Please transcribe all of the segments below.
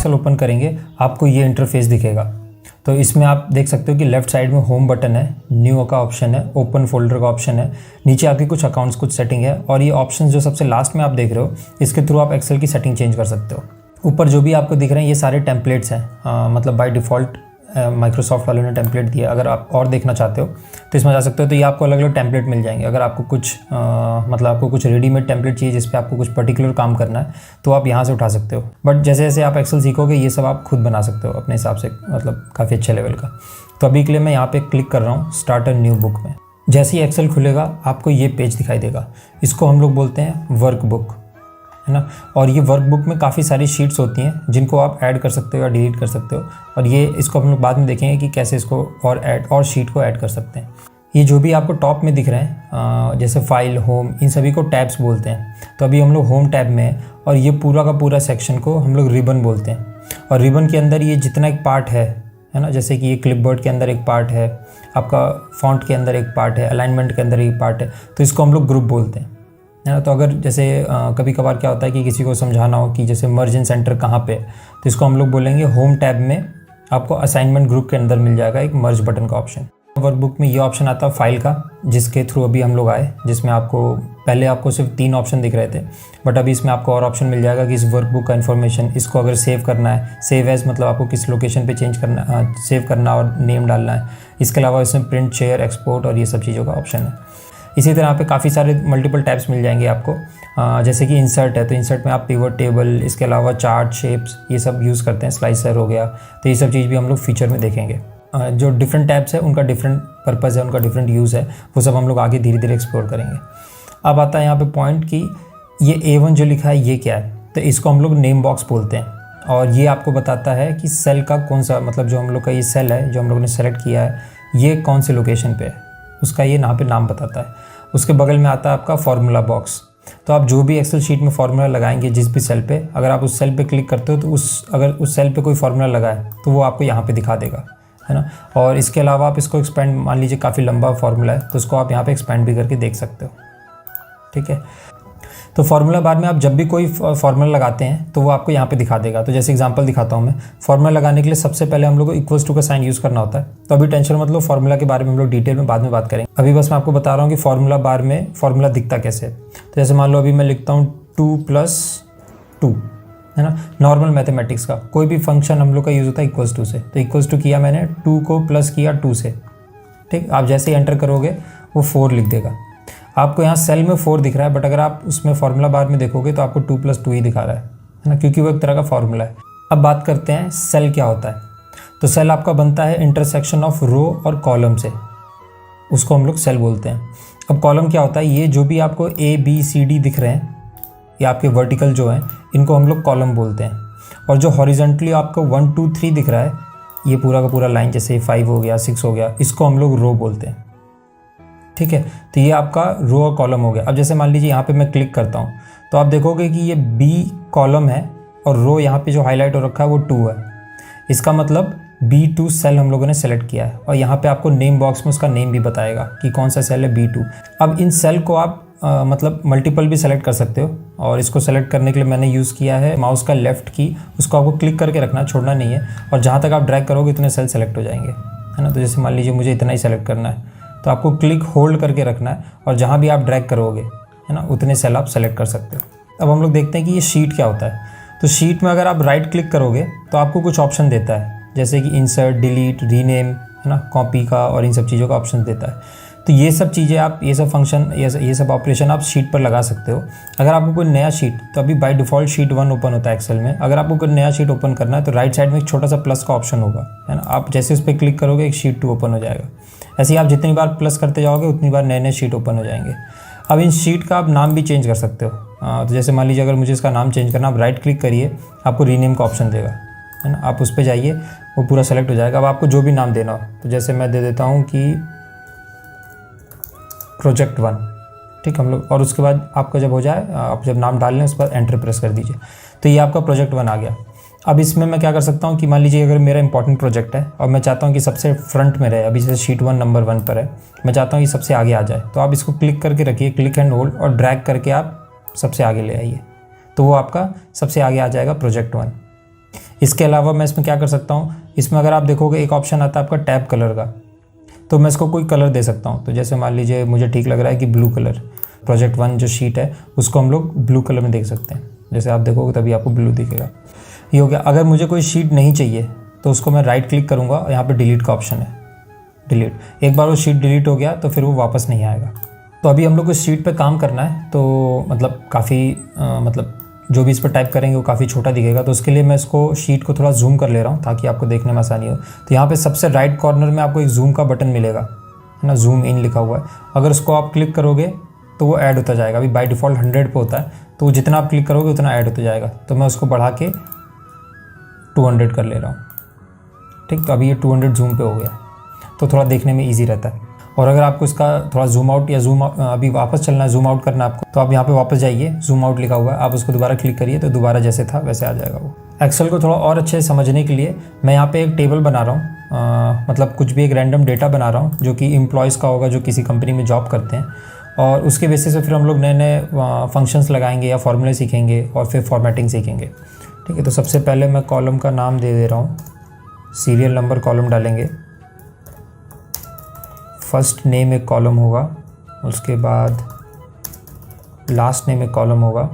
Excel open करेंगे आपको ये इंटरफेस दिखेगा। तो इसमें आप देख सकते हो कि लेफ्ट साइड में होम बटन है, न्यू का ऑप्शन है, ओपन फोल्डर का ऑप्शन है, नीचे आपकी कुछ अकाउंट्स कुछ सेटिंग है, और ये ऑप्शन जो सबसे लास्ट में आप देख रहे हो इसके थ्रू आप एक्सेल की सेटिंग चेंज कर सकते हो। ऊपर जो भी आपको दिख रहे हैं ये सारे टेम्पलेट्स हैं, मतलब बाय डिफ़ॉल्ट माइक्रोसॉफ्ट वालों ने टेम्पलेट दिया। अगर आप और देखना चाहते हो तो इसमें जा सकते हो, तो ये आपको अलग अलग टेम्पलेट मिल जाएंगे। अगर आपको कुछ मतलब आपको कुछ रेडीमेड टेम्पलेट चाहिए जिस पे आपको कुछ पर्टिकुलर काम करना है तो आप यहाँ से उठा सकते हो। बट जैसे जैसे आप एक्सेल सीखोगे ये सब आप खुद बना सकते हो अपने हिसाब से, मतलब काफ़ी अच्छे लेवल का। तो अभी के लिए मैं यहाँ पे क्लिक कर रहा हूँ स्टार्ट अ न्यू बुक में। जैसे ही एक्सेल खुलेगा आपको ये पेज दिखाई देगा, इसको हम लोग बोलते हैं वर्कबुक, है ना। और ये वर्कबुक में काफ़ी सारी शीट्स होती हैं जिनको आप ऐड कर सकते हो या डिलीट कर सकते हो, और ये इसको हम लोग बाद में देखेंगे कि कैसे इसको और शीट को ऐड कर सकते हैं। ये जो भी आपको टॉप में दिख रहे हैं जैसे फाइल, होम, इन सभी को टैब्स बोलते हैं। तो अभी हम लोग होम टैब में हैं और ये पूरा का पूरा सेक्शन को हम लोग रिबन बोलते हैं। और रिबन के अंदर ये जितना एक पार्ट है ना, जैसे कि ये क्लिपबोर्ड के अंदर एक पार्ट है, आपका फॉन्ट के अंदर एक पार्ट है, अलाइनमेंट के अंदर एक पार्ट है, तो इसको हम लोग ग्रुप बोलते हैं, है ना। तो अगर जैसे कभी कभार क्या होता है कि किसी को समझाना हो कि जैसे मर्ज सेंटर कहाँ पे, तो इसको हम लोग बोलेंगे होम टैब में आपको असाइनमेंट ग्रुप के अंदर मिल जाएगा एक मर्ज बटन का ऑप्शन। वर्कबुक में ये ऑप्शन आता है फाइल का, जिसके थ्रू अभी हम लोग आए, जिसमें आपको पहले आपको सिर्फ 3 ऑप्शन दिख रहे थे, बट अभी इसमें आपको और ऑप्शन मिल जाएगा कि इस वर्कबुक का इन्फॉर्मेशन, इसको अगर सेव करना है, सेव एज मतलब आपको किस लोकेशन पे चेंज करना, सेव करना और नेम डालना है। इसके अलावा इसमें प्रिंट, शेयर, एक्सपोर्ट और ये सब चीज़ों का ऑप्शन है। इसी तरह पे काफ़ी सारे मल्टीपल टैब्स मिल जाएंगे आपको, जैसे कि इंसर्ट है, तो इंसर्ट में आप पिवट टेबल, इसके अलावा चार्ट, शेप्स, ये सब यूज़ करते हैं, स्लाइसर हो गया, तो ये सब चीज़ भी हम लोग फीचर में देखेंगे। जो डिफरेंट टैब्स है उनका डिफरेंट पर्पज़ है, उनका डिफरेंट यूज़ है, वो सब हम लोग आगे धीरे धीरे एक्सप्लोर करेंगे। अब आता है यहाँ पे पॉइंट कि ये A1 जो लिखा है ये क्या है, तो इसको हम लोग नेम बॉक्स बोलते हैं, और ये आपको बताता है कि सेल का कौन सा, मतलब जो हम लोग का ये सेल है जो हम लोगों ने सेलेक्ट किया है ये कौन से लोकेशन पे है, उसका ये यहाँ पे नाम बताता है। उसके बगल में आता है आपका फार्मूला बॉक्स। तो आप जो भी एक्सेल शीट में फार्मूला लगाएंगे जिस भी सेल पे, अगर आप उस सेल पे क्लिक करते हो तो अगर उस सेल पे कोई फार्मूला लगा है तो वो आपको यहाँ पे दिखा देगा, है ना। और इसके अलावा आप इसको एक्सपेंड, मान लीजिए काफ़ी लंबा फार्मूला है तो उसको आप यहाँ पे एक्सपेंड भी करके देख सकते हो, ठीक है। तो फार्मूला बार में आप जब भी कोई फार्मूला लगाते हैं तो वो आपको यहाँ पे दिखा देगा। तो जैसे एग्जांपल दिखाता हूँ मैं, फार्मूला लगाने के लिए सबसे पहले हम लोग को इक्वल्स टू का साइन यूज़ करना होता है। तो अभी टेंशन मतलब फार्मूला के बारे में हम लोग डिटेल में बाद में बात करेंगे। अभी बस मैं आपको बता रहा हूँ कि फार्मूला बार में फार्मूला दिखता कैसे है। तो जैसे मान लो अभी मैं लिखता हूँ 2+2, है ना, नॉर्मल मैथमेटिक्स का कोई भी फंक्शन हम लोग का यूज़ होता है इक्वल्स टू से। तो इक्वल्स टू किया मैंने, 2 को प्लस किया 2 से, ठीक। आप जैसे ही एंटर करोगे वो 4 लिख देगा। आपको यहाँ सेल में 4 दिख रहा है, बट अगर आप उसमें फार्मूला बार में देखोगे तो आपको 2+2 ही दिखा रहा है ना, क्योंकि वो एक तरह का फार्मूला है। अब बात करते हैं सेल क्या होता है। तो सेल आपका बनता है इंटरसेक्शन ऑफ रो और कॉलम से, उसको हम लोग सेल बोलते हैं। अब कॉलम क्या होता है, ये जो भी आपको ABCD दिख रहे हैं, ये आपके वर्टिकल जो हैं इनको हम लोग कॉलम बोलते हैं। और जो हॉरिजॉन्टली आपको 1 2 3 दिख रहा है, ये पूरा का पूरा लाइन, जैसे 5 हो गया, 6 हो गया, इसको हम लोग रो बोलते हैं, ठीक है। तो ये आपका रो और कॉलम हो गया। अब जैसे मान लीजिए यहाँ पे मैं क्लिक करता हूँ तो आप देखोगे कि ये B कॉलम है और रो यहाँ पे जो हाईलाइट हो रखा है वो 2 है। इसका मतलब B2 सेल हम लोगों ने सेलेक्ट किया है, और यहाँ पे आपको नेम बॉक्स में उसका नेम भी बताएगा कि कौन सा सेल है, B2। अब इन सेल को आप मतलब मल्टीपल भी सेलेक्ट कर सकते हो, और इसको सेलेक्ट करने के लिए मैंने यूज़ किया है माउस का लेफ्ट की, उसको आपको क्लिक करके रखना, छोड़ना नहीं है, और जहाँ तक आप ड्रैग करोगे इतने सेल सेलेक्ट हो जाएंगे, है ना। तो जैसे मान लीजिए मुझे इतना ही सेलेक्ट करना है तो आपको क्लिक होल्ड करके रखना है, और जहाँ भी आप ड्रैग करोगे, है ना, उतने सेल आप सेलेक्ट कर सकते हो। अब हम लोग देखते हैं कि ये शीट क्या होता है। तो शीट में अगर आप राइट क्लिक करोगे तो आपको कुछ ऑप्शन देता है, जैसे कि इंसर्ट, डिलीट, रीनेम, है ना, कॉपी का और इन सब चीज़ों का ऑप्शन देता है। तो ये सब चीज़ें आप, ये सब फंक्शन, ये सब ऑपरेशन आप शीट पर लगा सकते हो। अगर आपको कोई नया शीट, तो अभी बाय डिफ़ॉल्ट शीट 1 ओपन होता है एक्सेल में, अगर आपको कोई नया शीट ओपन करना है तो राइट साइड में एक छोटा सा प्लस का ऑप्शन होगा, है ना। आप जैसे उस पर क्लिक करोगे एक शीट 2 ओपन हो जाएगा। ऐसे ही आप जितनी बार प्लस करते जाओगे उतनी बार नए नए शीट ओपन हो जाएंगे। अब इन शीट का आप नाम भी चेंज कर सकते हो। तो जैसे मान लीजिए अगर मुझे इसका नाम चेंज करना, आप राइट क्लिक करिए, आपको रीनेम का ऑप्शन देगा, है ना। आप उस पर जाइए, वो पूरा सेलेक्ट हो जाएगा। अब आपको जो भी नाम देना हो, तो जैसे मैं दे देता हूँ कि प्रोजेक्ट 1, ठीक हम लोग, और उसके बाद आपका जब हो जाए, आप जब नाम डाल लें उस पर एंटर प्रेस कर दीजिए, तो ये आपका प्रोजेक्ट 1 आ गया। अब इसमें मैं क्या कर सकता हूँ कि मान लीजिए अगर मेरा इंपॉर्टेंट प्रोजेक्ट है और मैं चाहता हूँ कि सबसे फ्रंट में रहे, अभी जैसे शीट 1 नंबर 1 पर है, मैं चाहता हूँ कि सबसे आगे आ जाए, तो आप इसको क्लिक करके रखिए, क्लिक एंड होल्ड, और ड्रैग करके आप सबसे आगे ले आइए, तो वो आपका सबसे आगे आ जाएगा प्रोजेक्ट 1। इसके अलावा मैं इसमें क्या कर सकता हूँ, इसमें अगर आप देखोगे एक ऑप्शन आता है आपका टैब कलर का, तो मैं इसको कोई कलर दे सकता हूँ। तो जैसे मान लीजिए मुझे ठीक लग रहा है कि ब्लू कलर, प्रोजेक्ट 1 जो शीट है उसको हम लोग ब्लू कलर में देख सकते हैं। जैसे आप देखोगे तभी आपको ब्लू दिखेगा। ये हो गया। अगर मुझे कोई शीट नहीं चाहिए तो उसको मैं राइट क्लिक करूँगा और यहाँ पे डिलीट का ऑप्शन है, डिलीट। एक बार वो शीट डिलीट हो गया तो फिर वो वापस नहीं आएगा। तो अभी हम लोग को इस शीट पे काम करना है, तो मतलब काफ़ी मतलब जो भी इस पर टाइप करेंगे वो काफ़ी छोटा दिखेगा। तो उसके लिए मैं इसको शीट को थोड़ा जूम कर ले रहा हूँ ताकि आपको देखने में आसानी हो। तो यहाँ पे सबसे राइट कॉर्नर में आपको एक जूम का बटन मिलेगा, है ना, जूम इन लिखा हुआ है। अगर उसको आप क्लिक करोगे तो वो ऐड होता जाएगा। अभी बाय डिफ़ॉल्ट 100 पे होता है, तो जितना आप क्लिक करोगे उतना ऐड होता जाएगा। तो मैं उसको बढ़ा के 200 कर ले रहा हूँ। ठीक, तो अभी ये 200 जूम पे हो गया, तो थोड़ा देखने में ईजी रहता है। और अगर आपको इसका थोड़ा जूम आउट या अभी वापस चलना है, जूम आउट करना है आपको, तो आप यहाँ पे वापस जाइए, जूम आउट लिखा हुआ है, आप उसको दोबारा क्लिक करिए तो दोबारा जैसे था वैसे आ जाएगा वो। एक्सेल को थोड़ा और अच्छे से समझने के लिए मैं यहाँ पे एक टेबल बना रहा हूँ, मतलब कुछ भी एक रैंडम डेटा बना रहा हूँ जो कि एम्प्लॉयज़ का होगा जो किसी कंपनी में जॉब करते हैं, और उसके बेसिस पे फिर हम लोग नए नए फंक्शंस लगाएंगे या फॉर्मूले सीखेंगे और फिर फॉर्मेटिंग सीखेंगे। ठीक है, तो सबसे पहले मैं कॉलम का नाम दे रहा हूँ, सीरियल नंबर कॉलम डालेंगे, फर्स्ट नेम एक कॉलम होगा, उसके बाद लास्ट नेम एक कॉलम होगा।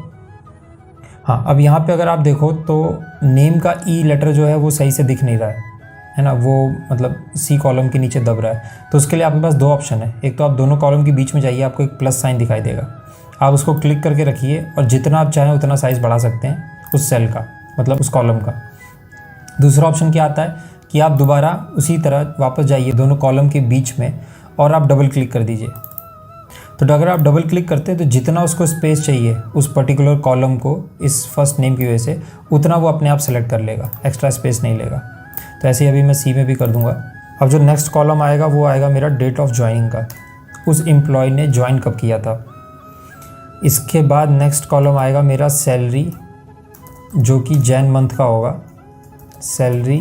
हाँ, अब यहाँ पे अगर आप देखो तो नेम का ई लेटर जो है वो सही से दिख नहीं रहा है ना, वो मतलब सी कॉलम के नीचे दब रहा है। तो उसके लिए आपके पास दो ऑप्शन है। एक तो आप दोनों कॉलम के बीच में जाइए, आपको एक प्लस साइन दिखाई देगा, आप उसको क्लिक करके रखिए और जितना आप चाहें उतना साइज़ बढ़ा सकते हैं उस सेल का, मतलब उस कॉलम का। दूसरा ऑप्शन क्या आता है कि आप दोबारा उसी तरह वापस जाइए दोनों कॉलम के बीच में और आप डबल क्लिक कर दीजिए। तो अगर आप डबल क्लिक करते हैं तो जितना उसको स्पेस चाहिए उस पर्टिकुलर कॉलम को इस फर्स्ट नेम की वजह से, उतना वो अपने आप सेलेक्ट कर लेगा, एक्स्ट्रा स्पेस नहीं लेगा। तो ऐसे ही अभी मैं सी में भी कर दूंगा। अब जो नेक्स्ट कॉलम आएगा वो आएगा मेरा डेट ऑफ ज्वाइनिंग का, उस एम्प्लॉय ने ज्वाइन कब किया था। इसके बाद नेक्स्ट कॉलम आएगा मेरा सैलरी, जो कि जैन मंथ का होगा, सैलरी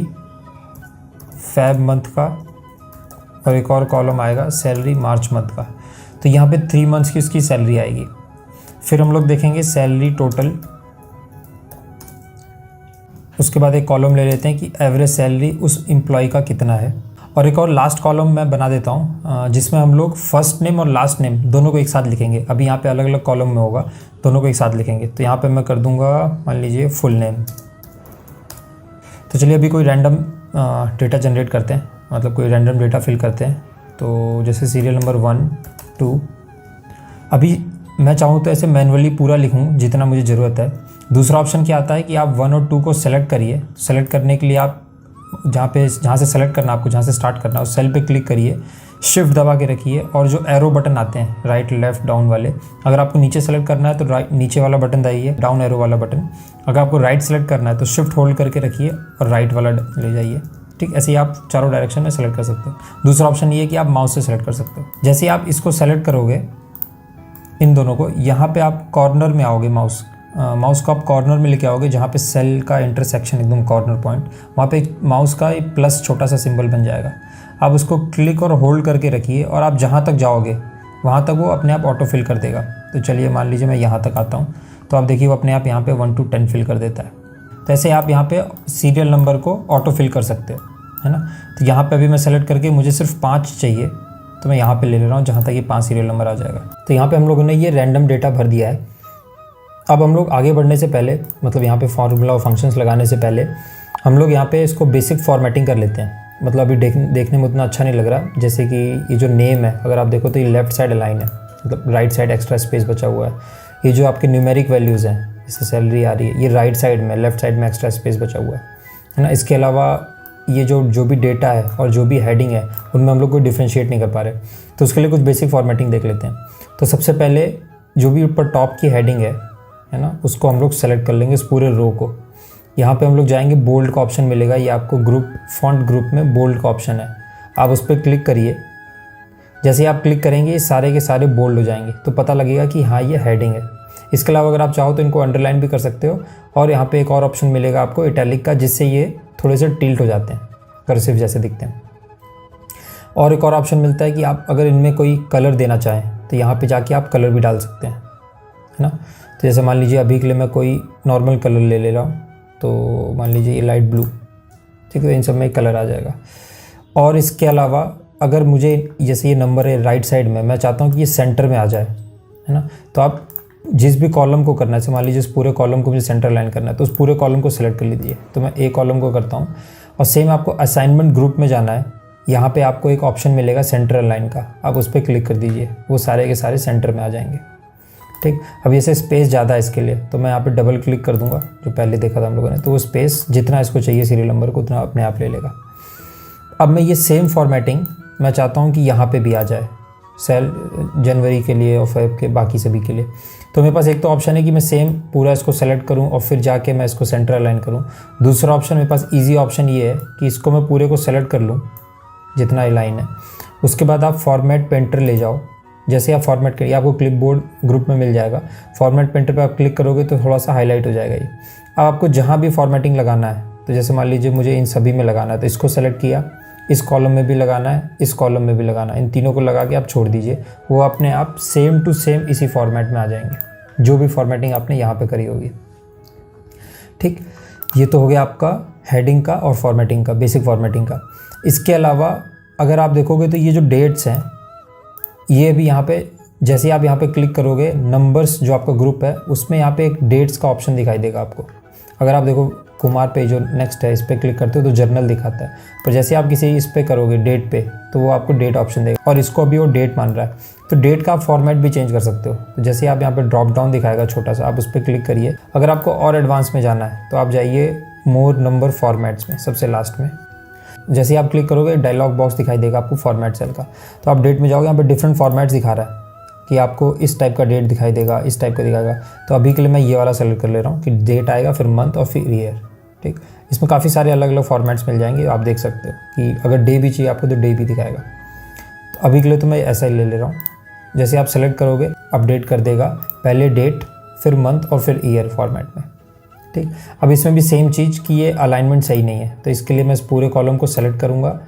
फेब मंथ का, और एक और कॉलम आएगा सैलरी मार्च मंथ का। तो यहाँ पे 3 मंथ्स की उसकी सैलरी आएगी। फिर हम लोग देखेंगे सैलरी टोटल, उसके बाद एक कॉलम ले लेते हैं कि एवरेज सैलरी उस एम्प्लॉय का कितना है। और एक और लास्ट कॉलम मैं बना देता हूँ जिसमें हम लोग फर्स्ट नेम और लास्ट नेम दोनों को एक साथ लिखेंगे। अभी यहाँ पे अलग अलग कॉलम में होगा, दोनों को एक साथ लिखेंगे। तो यहाँ पे मैं कर दूँगा मान लीजिए फुल नेम। तो चलिए अभी कोई रैंडम डेटा जनरेट करते हैं, मतलब कोई रैंडम डेटा फिल करते हैं। तो जैसे सीरियल नंबर 1 2, अभी मैं चाहूँ तो ऐसे मैनुअली पूरा लिखूँ जितना मुझे ज़रूरत है। दूसरा ऑप्शन क्या आता है कि आप 1 और 2 को सेलेक्ट करिए। सेलेक्ट करने के लिए आप जहाँ से सेलेक्ट करना, आपको जहाँ से स्टार्ट करना है उस सेल पे क्लिक करिए, शिफ्ट दबा के रखिए, और जो एरो बटन आते हैं राइट लेफ़्ट डाउन वाले, अगर आपको नीचे सेलेक्ट करना है तो राइट नीचे वाला बटन दबाइए, डाउन एरो वाला बटन। अगर आपको राइट सेलेक्ट करना है तो शिफ्ट होल्ड करके रखिए और राइट वाला ले जाइए। ठीक, ऐसे ही आप चारों डायरेक्शन में सेलेक्ट कर सकते हो। दूसरा ऑप्शन ये है कि आप माउस से सेलेक्ट कर सकते हो। जैसे ही आप इसको सेलेक्ट करोगे इन दोनों को, यहाँ पे आप कॉर्नर में आओगे, माउस को आप कॉर्नर में लेके आओगे जहाँ पे सेल का इंटरसेक्शन एकदम कॉर्नर पॉइंट, वहाँ पे माउस का एक प्लस छोटा सा सिंबल बन जाएगा। आप उसको क्लिक और होल्ड करके रखिए और आप जहाँ तक जाओगे वहाँ तक वो अपने आप ऑटो फिल कर देगा। तो चलिए मान लीजिए मैं यहाँ तक आता हूँ, तो आप देखिए वो अपने आप यहाँ पे 1 to 10 फिल कर देता है। तो ऐसे आप यहाँ पे सीरियल नंबर को ऑटो फिल कर सकते हो, है ना। तो यहाँ पे अभी मैं सेलेक्ट करके मुझे सिर्फ 5 चाहिए, तो मैं यहाँ पे ले रहा हूँ जहाँ तक ये 5 सीरियल नंबर आ जाएगा। तो यहाँ पे हम लोगों ने ये रैंडम डेटा भर दिया है। अब हम लोग आगे बढ़ने से पहले, मतलब यहाँ पे फार्मूला और फंक्शंस लगाने से पहले, हम लोग यहाँ पे इसको बेसिक फॉर्मेटिंग कर लेते हैं। मतलब अभी देखने में उतना अच्छा नहीं लग रहा। जैसे कि ये जो नेम है, अगर आप देखो तो ये लेफ्ट साइड अलाइन है, मतलब राइट साइड एक्स्ट्रा स्पेस बचा हुआ है। ये जो आपके न्यूमेरिक वैल्यूज़ हैं, जैसे सैलरी आ रही है, ये राइट साइड में, लेफ्ट साइड में एक्स्ट्रा स्पेस बचा हुआ है ना। इसके अलावा ये जो भी डेटा है और जो भी हेडिंग है उनमें हम लोग कोई डिफ्रेंशिएट नहीं कर पा रहे। तो उसके लिए कुछ बेसिक फॉर्मेटिंग देख लेते हैं। तो सबसे पहले जो भी ऊपर टॉप की हेडिंग है ना, उसको हम लोग सेलेक्ट कर लेंगे, इस पूरे रो को। यहाँ पे हम लोग जाएंगे, बोल्ड का ऑप्शन मिलेगा, ये आपको ग्रुप फॉन्ट ग्रुप में बोल्ड का ऑप्शन है, आप उस पर क्लिक करिए। जैसे ही आप क्लिक करेंगे ये सारे के सारे बोल्ड हो जाएंगे, तो पता लगेगा कि हाँ ये हेडिंग है। इसके अलावा अगर आप चाहो तो इनको अंडरलाइन भी कर सकते हो, और यहाँ पे एक और ऑप्शन मिलेगा आपको इटैलिक का, जिससे ये थोड़े से टिल्ट हो जाते हैं, कर्सिव जैसे दिखते हैं। और एक और ऑप्शन मिलता है कि आप अगर इनमें कोई कलर देना चाहें तो यहाँ पे जाके आप कलर भी डाल सकते हैं, है ना। तो जैसे मान लीजिए अभी के लिए मैं कोई नॉर्मल कलर ले रहा हूँ, तो मान लीजिए ये लाइट ब्लू, ठीक है, तो इन सब में कलर आ जाएगा। और इसके अलावा अगर मुझे जैसे ये नंबर है राइट साइड में, मैं चाहता हूँ कि ये सेंटर में आ जाए, है ना, तो आप जिस भी कॉलम को करना है, मान लीजिए इस पूरे कॉलम को मुझे सेंटर लाइन करना है, तो उस पूरे कॉलम को सिलेक्ट कर लीजिए। तो मैं ए कॉलम को करता हूँ और सेम आपको असाइनमेंट ग्रुप में जाना है। यहाँ पे आपको एक ऑप्शन मिलेगा सेंट्रल लाइन का, आप उस पर क्लिक कर दीजिए, वो सारे के सारे सेंटर में आ जाएंगे। ठीक, अब जैसे स्पेस ज़्यादा है इसके लिए, तो मैं यहाँ पे डबल क्लिक कर दूंगा, जो पहले देखा था हम लोगों ने, तो वो स्पेस जितना इसको चाहिए सीरियल नंबर को उतना अपने आप ले लेगा। अब मैं ये सेम फॉर्मेटिंग मैं चाहता हूँ कि यहाँ पे भी आ जाए, सेल जनवरी के लिए और फेब के बाकी सभी के लिए। तो मेरे पास एक तो ऑप्शन है कि मैं सेम पूरा इसको सेलेक्ट करूँ और फिर जाके मैं इसको सेंटर अलाइन करूँ। दूसरा ऑप्शन मेरे पास ईजी ऑप्शन ये है कि इसको मैं पूरे को सेलेक्ट कर लूँ जितना ये लाइन है, उसके बाद आप फॉर्मेट पेंटर ले जाओ। जैसे आप फॉर्मेट करिए, आपको क्लिपबोर्ड ग्रुप में मिल जाएगा, फॉर्मेट पेंटर पे आप क्लिक करोगे तो थोड़ा सा हाईलाइट हो जाएगा ये। अब आपको जहाँ भी फॉर्मेटिंग लगाना है, तो जैसे मान लीजिए मुझे इन सभी में लगाना है, तो इसको सेलेक्ट किया, इस कॉलम में भी लगाना है, इस कॉलम में भी लगाना है, इन तीनों को लगा के आप छोड़ दीजिए, वो अपने आप सेम टू सेम इसी फॉर्मेट में आ जाएंगे जो भी फॉर्मेटिंग आपने यहाँ पे करी होगी। ठीक, ये तो हो गया आपका हेडिंग का और फॉर्मेटिंग का, बेसिक फॉर्मेटिंग का। इसके अलावा अगर आप देखोगे तो ये जो डेट्स हैं, ये भी यहाँ पे जैसे आप यहाँ पे क्लिक करोगे, नंबर्स जो आपका ग्रुप है उसमें यहाँ पे एक डेट्स का ऑप्शन दिखाई देगा आपको। अगर आप देखो कुमार पे जो नेक्स्ट है, इस पर क्लिक करते हो तो जर्नल दिखाता है, पर जैसे आप किसी इस पे करोगे डेट पे, तो वो आपको डेट ऑप्शन देगा, और इसको अभी वो डेट मान रहा है, तो डेट का आप फॉर्मेट भी चेंज कर सकते हो। तो जैसे आप यहाँ पे ड्रॉप डाउन दिखाएगा छोटा सा, आप उस पर क्लिक करिए। अगर आपको और एडवांस में जाना है तो आप जाइए मोर नंबर फॉर्मेट्स में, सबसे लास्ट में। जैसे आप क्लिक करोगे डायलॉग बॉक्स दिखाई देगा आपको फॉर्मेट सेल का, तो आप डेट में जाओगे, यहाँ पे डिफरेंट फॉर्मेट्स दिखा रहा है कि आपको इस टाइप का डेट दिखाई देगा, इस टाइप का दिखाएगा। तो अभी के लिए मैं ये वाला सेलेक्ट कर ले रहा हूँ कि डेट आएगा, फिर मंथ और फिर ईयर। ठीक, इसमें काफ़ी सारे अलग अलग फॉर्मेट्स मिल जाएंगे, आप देख सकते हो कि अगर डे भी चाहिए आपको तो डे भी दिखाएगा। तो अभी के लिए तो मैं ऐसा ही ले ले रहा हूँ। जैसे आप सेलेक्ट करोगे अपडेट कर देगा, पहले डेट फिर मंथ और फिर ईयर फॉर्मेट में। ठीक, अब इसमें भी सेम चीज़ कि ये अलाइनमेंट सही नहीं है, तो इसके लिए मैं इस पूरे कॉलम को सेलेक्ट करूँगा,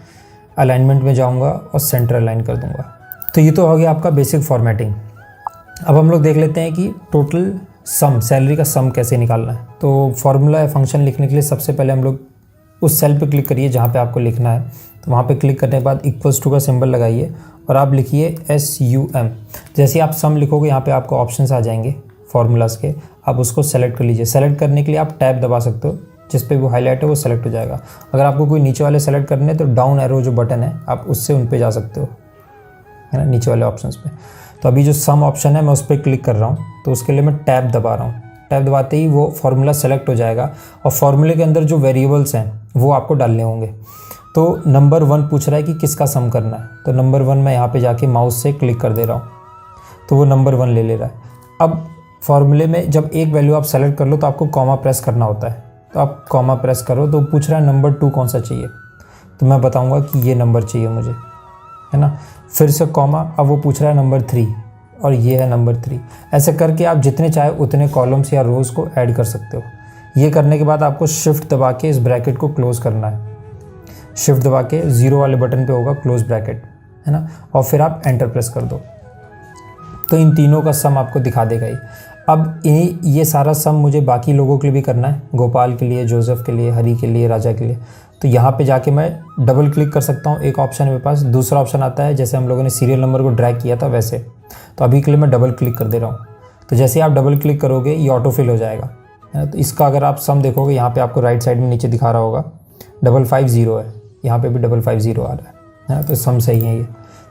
अलाइनमेंट में जाऊँगा और सेंटर अलाइन कर दूँगा। तो ये तो हो गया आपका बेसिक फॉर्मेटिंग। अब हम लोग देख लेते हैं कि टोटल सम, सैलरी का सम कैसे निकालना है। तो फॉर्मूला या फंक्शन लिखने के लिए सबसे पहले हम लोग उस सेल पे क्लिक करिए जहाँ पे आपको लिखना है। तो वहाँ पे क्लिक करने के बाद इक्वल्स टू का सिंबल लगाइए और आप लिखिए SUM। जैसे आप सम लिखोगे यहाँ पे आपको ऑप्शंस आ जाएंगे फार्मूलाज के, आप उसको सेलेक्ट कर लीजिए। सेलेक्ट करने के लिए आप टैब दबा सकते हो, जिस पे वो हाईलाइट है वो सेलेक्ट हो जाएगा। अगर आपको कोई नीचे वाले सेलेक्ट करने हैं तो डाउन एरो जो बटन है आप उससे उन पे जा सकते हो, है ना, नीचे वाले ऑप्शंस पे। तो अभी जो सम ऑप्शन है मैं उस पर क्लिक कर रहा हूँ, तो उसके लिए मैं टैब दबा रहा हूँ। टैब दबाते ही वो फार्मूला सेलेक्ट हो जाएगा और फार्मूले के अंदर जो वेरिएबल्स हैं वो आपको डालने होंगे। तो नंबर 1 पूछ रहा है कि किसका सम करना है, तो नंबर 1 मैं यहाँ पे जाके माउस से क्लिक कर दे रहा हूँ, तो वो नंबर 1 ले रहा है। अब फार्मूले में जब एक वैल्यू आप सेलेक्ट कर लो तो आपको कॉमा प्रेस करना होता है, तो आप कॉमा प्रेस करो तो पूछ रहा है नंबर 2 कौन सा चाहिए, तो मैं बताऊँगा कि ये नंबर चाहिए मुझे, है ना। फिर से कॉमा, अब वो पूछ रहा है नंबर 3 और ये है नंबर 3। ऐसे करके आप जितने चाहे उतने कॉलम्स या रोज़ को ऐड कर सकते हो। ये करने के बाद आपको शिफ्ट दबा के इस ब्रैकेट को क्लोज करना है। शिफ्ट दबा के 0 वाले बटन पे होगा क्लोज ब्रैकेट, है ना, और फिर आप एंटर प्रेस कर दो, तो इन तीनों का सम आपको दिखा देगा ही। अब ये सारा सम मुझे बाकी लोगों के लिए भी करना है, गोपाल के लिए, जोसेफ के लिए, हरी के लिए, राजा के लिए। तो यहाँ पे जाके मैं डबल क्लिक कर सकता हूँ, एक ऑप्शन मेरे पास। दूसरा ऑप्शन आता है जैसे हम लोगों ने सीरियल नंबर को ड्रैग किया था वैसे। तो अभी के लिए मैं डबल क्लिक कर दे रहा हूँ, तो जैसे आप डबल क्लिक करोगे ये ऑटो फिल हो जाएगा, है ना। तो इसका अगर आप सम देखोगे यहाँ पे आपको राइट साइड में नीचे दिखा रहा होगा 550 है, यहाँ पे भी 550 आ रहा है ना, तो सम सही है ये,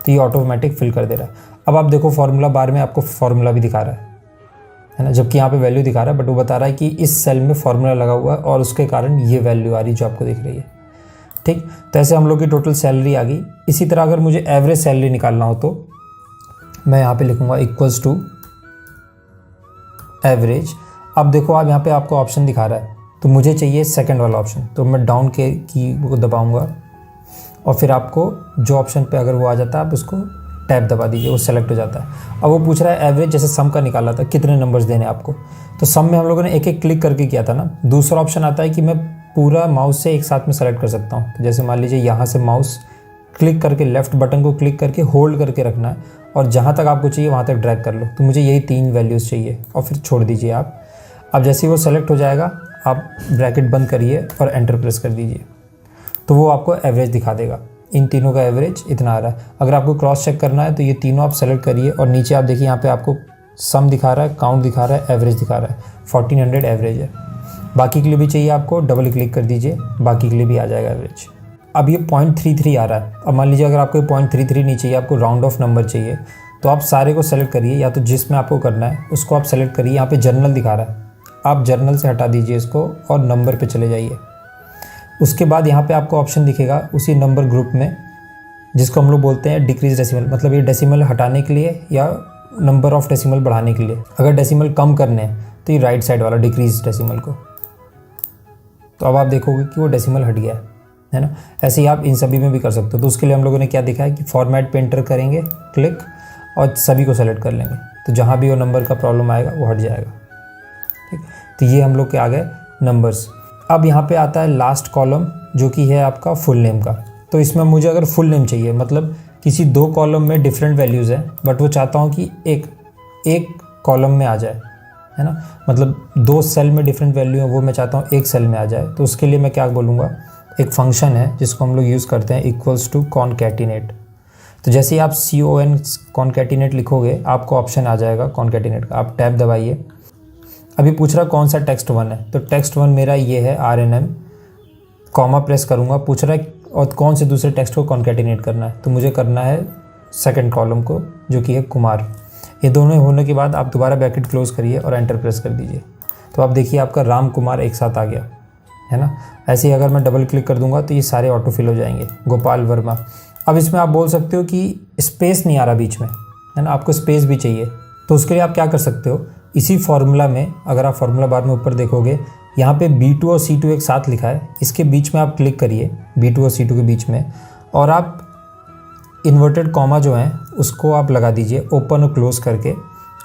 तो ये ऑटोमेटिक फिल कर दे रहा है। अब आप देखो फार्मूला बार में आपको फार्मूला भी दिखा रहा है ना, जबकि यहाँ पे वैल्यू दिखा रहा है, बट वो बता रहा है कि इस सेल में फार्मूला लगा हुआ है और उसके कारण ये वैल्यू आ रही है जो आपको दिख रही है। ठीक, तो ऐसे हम लोग की टोटल सैलरी आ गई। इसी तरह अगर मुझे एवरेज सैलरी निकालना हो तो मैं यहाँ पे लिखूँगा इक्वल्स टू एवरेज। अब देखो आप यहाँ पे आपको ऑप्शन दिखा रहा है, तो मुझे चाहिए सेकंड वाला ऑप्शन, तो मैं डाउन के की को दबाऊँगा और फिर आपको जो ऑप्शन पे अगर वो आ जाता है आप उसको टैब दबा दीजिए, वो सेलेक्ट हो जाता है। अब वो पूछ रहा है एवरेज, जैसे सम का निकाला था कितने नंबर्स देने आपको, तो सम में हम लोगों ने एक एक क्लिक करके किया था ना। दूसरा ऑप्शन आता है कि मैं पूरा माउस से एक साथ में सेलेक्ट कर सकता हूँ। तो जैसे मान लीजिए यहाँ से माउस क्लिक करके लेफ्ट बटन को क्लिक करके होल्ड करके रखना है और जहाँ तक आपको चाहिए वहाँ तक ड्रैग कर लो। तो मुझे यही 3 वैल्यूज़ चाहिए और फिर छोड़ दीजिए आप। अब जैसे ही वो सेलेक्ट हो जाएगा आप ब्रैकेट बंद करिए और एंटर प्रेस कर दीजिए, तो वो आपको एवरेज दिखा देगा। इन तीनों का एवरेज इतना आ रहा है। अगर आपको क्रॉस चेक करना है तो ये तीनों आप सेलेक्ट करिए और नीचे आप देखिए यहाँ पे आपको सम दिखा रहा है, काउंट दिखा रहा है, एवरेज दिखा रहा है। 1400 एवरेज है। बाकी के लिए भी चाहिए आपको, डबल क्लिक कर दीजिए, बाकी के लिए भी आ जाएगा एवरेज। अब ये 0.33 आ रहा है। अब मान लीजिए अगर आपको 0.33 नहीं चाहिए, आपको राउंड ऑफ नंबर चाहिए, तो आप सारे को सेलेक्ट करिए, या तो जिसमें आपको करना है उसको आप सेलेक्ट करिए। यहाँ पे जर्नल दिखा रहा है, आप जर्नल से हटा दीजिए इसको और नंबर पे चले जाइए। उसके बाद यहाँ पे आपको ऑप्शन दिखेगा उसी नंबर ग्रुप में, जिसको हम लोग बोलते हैं डिक्रीज डेसिमल, मतलब ये डेसिमल हटाने के लिए या नंबर ऑफ डेसिमल बढ़ाने के लिए। अगर डेसिमल कम करने हैं तो ये राइट साइड वाला डिक्रीज डेसिमल को, तो अब आप देखोगे कि वो डेसिमल हट गया है ना। ऐसे ही आप इन सभी में भी कर सकते हो। तो उसके लिए हम लोगों ने क्या देखा है कि फॉर्मेट पे एंटर करेंगे, क्लिक, और सभी को सेलेक्ट कर लेंगे, तो जहाँ भी वो नंबर का प्रॉब्लम आएगा वो हट जाएगा। ठीक, तो ये हम लोग के आ गए नंबर्स। अब यहाँ पे आता है लास्ट कॉलम, जो कि है आपका फुल नेम का। तो इसमें मुझे अगर फुल नेम चाहिए, मतलब किसी 2 कॉलम में डिफरेंट वैल्यूज़ हैं, बट वो चाहता हूँ कि एक कॉलम में आ जाए, है ना, मतलब 2 सेल में डिफरेंट वैल्यू है, वो मैं चाहता हूँ एक सेल में आ जाए। तो उसके लिए मैं क्या बोलूँगा, एक फंक्शन है जिसको हम लोग यूज़ करते हैं, इक्वल्स टू कॉनकैटिनेट। तो जैसे ही आप CON कॉनकैटिनेट लिखोगे, आपको ऑप्शन आ जाएगा कॉनकैटिनेट का। आप टैब दबाइए। अभी पूछ रहा कौन सा टेक्स्ट 1 है, तो टेक्स्ट 1 मेरा ये है RNM, कॉमा प्रेस करूँगा। पूछ रहा है और कौन से दूसरे टेक्स्ट को कॉनकैटिनेट करना है, तो मुझे करना है सेकंड कॉलम को, जो कि है कुमार। ये दोनों होने के बाद आप दोबारा ब्रैकेट क्लोज करिए और एंटर प्रेस कर दीजिए। तो आप देखिए आपका राम कुमार एक साथ आ गया, है ना। ऐसे ही अगर मैं डबल क्लिक कर दूंगा तो ये सारे ऑटो फिल हो जाएंगे। गोपाल वर्मा। अब इसमें आप बोल सकते हो कि स्पेस नहीं आ रहा बीच में, है ना, आपको स्पेस भी चाहिए। तो उसके लिए आप क्या कर सकते हो, इसी फॉर्मूला में, अगर आप फॉर्मूला बार में ऊपर देखोगे, यहाँ पे B2 और C2 एक साथ लिखा है, इसके बीच में आप क्लिक करिए, B2 और C2 के बीच में, और आप इन्वर्टेड कॉमा जो है उसको आप लगा दीजिए ओपन और क्लोज करके,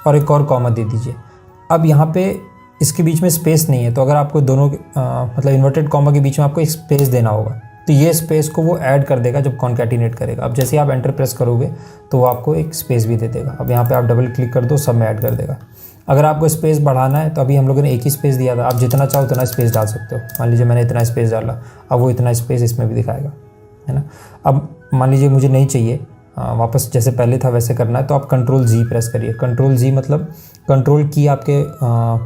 और एक और कॉमा दे दीजिए। अब यहाँ पे इसके बीच में स्पेस नहीं है, तो अगर आपको दोनों मतलब इन्वर्टेड कॉमा के बीच में आपको एक स्पेस देना होगा, तो ये स्पेस को वो ऐड कर देगा जब कॉनकैटिनेट करेगा। अब जैसे आप एंटर प्रेस करोगे तो वो आपको एक स्पेस भी दे देगा। अब यहाँ पे आप डबल क्लिक कर दो, सब में ऐड कर देगा। अगर आपको स्पेस बढ़ाना है तो अभी हम लोगों ने एक ही स्पेस दिया था, आप जितना चाहो उतना स्पेस डाल सकते हो। मान लीजिए मैंने इतना स्पेस डाला, अब वो इतना स्पेस इसमें भी दिखाएगा, है ना। अब मान लीजिए मुझे नहीं चाहिए, वापस जैसे पहले था वैसे करना है, तो आप Ctrl+G प्रेस करिए। Ctrl+G मतलब कंट्रोल की आपके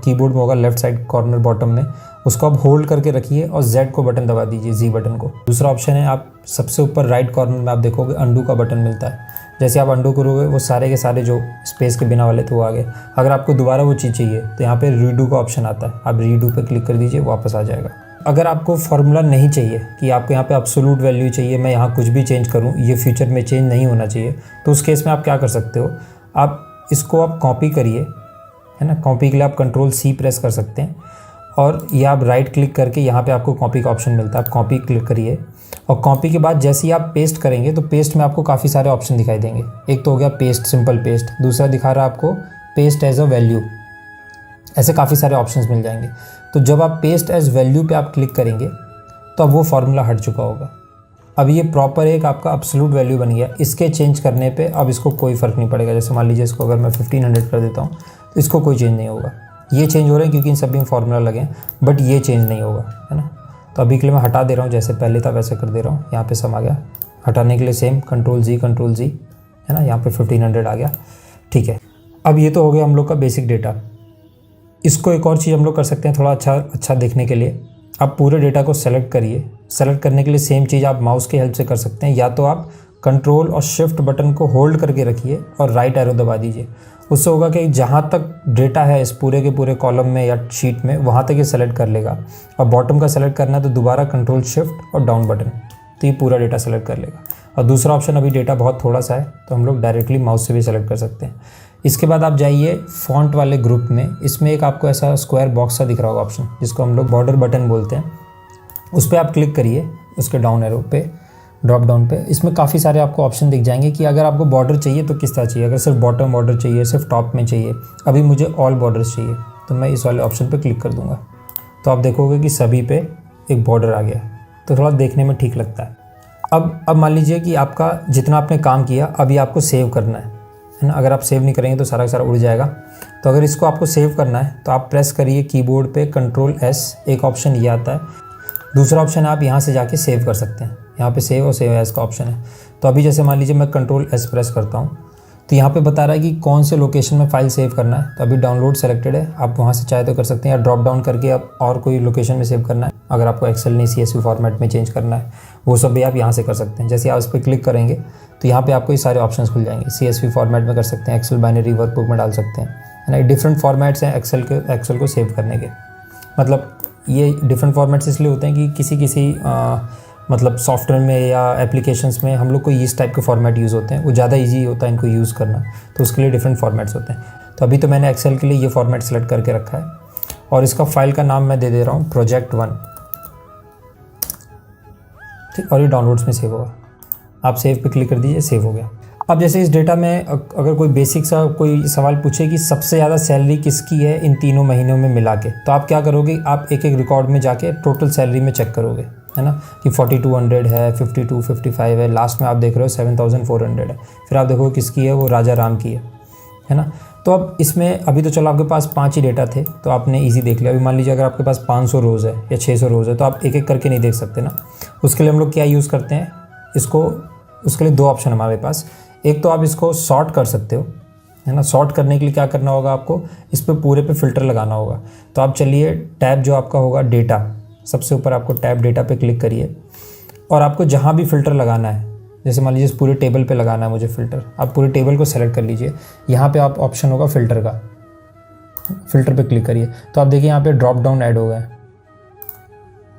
कीबोर्ड में होगा लेफ्ट साइड कॉर्नर बॉटम में, उसको आप होल्ड करके रखिए और Z को बटन दबा दीजिए, Z बटन को। दूसरा ऑप्शन है, आप सबसे ऊपर राइट कॉर्नर में आप देखोगे अंडू का बटन मिलता है। जैसे आप अंडू करोगे वो सारे के सारे जो स्पेस के बिना वाले थे वो आ गए। अगर आपको दोबारा वो चीज़ चाहिए तो यहाँ पे रीडू का ऑप्शन आता है, आप रीडू पे क्लिक कर दीजिए, वापस आ जाएगा। अगर आपको फॉर्मूला नहीं चाहिए कि आपको यहाँ पे एब्सोल्यूट वैल्यू चाहिए, मैं यहाँ कुछ भी चेंज करूँ, ये फ्यूचर में चेंज नहीं होना चाहिए, तो उस केस में आप क्या कर सकते हो, आप इसको आप कॉपी करिए, है ना। कॉपी के लिए आप Ctrl+C प्रेस कर सकते हैं, और ये आप राइट क्लिक करके यहाँ पे आपको कॉपी का ऑप्शन मिलता है, आप कॉपी क्लिक करिए। और कॉपी के बाद जैसे ही आप पेस्ट करेंगे तो पेस्ट में आपको काफ़ी सारे ऑप्शन दिखाई देंगे। एक तो हो गया पेस्ट, सिंपल पेस्ट, दूसरा दिखा रहा है आपको पेस्ट एज अ वैल्यू, ऐसे काफ़ी सारे ऑप्शंस मिल जाएंगे। तो जब आप पेस्ट एज वैल्यू पे आप क्लिक करेंगे तो अब वो फार्मूला हट चुका होगा। अब ये प्रॉपर एक आपका एब्सोल्यूट वैल्यू बन गया। इसके चेंज करने पे अब इसको कोई फ़र्क नहीं पड़ेगा। जैसे मान लीजिए इसको अगर मैं 1500 कर देता हूँ तो इसको कोई चेंज नहीं होगा। ये चेंज हो रहे हैं क्योंकि इन सभी में फार्मूला लगे हैं, बट ये चेंज नहीं होगा, है ना। तो अभी के लिए मैं हटा दे रहा हूँ, जैसे पहले था वैसे कर दे रहा हूँ। यहाँ पे सम आ गया, हटाने के लिए सेम Ctrl+G, है ना, यहाँ पे 1500 आ गया, ठीक है। अब ये तो हो गया हम लोग का बेसिक डेटा। इसको एक और चीज़ हम लोग कर सकते हैं थोड़ा अच्छा देखने के लिए। आप पूरे डेटा को सेलेक्ट करिए। सेलेक्ट करने के लिए सेम चीज़ आप माउस की हेल्प से कर सकते हैं, या तो आप कंट्रोल और शिफ्ट बटन को होल्ड करके रखिए और राइट एरो दबा दीजिए। उससे होगा कि जहाँ तक डेटा है इस पूरे के पूरे कॉलम में या शीट में, वहाँ तक ये सेलेक्ट कर लेगा। और बॉटम का सेलेक्ट करना है तो दोबारा कंट्रोल शिफ्ट और डाउन बटन, तो ये पूरा डेटा सेलेक्ट कर लेगा। और दूसरा ऑप्शन, अभी डेटा बहुत थोड़ा सा है तो हम लोग डायरेक्टली माउस से भी सेलेक्ट कर सकते हैं। इसके बाद आप जाइए फॉन्ट वाले ग्रुप में, इसमें एक आपको ऐसा स्क्वायर बॉक्स सा दिख रहा होगा ऑप्शन, जिसको हम लोग बॉर्डर बटन बोलते हैं। उस पर आप क्लिक करिए, उसके डाउन एरो पे, ड्रॉप डाउन पे। इसमें काफ़ी सारे आपको ऑप्शन दिख जाएंगे कि अगर आपको बॉर्डर चाहिए तो किस तरह चाहिए, अगर सिर्फ बॉटम बॉर्डर चाहिए, सिर्फ टॉप में चाहिए। अभी मुझे ऑल बॉर्डर्स चाहिए तो मैं इस वाले ऑप्शन पे क्लिक कर दूंगा, तो आप देखोगे कि सभी पे एक बॉर्डर आ गया, तो थोड़ा देखने में ठीक लगता है। अब मान लीजिए कि आपका जितना आपने काम किया अभी आपको सेव करना है, है ना। अगर आप सेव नहीं करेंगे तो सारा का सारा उड़ जाएगा। तो अगर इसको आपको सेव करना है तो आप प्रेस करिए कीबोर्ड पे Ctrl+S, एक ऑप्शन ये आता है। दूसरा ऑप्शन आप यहाँ से जाके सेव कर सकते हैं, यहाँ पे सेव और सेव एज का ऑप्शन है। तो अभी जैसे मान लीजिए मैं Ctrl+S प्रेस करता हूँ तो यहाँ पे बता रहा है कि कौन से लोकेशन में फ़ाइल सेव करना है। तो अभी डाउनलोड सेलेक्टेड है, आप वहाँ से चाहे तो कर सकते हैं, या ड्रॉप डाउन करके आप और कोई लोकेशन में सेव करना है। अगर आपको एक्सेल नहीं CSV फॉर्मेट में चेंज करना है वो सब भी आप यहाँ से कर सकते हैं। जैसे आप इस पर क्लिक करेंगे तो यहाँ पे आपको ये सारे ऑप्शंस खुल जाएंगे। CSV फॉर्मेट में कर सकते हैं, एक्सेल बाइनरी वर्कबुक में डाल सकते हैं, है ना। डिफरेंट फॉर्मेट्स हैं एक्सेल को सेव करने के। मतलब ये डिफरेंट फॉर्मेट्स इसलिए होते हैं कि किसी मतलब सॉफ्टवेयर में या एप्लीकेशंस में हम लोग को इस टाइप के फॉर्मेट यूज़ होते हैं, वो ज़्यादा इजी होता है इनको यूज़ करना, तो उसके लिए डिफरेंट फॉर्मेट्स होते हैं। तो अभी तो मैंने एक्सेल के लिए ये फॉर्मेट सेलेक्ट करके रखा है और इसका फाइल का नाम मैं दे दे रहा हूँ Project1, ठीक। और ये डाउनलोड्स में सेव होगा। आप सेव पे क्लिक कर दीजिए, सेव हो गया। अब जैसे इस डेटा में अगर कोई बेसिक सा कोई सवाल पूछे कि सबसे ज़्यादा सैलरी किसकी है इन तीनों महीनों में मिला के, तो आप क्या करोगे, आप एक एक रिकॉर्ड में जाके टोटल सैलरी में चेक करोगे, है ना, कि 4200 है, 52, 55 है, लास्ट में आप देख रहे हो 7400 है। फिर आप देखोगे किसकी है, वो राजा राम की है ना। तो अब इसमें अभी तो चलो आपके पास 5 ही डेटा थे तो आपने ईजी देख लिया। अभी मान लीजिए अगर आपके पास 500 रोज़ है या 600 रोज़ है तो आप एक एक करके नहीं देख सकते ना। उसके लिए हम लोग क्या यूज़ करते हैं इसको, उसके लिए 2 ऑप्शन हमारे पास। एक तो आप इसको सॉर्ट कर सकते हो, है ना। सॉर्ट करने के लिए क्या करना होगा, आपको इस पे पूरे पे फ़िल्टर लगाना होगा। तो आप चलिए टैब जो आपका होगा डेटा, सबसे ऊपर आपको टैब डेटा पे क्लिक करिए और आपको जहाँ भी फ़िल्टर लगाना है, जैसे मान लीजिए इस पूरे टेबल पे लगाना है मुझे फ़िल्टर, आप पूरे टेबल को सेलेक्ट कर लीजिए। यहाँ पे आप ऑप्शन होगा फ़िल्टर का, फ़िल्टर पे क्लिक करिए तो आप देखिए यहाँ पे ड्रॉप डाउन ऐड हो गया,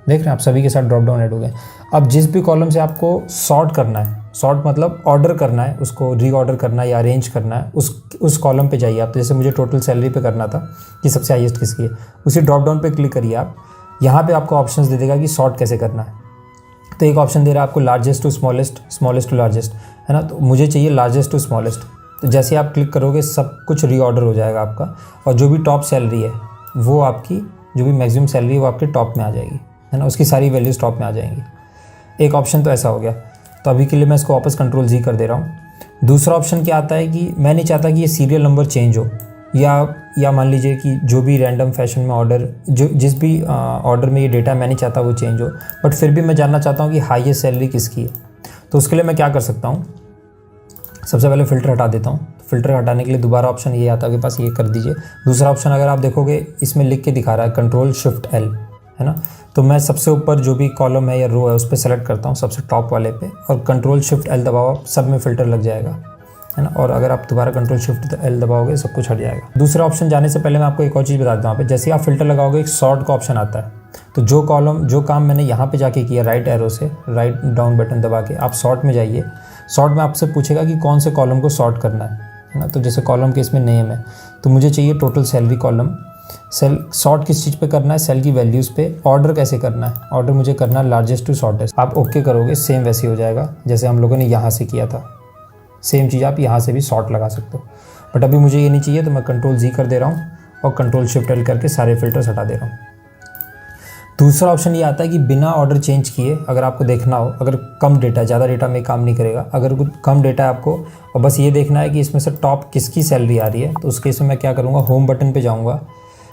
देख रहे हैं आप, सभी के साथ ड्रॉप डाउन ऐड हो गए। अब जिस भी कॉलम से आपको सॉर्ट करना है, सॉर्ट मतलब ऑर्डर करना है, उसको रीऑर्डर करना है या अरेंज करना है, उस कॉलम पे जाइए आप। जैसे मुझे टोटल सैलरी पे करना था कि सबसे हाईएस्ट किसकी है, उसी ड्रॉप डाउन पे क्लिक करिए आप। यहाँ पे आपको ऑप्शंस दे देगा कि सॉर्ट कैसे करना है। तो एक ऑप्शन दे रहा है आपको largest to smallest, smallest to largest, है ना। तो मुझे चाहिए लार्जेस्ट टू स्मॉलेस्ट। तो जैसे आप क्लिक करोगे सब कुछ रीऑर्डर हो जाएगा आपका, और जो भी टॉप सैलरी है वो आपकी, जो भी मैक्सिमम सैलरी है वो आपके टॉप में आ जाएगी, है ना। उसकी सारी वैल्यूज़ टॉप में आ जाएंगी। एक ऑप्शन तो ऐसा हो गया। तो अभी के लिए मैं इसको वापस Ctrl+G कर दे रहा हूँ। दूसरा ऑप्शन क्या आता है कि मैं नहीं चाहता कि ये सीरियल नंबर चेंज हो, या मान लीजिए कि जो भी रैंडम फैशन में ऑर्डर, जो जिस भी ऑर्डर में ये डेटा मैं नहीं चाहता वो चेंज हो, बट फिर भी मैं जानना चाहता हूँ कि हाईएस्ट सैलरी किसकी है। तो उसके लिए मैं क्या कर सकता हूँ, सबसे पहले फ़िल्टर हटा देता हूँ। फ़िल्टर हटाने के लिए दोबारा ऑप्शन ये आता है आपके पास, ये कर दीजिए। दूसरा ऑप्शन अगर आप देखोगे इसमें लिख के दिखा रहा है Ctrl+Shift+L, है ना। तो मैं सबसे ऊपर जो भी कॉलम है या रो है उस पर सेलेक्ट करता हूँ, सबसे टॉप वाले पे, और Ctrl+Shift+L दबाओ, सब में फ़िल्टर लग जाएगा, है ना। और अगर आप दोबारा Ctrl+Shift+L दबाओगे सब कुछ हट जाएगा। दूसरा ऑप्शन जाने से पहले मैं आपको एक और चीज़ बता देता हूँ। यहाँ पे जैसे आप फ़िल्टर लगाओगे एक सॉर्ट का ऑप्शन आता है। तो जो काम मैंने यहाँ पे जाके किया, राइट एरो से राइट डाउन बटन दबा के आप सॉर्ट में जाइए। सॉर्ट में आपसे पूछेगा कि कौन से कॉलम को सॉर्ट करना है ना। तो जैसे कॉलम के इसमें नेम है, तो मुझे चाहिए total salary column. Cell sort किस चीज़ पे करना है, सेल की वैल्यूज़ पे। ऑर्डर कैसे करना है, ऑर्डर मुझे करना है लार्जेस्ट टू शॉर्टेस्ट। आप ओके करोगे, सेम वैसे हो जाएगा जैसे हम लोगों ने यहाँ से किया था। सेम चीज़ आप यहाँ से भी सॉर्ट लगा सकते हो, बट अभी मुझे ये नहीं चाहिए तो मैं Ctrl+G कर दे रहा हूँ और Ctrl+Shift+L करके सारे फिल्टर्स हटा दे रहा हूँ। दूसरा ऑप्शन ये आता है कि बिना ऑर्डर चेंज किए, अगर आपको देखना हो, अगर कम डेटा, ज़्यादा डेटा में काम नहीं करेगा, अगर कुछ कम डेटा है आपको और बस ये देखना है कि इसमें से टॉप किसकी सैलरी आ रही है, तो उस केस में मैं क्या करूँगा, होम बटन पे जाऊँगा,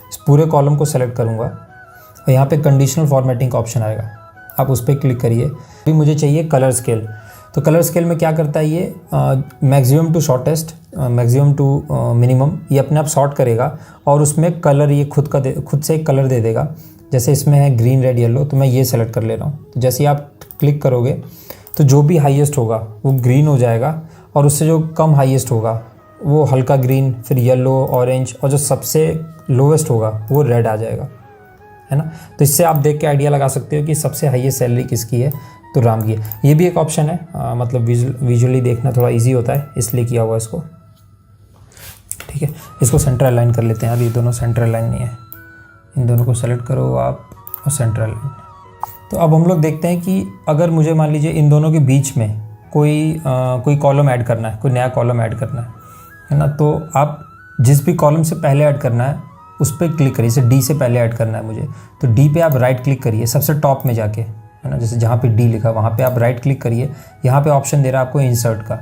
इस पूरे कॉलम को सेलेक्ट करूँगा और यहाँ पे कंडीशनल फॉर्मेटिंग का ऑप्शन आएगा, आप उस पर क्लिक करिए। अभी मुझे चाहिए कलर स्केल। तो कलर स्केल में क्या करता है ये, maximum to shortest, maximum to minimum, ये अपने आप सॉर्ट करेगा और उसमें कलर ये खुद से एक कलर दे देगा। जैसे इसमें है ग्रीन, रेड, येलो, तो मैं ये सेलेक्ट कर ले रहा हूँ। तो जैसे ही आप क्लिक करोगे तो जो भी हाईएस्ट होगा वो ग्रीन हो जाएगा और उससे जो कम हाईएस्ट होगा वो हल्का ग्रीन, फिर येलो, ऑरेंज, और जो सबसे लोवेस्ट होगा वो रेड आ जाएगा, है ना। तो इससे आप देख के आइडिया लगा सकते हो कि सबसे हाईएस्ट सैलरी किसकी है, तो राम की है। ये भी एक ऑप्शन है, मतलब विजुअली देखना थोड़ा इजी होता है इसलिए किया हुआ इसको, ठीक है। इसको सेंटर अलाइन कर लेते हैं। यार ये दोनों सेंटर अलाइन नहीं है, इन दोनों को सेलेक्ट करो आप और सेंटर अलाइन। तो अब हम लोग देखते हैं कि अगर मुझे मान लीजिए इन दोनों के बीच में कोई कॉलम ऐड करना है, कोई नया कॉलम ऐड करना है ना। तो आप जिस भी कॉलम से पहले ऐड करना है उस पर क्लिक करिए। जैसे डी से पहले ऐड करना है मुझे, तो डी पे आप राइट क्लिक करिए सबसे टॉप में जाके, है ना। जैसे जहाँ पे डी लिखा वहाँ पे आप राइट क्लिक करिए। यहाँ पे ऑप्शन दे रहा है आपको इंसर्ट का,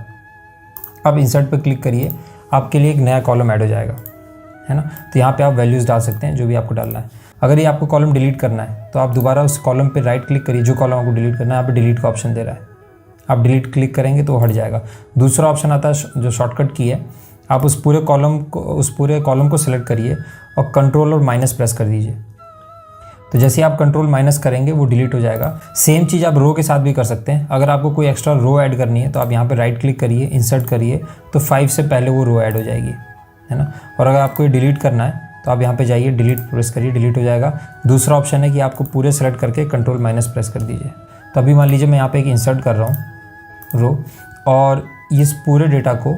आप इंसर्ट पे क्लिक करिए आपके लिए एक नया कॉलम ऐड हो जाएगा, है ना। तो यहाँ पे आप वैल्यूज़ डाल सकते हैं जो भी आपको डालना है। अगर ये आपको कॉलम डिलीट करना है तो आप दोबारा उस कॉलम पे राइट क्लिक करिए, जो कॉलम आपको डिलीट करना है, यहाँ पे डिलीट का ऑप्शन दे रहा है, आप डिलीट क्लिक करेंगे तो हट जाएगा। दूसरा ऑप्शन आता है जो शॉर्टकट की है, आप उस पूरे कॉलम को सेलेक्ट करिए और कंट्रोल और माइनस प्रेस कर दीजिए। तो जैसे आप कंट्रोल माइनस करेंगे वो डिलीट हो जाएगा। सेम चीज़ आप रो के साथ भी कर सकते हैं। अगर आपको कोई एक्स्ट्रा रो ऐड करनी है तो आप यहाँ पे राइट क्लिक करिए, इंसर्ट करिए, तो 5 से पहले वो रो ऐड हो जाएगी, है ना। और अगर आपको ये डिलीट करना है तो आप यहाँ पे जाइए, डिलीट प्रेस करिए, डिलीट हो जाएगा। दूसरा ऑप्शन है कि आपको पूरे सेलेक्ट करके कंट्रोल माइनस प्रेस कर दीजिए। तो अभी मान लीजिए मैं यहाँ पे एक इंसर्ट कर रहा हूँ रो, और इस पूरे डेटा को,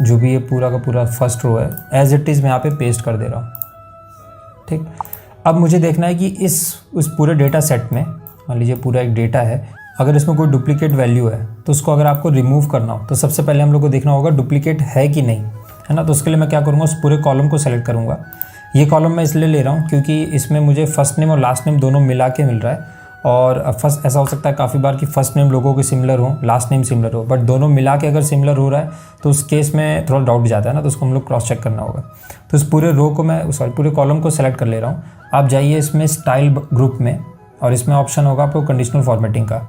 जो भी ये पूरा का पूरा फर्स्ट रो है, एज इट इज़ मैं यहाँ पे पेस्ट कर दे रहा हूँ। ठीक, अब मुझे देखना है कि उस पूरे डेटा सेट में, मान लीजिए पूरा एक डेटा है, अगर इसमें कोई डुप्लीकेट वैल्यू है तो उसको अगर आपको रिमूव करना हो तो सबसे पहले हम लोग को देखना होगा डुप्लीकेट है कि नहीं, है ना। तो उसके लिए मैं क्या करूँगा, उस पूरे कॉलम को सेलेक्ट करूँगा। ये कॉलम मैं इसलिए ले रहा हूँ क्योंकि इसमें मुझे फर्स्ट नेम और लास्ट नेम दोनों मिला के मिल रहा है। और फर्स्ट ऐसा हो सकता है काफ़ी बार कि फर्स्ट नेम लोगों के सिमिलर हो, लास्ट नेम सिमिलर हो, बट दोनों मिला के अगर सिमिलर हो रहा है तो उस केस में थोड़ा डाउट जाता है ना, तो उसको हम लोग क्रॉस चेक करना होगा। तो इस पूरे रो को पूरे कॉलम को सेलेक्ट कर ले रहा हूँ। आप जाइए इसमें स्टाइल ग्रुप में, और इसमें ऑप्शन होगा आपको कंडीशनल फॉर्मेटिंग का।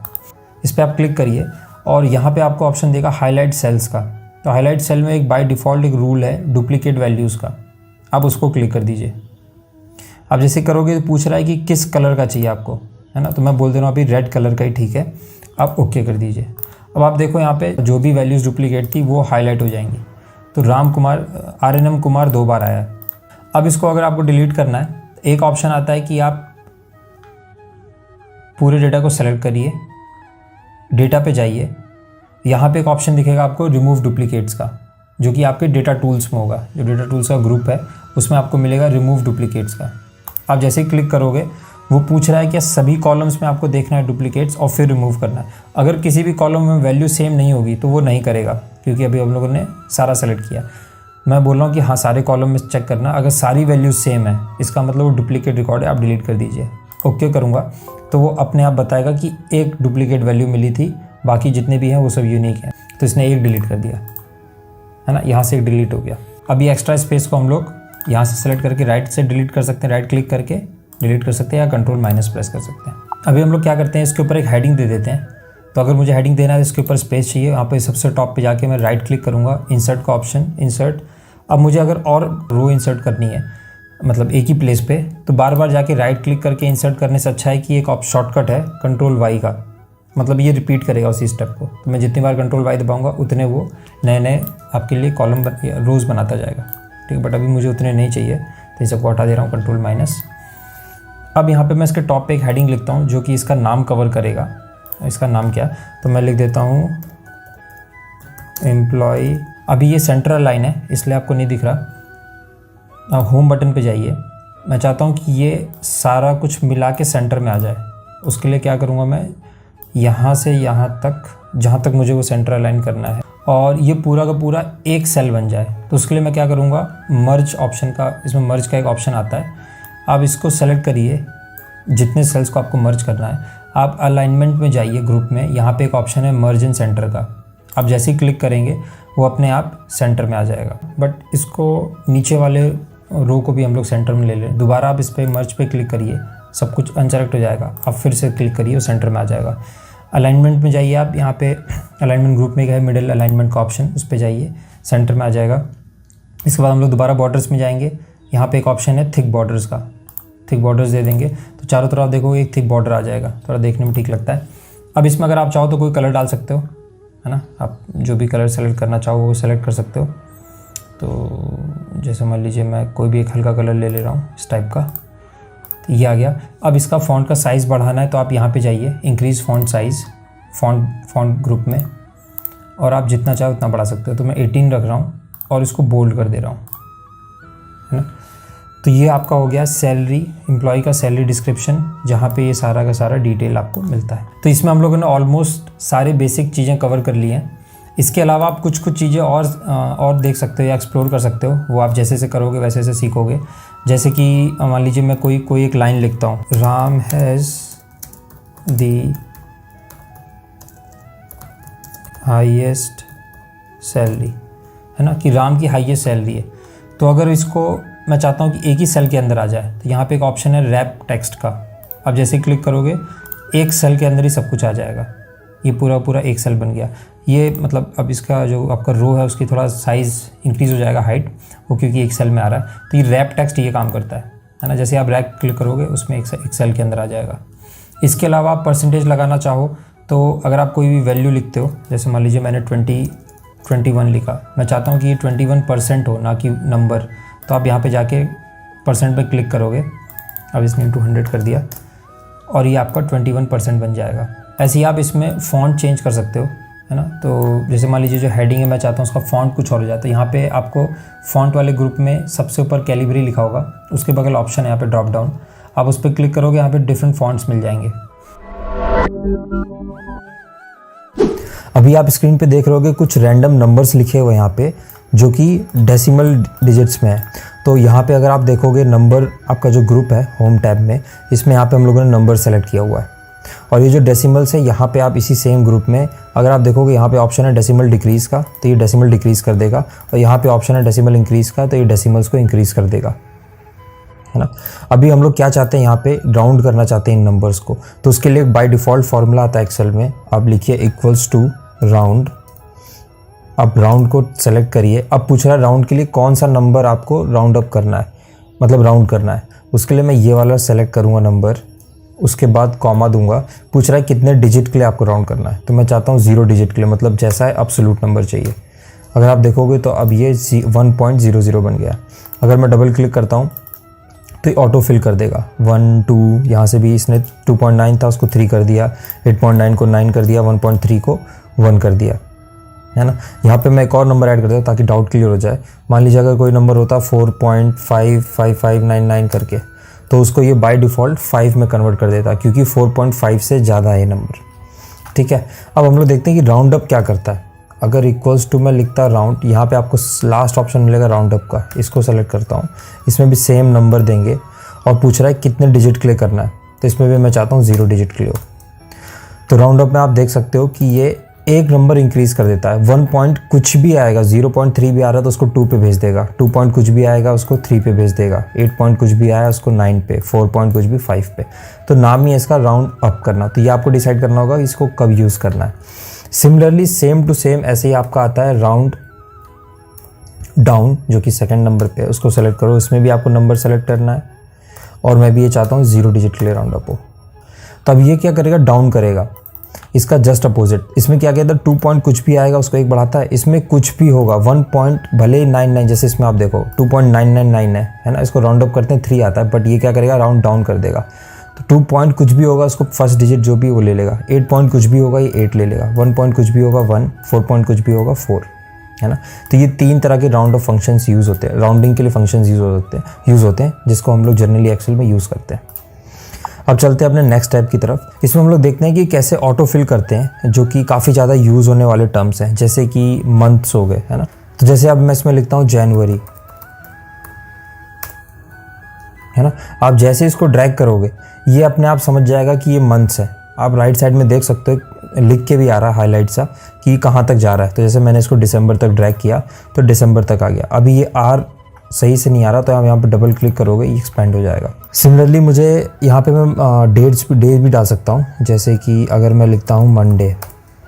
इस पर आप क्लिक करिए और यहाँ पे आपको ऑप्शन देगा हाईलाइट सेल्स का। तो हाईलाइट सेल में एक बाय डिफ़ॉल्ट एक रूल है डुप्लीकेट वैल्यूज़ का, आप उसको क्लिक कर दीजिए। आप जैसे करोगे तो पूछ रहा है कि किस कलर का चाहिए आपको, है ना। तो मैं बोल दे रहा हूँ अभी रेड कलर का ही ठीक है, आप ओके कर दीजिए। अब आप देखो यहाँ पे जो भी वैल्यूज़ डुप्लीकेट थी वो हाईलाइट हो जाएंगी। तो RNM कुमार 2 बार आया है। अब इसको अगर आपको डिलीट करना है, एक ऑप्शन आता है कि आप पूरे डेटा को सेलेक्ट करिए, डेटा पे जाइए, यहाँ पे एक ऑप्शन दिखेगा आपको रिमूव डुप्लीकेट्स का, जो कि आपके डेटा टूल्स में होगा। जो डेटा टूल्स का ग्रुप है उसमें आपको मिलेगा रिमूव डुप्लीकेट्स का। आप जैसे ही क्लिक करोगे वो पूछ रहा है कि सभी कॉलम्स में आपको देखना है डुप्लीकेट्स और फिर रिमूव करना है। अगर किसी भी कॉलम में वैल्यू सेम नहीं होगी तो वो नहीं करेगा, क्योंकि अभी हम लोगों ने सारा सेलेक्ट किया। मैं बोल रहा हूँ कि हाँ सारे कॉलम में चेक करना, अगर सारी वैल्यूज सेम है इसका मतलब वो डुप्लीकेट रिकॉर्ड है, आप डिलीट कर दीजिए। ओके करूँगा तो वो अपने आप बताएगा कि एक डुप्लीकेट वैल्यू मिली थी, बाकी जितने भी हैं वो सब यूनिक हैं। तो इसने एक डिलीट कर दिया, है ना, यहाँ से एक डिलीट हो गया। अभी एक्स्ट्रा स्पेस को हम लोग यहाँ से सेलेक्ट करके राइट से डिलीट कर सकते हैं, राइट क्लिक करके डिलीट कर सकते हैं या कंट्रोल माइनस प्रेस कर सकते हैं। अभी हम लोग क्या करते हैं, इसके ऊपर एक हेडिंग दे देते हैं। तो अगर मुझे हेडिंग देना है तो इसके ऊपर स्पेस चाहिए, यहाँ पे सबसे टॉप पे जाके मैं राइट क्लिक करूँगा, इंसर्ट का ऑप्शन, इंसर्ट। अब मुझे अगर और रो इंसर्ट करनी है, मतलब एक ही प्लेस पे, तो बार बार जाके राइट क्लिक करके इंसर्ट करने से अच्छा है कि एक शॉर्टकट है कंट्रोल Y का, मतलब ये रिपीट करेगा उसी स्टेप को। तो मैं जितनी बार कंट्रोल Y दबाऊंगा उतने वो नए नए आपके लिए कॉलम रोज़ बनाता जाएगा। ठीक है, बट अभी मुझे उतने नहीं चाहिए तो इस सबको हटा दे रहा हूँ, कंट्रोल माइनस। अब यहाँ पे मैं इसके टॉप पे एक हेडिंग लिखता हूँ जो कि इसका नाम कवर करेगा। इसका नाम क्या, तो मैं लिख देता हूँ एम्प्लॉय। अभी ये सेंट्रल लाइन है इसलिए आपको नहीं दिख रहा। आप होम बटन पे जाइए। मैं चाहता हूँ कि ये सारा कुछ मिला के सेंटर में आ जाए। उसके लिए क्या करूँगा, मैं यहाँ से यहाँ तक, जहाँ तक मुझे वो सेंटर अलाइन करना है, और ये पूरा का पूरा एक सेल बन जाए। तो उसके लिए मैं क्या करूँगा, मर्ज ऑप्शन का, इसमें मर्ज का एक ऑप्शन आता है, आप इसको सेलेक्ट करिए जितने सेल्स को आपको मर्ज करना है। आप अलाइनमेंट में जाइए, ग्रुप में, यहाँ पे एक ऑप्शन है मर्ज इन सेंटर का। आप जैसे ही क्लिक करेंगे वो अपने आप सेंटर में आ जाएगा। बट इसको नीचे वाले रो को भी हम लोग सेंटर में ले लें। दोबारा आप इस पर मर्ज पे क्लिक करिए, सब कुछ अनसेलेक्ट हो जाएगा। आप फिर से क्लिक करिए, वो सेंटर में आ जाएगा। अलाइनमेंट में जाइए आप, यहाँ पे अलाइनमेंट ग्रुप में है मिडिल अलाइनमेंट का ऑप्शन, उस पर जाइए, सेंटर में आ जाएगा। इसके बाद हम लोग दोबारा बॉर्डर्स में जाएंगे। यहाँ पे एक ऑप्शन है थिक बॉर्डर्स का, थिक बॉर्डर्स दे देंगे तो चारों तरफ देखोगे एक थिक बॉर्डर आ जाएगा, थोड़ा देखने में ठीक लगता है। अब इसमें अगर आप चाहो तो कोई कलर डाल सकते हो, है ना, आप जो भी कलर सेलेक्ट करना चाहो वो सेलेक्ट कर सकते हो। तो जैसे मान लीजिए मैं कोई भी एक हल्का कलर ले रहा हूँ इस टाइप का, तो ये आ गया। अब इसका फ़ॉन्ट का साइज़ बढ़ाना है तो आप यहाँ पे जाइए, increase font size, font group में, और आप जितना चाहो उतना बढ़ा सकते हो। तो मैं 18 रख रहा हूँ और इसको बोल्ड कर दे रहा हूँ, है ना। तो ये आपका हो गया सैलरी, एम्प्लॉय का सैलरी डिस्क्रिप्शन, जहाँ पे ये सारा का सारा डिटेल आपको मिलता है। तो इसमें हम लोगों ने ऑलमोस्ट सारे बेसिक चीज़ें कवर कर ली हैं। इसके अलावा आप कुछ चीज़ें और देख सकते हो या एक्सप्लोर कर सकते हो, वो आप जैसे से करोगे वैसे से सीखोगे। जैसे कि मान लीजिए मैं कोई एक लाइन लिखता हूँ, Ram has the highest salary, है ना, कि राम की हाईएस्ट सैलरी है। तो अगर इसको मैं चाहता हूँ कि एक ही सेल के अंदर आ जाए, तो यहाँ पे एक ऑप्शन है रैप टेक्स्ट का। आप जैसे ही क्लिक करोगे एक सेल के अंदर ही सब कुछ आ जाएगा, ये पूरा एक सेल बन गया। ये मतलब अब इसका जो आपका रो है उसकी थोड़ा साइज़ इंक्रीज़ हो जाएगा, हाइट, वो क्योंकि एक सेल में आ रहा है। तो ये रैप टेक्स्ट ये काम करता है ना। जैसे आप रैप क्लिक करोगे उसमें एक सेल के अंदर आ जाएगा। इसके अलावा आप परसेंटेज लगाना चाहो तो अगर आप कोई भी वैल्यू लिखते हो, जैसे मान लीजिए मैंने 21 लिखा, मैं चाहता हूँ कि ये 21% हो, ना कि नंबर, तो आप यहाँ पे जाके परसेंट पे क्लिक करोगे। अब इसने इंटू 100 कर दिया और ये आपका 21% बन जाएगा। ऐसे ही आप इसमें फ़ॉन्ट चेंज कर सकते हो, है ना। तो जैसे मान लीजिए जो हेडिंग है मैं चाहता हूँ उसका फ़ॉन्ट कुछ और हो जाता है। यहाँ पे आपको फ़ॉन्ट वाले ग्रुप में सबसे ऊपर कैलिबरी लिखा होगा, उसके बगल ऑप्शन है यहाँ पे ड्रॉप डाउन, आप उस पर क्लिक करोगे, यहाँ पे डिफरेंट फ़ॉन्ट्स मिल जाएंगे। अभी आप स्क्रीन पे देख रहे होगे कुछ रैंडम नंबर्स लिखे हुए यहाँ पे जो कि डेसिमल डिजिट्स में है। तो यहाँ पे अगर आप देखोगे नंबर आपका जो ग्रुप है होम टैब में, इसमें यहाँ पे हम लोगों ने नंबर सेलेक्ट किया हुआ है और ये जो डेसिमल्स है यहाँ पे आप इसी सेम ग्रुप में अगर आप देखोगे यहाँ पे ऑप्शन है डेसिमल डिक्रीज़ का, तो ये डेसिमल डिक्रीज़ कर देगा, और यहाँ पे ऑप्शन है डेसिमल इंक्रीज़ का, तो ये डेसिमल्स को इंक्रीज़ कर देगा, है ना। अभी हम लोग क्या चाहते हैं, यहाँ पे राउंड करना चाहते हैं इन नंबर्स को, तो उसके लिए बाय डिफ़ॉल्ट फार्मूला आता है एक्सेल में, आप लिखिए इक्वल्स टू राउंड। अब राउंड को सेलेक्ट करिए। अब पूछ रहा है राउंड के लिए कौन सा नंबर आपको राउंड अप करना है, मतलब राउंड करना है। उसके लिए मैं ये वाला सेलेक्ट करूँगा नंबर, उसके बाद कॉमा दूंगा। पूछ रहा है कितने डिजिट के लिए आपको राउंड करना है, तो मैं चाहता हूँ 0 डिजिट के लिए, मतलब जैसा है एब्सोल्यूट नंबर चाहिए। अगर आप देखोगे तो अब ये 1.00 बन गया। अगर मैं डबल क्लिक करता हूँ तो ये ऑटो फिल कर देगा 1 2, यहाँ से भी इसने 2.9 था उसको 3 कर दिया, 8.9 को 9 कर दिया, 1.3 को 1 कर दिया, है ना। यहाँ पे मैं एक और नंबर ऐड कर देता हूँ ताकि डाउट क्लियर हो जाए। मान लीजिए अगर कोई नंबर होता 4.55599 करके, तो उसको ये बाय डिफ़ॉल्ट 5 में कन्वर्ट कर देता, क्योंकि 4.5 से ज़्यादा है ये नंबर, ठीक है। अब हम लोग देखते हैं कि राउंड अप क्या करता है। अगर इक्वल्स टू में लिखता राउंड, यहाँ पे आपको लास्ट ऑप्शन मिलेगा राउंड अप का, इसको सेलेक्ट करता हूँ। इसमें भी सेम नंबर देंगे और पूछ रहा है कितने डिजिट के लिए करना है, तो इसमें भी मैं चाहता हूँ 0 डिजिट के लिए हो। तो राउंड अप में आप देख सकते हो कि ये एक नंबर इंक्रीज़ कर देता है। 1 पॉइंट कुछ भी आएगा, 0.3 भी आ रहा है तो उसको 2 पे भेज देगा, 2 पॉइंट कुछ भी आएगा उसको 3 पे भेज देगा, 8 पॉइंट कुछ भी आया उसको 9 पे, 4 पॉइंट कुछ भी 5 पे। तो नाम ही है इसका राउंड अप करना। तो ये आपको डिसाइड करना होगा इसको कब यूज़ करना है। सिमिलरली सेम टू सेम ऐसे ही आपका आता है राउंड डाउन, जो कि सेकंड नंबर पे है, उसको सेलेक्ट करो। इसमें भी आपको नंबर सेलेक्ट करना है और मैं भी ये चाहता हूँ 0 डिजिट के लिए राउंड अप हो। तब ये क्या करेगा, डाउन करेगा। इसका जस्ट अपोजिट, इसमें क्या कहता है 2 पॉइंट कुछ भी आएगा उसको 1 बढ़ाता है, इसमें कुछ भी होगा 1 पॉइंट भले ही 99, जैसे इसमें आप देखो 2.999 है ना, इसको राउंड अप करते हैं 3 आता है, बट ये क्या करेगा राउंड डाउन कर देगा। तो 2 पॉइंट कुछ भी होगा उसको फर्स्ट डिजिट जो भी वो ले लेगा, 8 पॉइंट कुछ भी होगा ये 8 ले लेगा, 1 पॉइंट कुछ भी होगा 1, 4 पॉइंट कुछ भी होगा 4, है ना। तो ये 3 तरह के राउंड ऑफ फंक्शंस यूज़ होते हैं, राउंडिंग के लिए फंक्शंस यूज़ होते हैं जिसको हम लोग जनरली एक्सेल में यूज़ करते हैं। अब चलते हैं अपने नेक्स्ट टैब की तरफ। इसमें हम लोग देखते हैं कि कैसे ऑटो फिल करते हैं, जो कि काफ़ी ज़्यादा यूज़ होने वाले टर्म्स हैं, जैसे कि मंथ्स हो गए, है ना। तो जैसे अब मैं इसमें लिखता हूँ जनवरी, है ना। आप जैसे इसको ड्रैग करोगे ये अपने आप समझ जाएगा कि ये मंथ्स है। आप राइट साइड में देख सकते हो लिख के भी आ रहा है हाईलाइट सा कि कहाँ तक जा रहा है। तो जैसे मैंने इसको दिसंबर तक ड्रैग किया तो दिसंबर तक आ गया। अभी ये आर सही से नहीं आ रहा तो आप यहाँ पे डबल क्लिक करोगे ये एक्सपेंड हो जाएगा। सिमिलरली मुझे यहाँ पे मैं डेट भी डाल सकता हूँ, जैसे कि अगर मैं लिखता हूँ मंडे,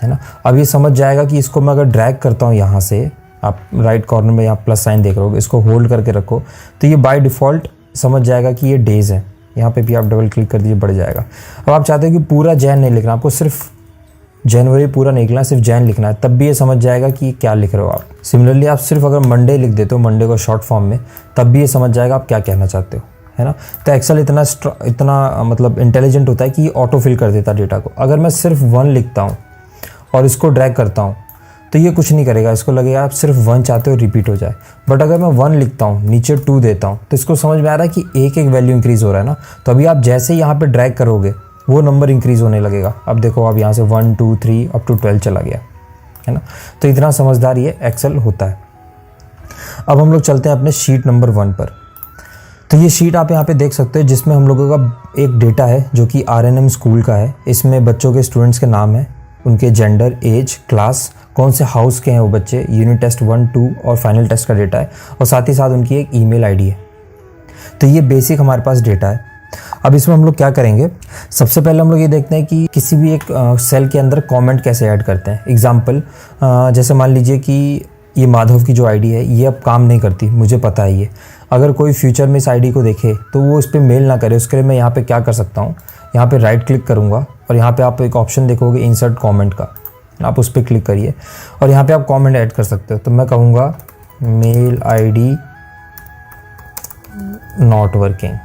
है ना। अब ये समझ जाएगा कि इसको मैं अगर ड्रैग करता हूँ यहाँ से, आप राइट कॉर्नर में यहाँ प्लस साइन देख रहे हो, इसको होल्ड करके रखो तो ये बाय डिफ़ॉल्ट समझ जाएगा कि ये डेज़ है। यहाँ पे भी आप डबल क्लिक कर दीजिए, बढ़ जाएगा। अब आप चाहते हो कि पूरा जैन नहीं लिखना, आपको सिर्फ जनवरी पूरा नहीं लिखना, सिर्फ जैन लिखना है, तब भी ये समझ जाएगा कि क्या लिख रहे हो आप। सिमिलरली आप सिर्फ अगर मंडे लिख देते हो, मंडे को शॉर्ट फॉर्म में, तब भी ये समझ जाएगा आप क्या कहना चाहते हो, है ना। तो एक्सेल इतना मतलब इंटेलिजेंट होता है कि ये ऑटो फिल कर देता है डेटा को। अगर मैं सिर्फ 1 लिखता हूँ और इसको ड्रैग करता हूँ तो ये कुछ नहीं करेगा, इसको लगेगा आप सिर्फ 1 चाहते हो रिपीट हो जाए। बट अगर मैं 1 लिखता हूँ नीचे 2 देता हूँ तो इसको समझ में आ रहा है कि एक वैल्यू इंक्रीज़ हो रहा है ना। तो अभी आप जैसे ही यहाँ पे ड्रैग करोगे वो नंबर इंक्रीज़ होने लगेगा। अब देखो अब यहाँ से 1 2 3 अप टू 12 चला गया, है ना। तो इतना समझदार ये एक्सेल होता है। अब हम लोग चलते हैं अपने शीट नंबर 1 पर। तो ये शीट आप यहाँ पे देख सकते हो जिसमें हम लोगों का एक डेटा है जो कि RNM स्कूल का है। इसमें बच्चों के स्टूडेंट्स के नाम है, उनके जेंडर, एज, क्लास, कौन से हाउस के हैं वो बच्चे, यूनिट टेस्ट 1, 2 और फाइनल टेस्ट का डेटा है, और साथ ही साथ उनकी एक ईमेल आईडी है। तो ये बेसिक हमारे पास डेटा है। अब इसमें हम लोग क्या करेंगे, सबसे पहले हम लोग ये देखते हैं कि किसी भी एक सेल के अंदर कमेंट कैसे ऐड करते हैं। एग्जांपल, जैसे मान लीजिए कि ये माधव की जो आईडी है ये अब काम नहीं करती, मुझे पता है ये। अगर कोई फ्यूचर में इस आईडी को देखे तो वो उस पर मेल ना करे, उसके लिए मैं यहाँ पे क्या कर सकता हूँ, यहाँ पे राइट क्लिक करूँगा और यहाँ पे आप एक ऑप्शन देखोगे इंसर्ट कमेंट का, आप उस पर क्लिक करिए और यहाँ पे आप कमेंट ऐड कर सकते हो। तो मैं कहूँगा मेल आईडी नॉट वर्किंग,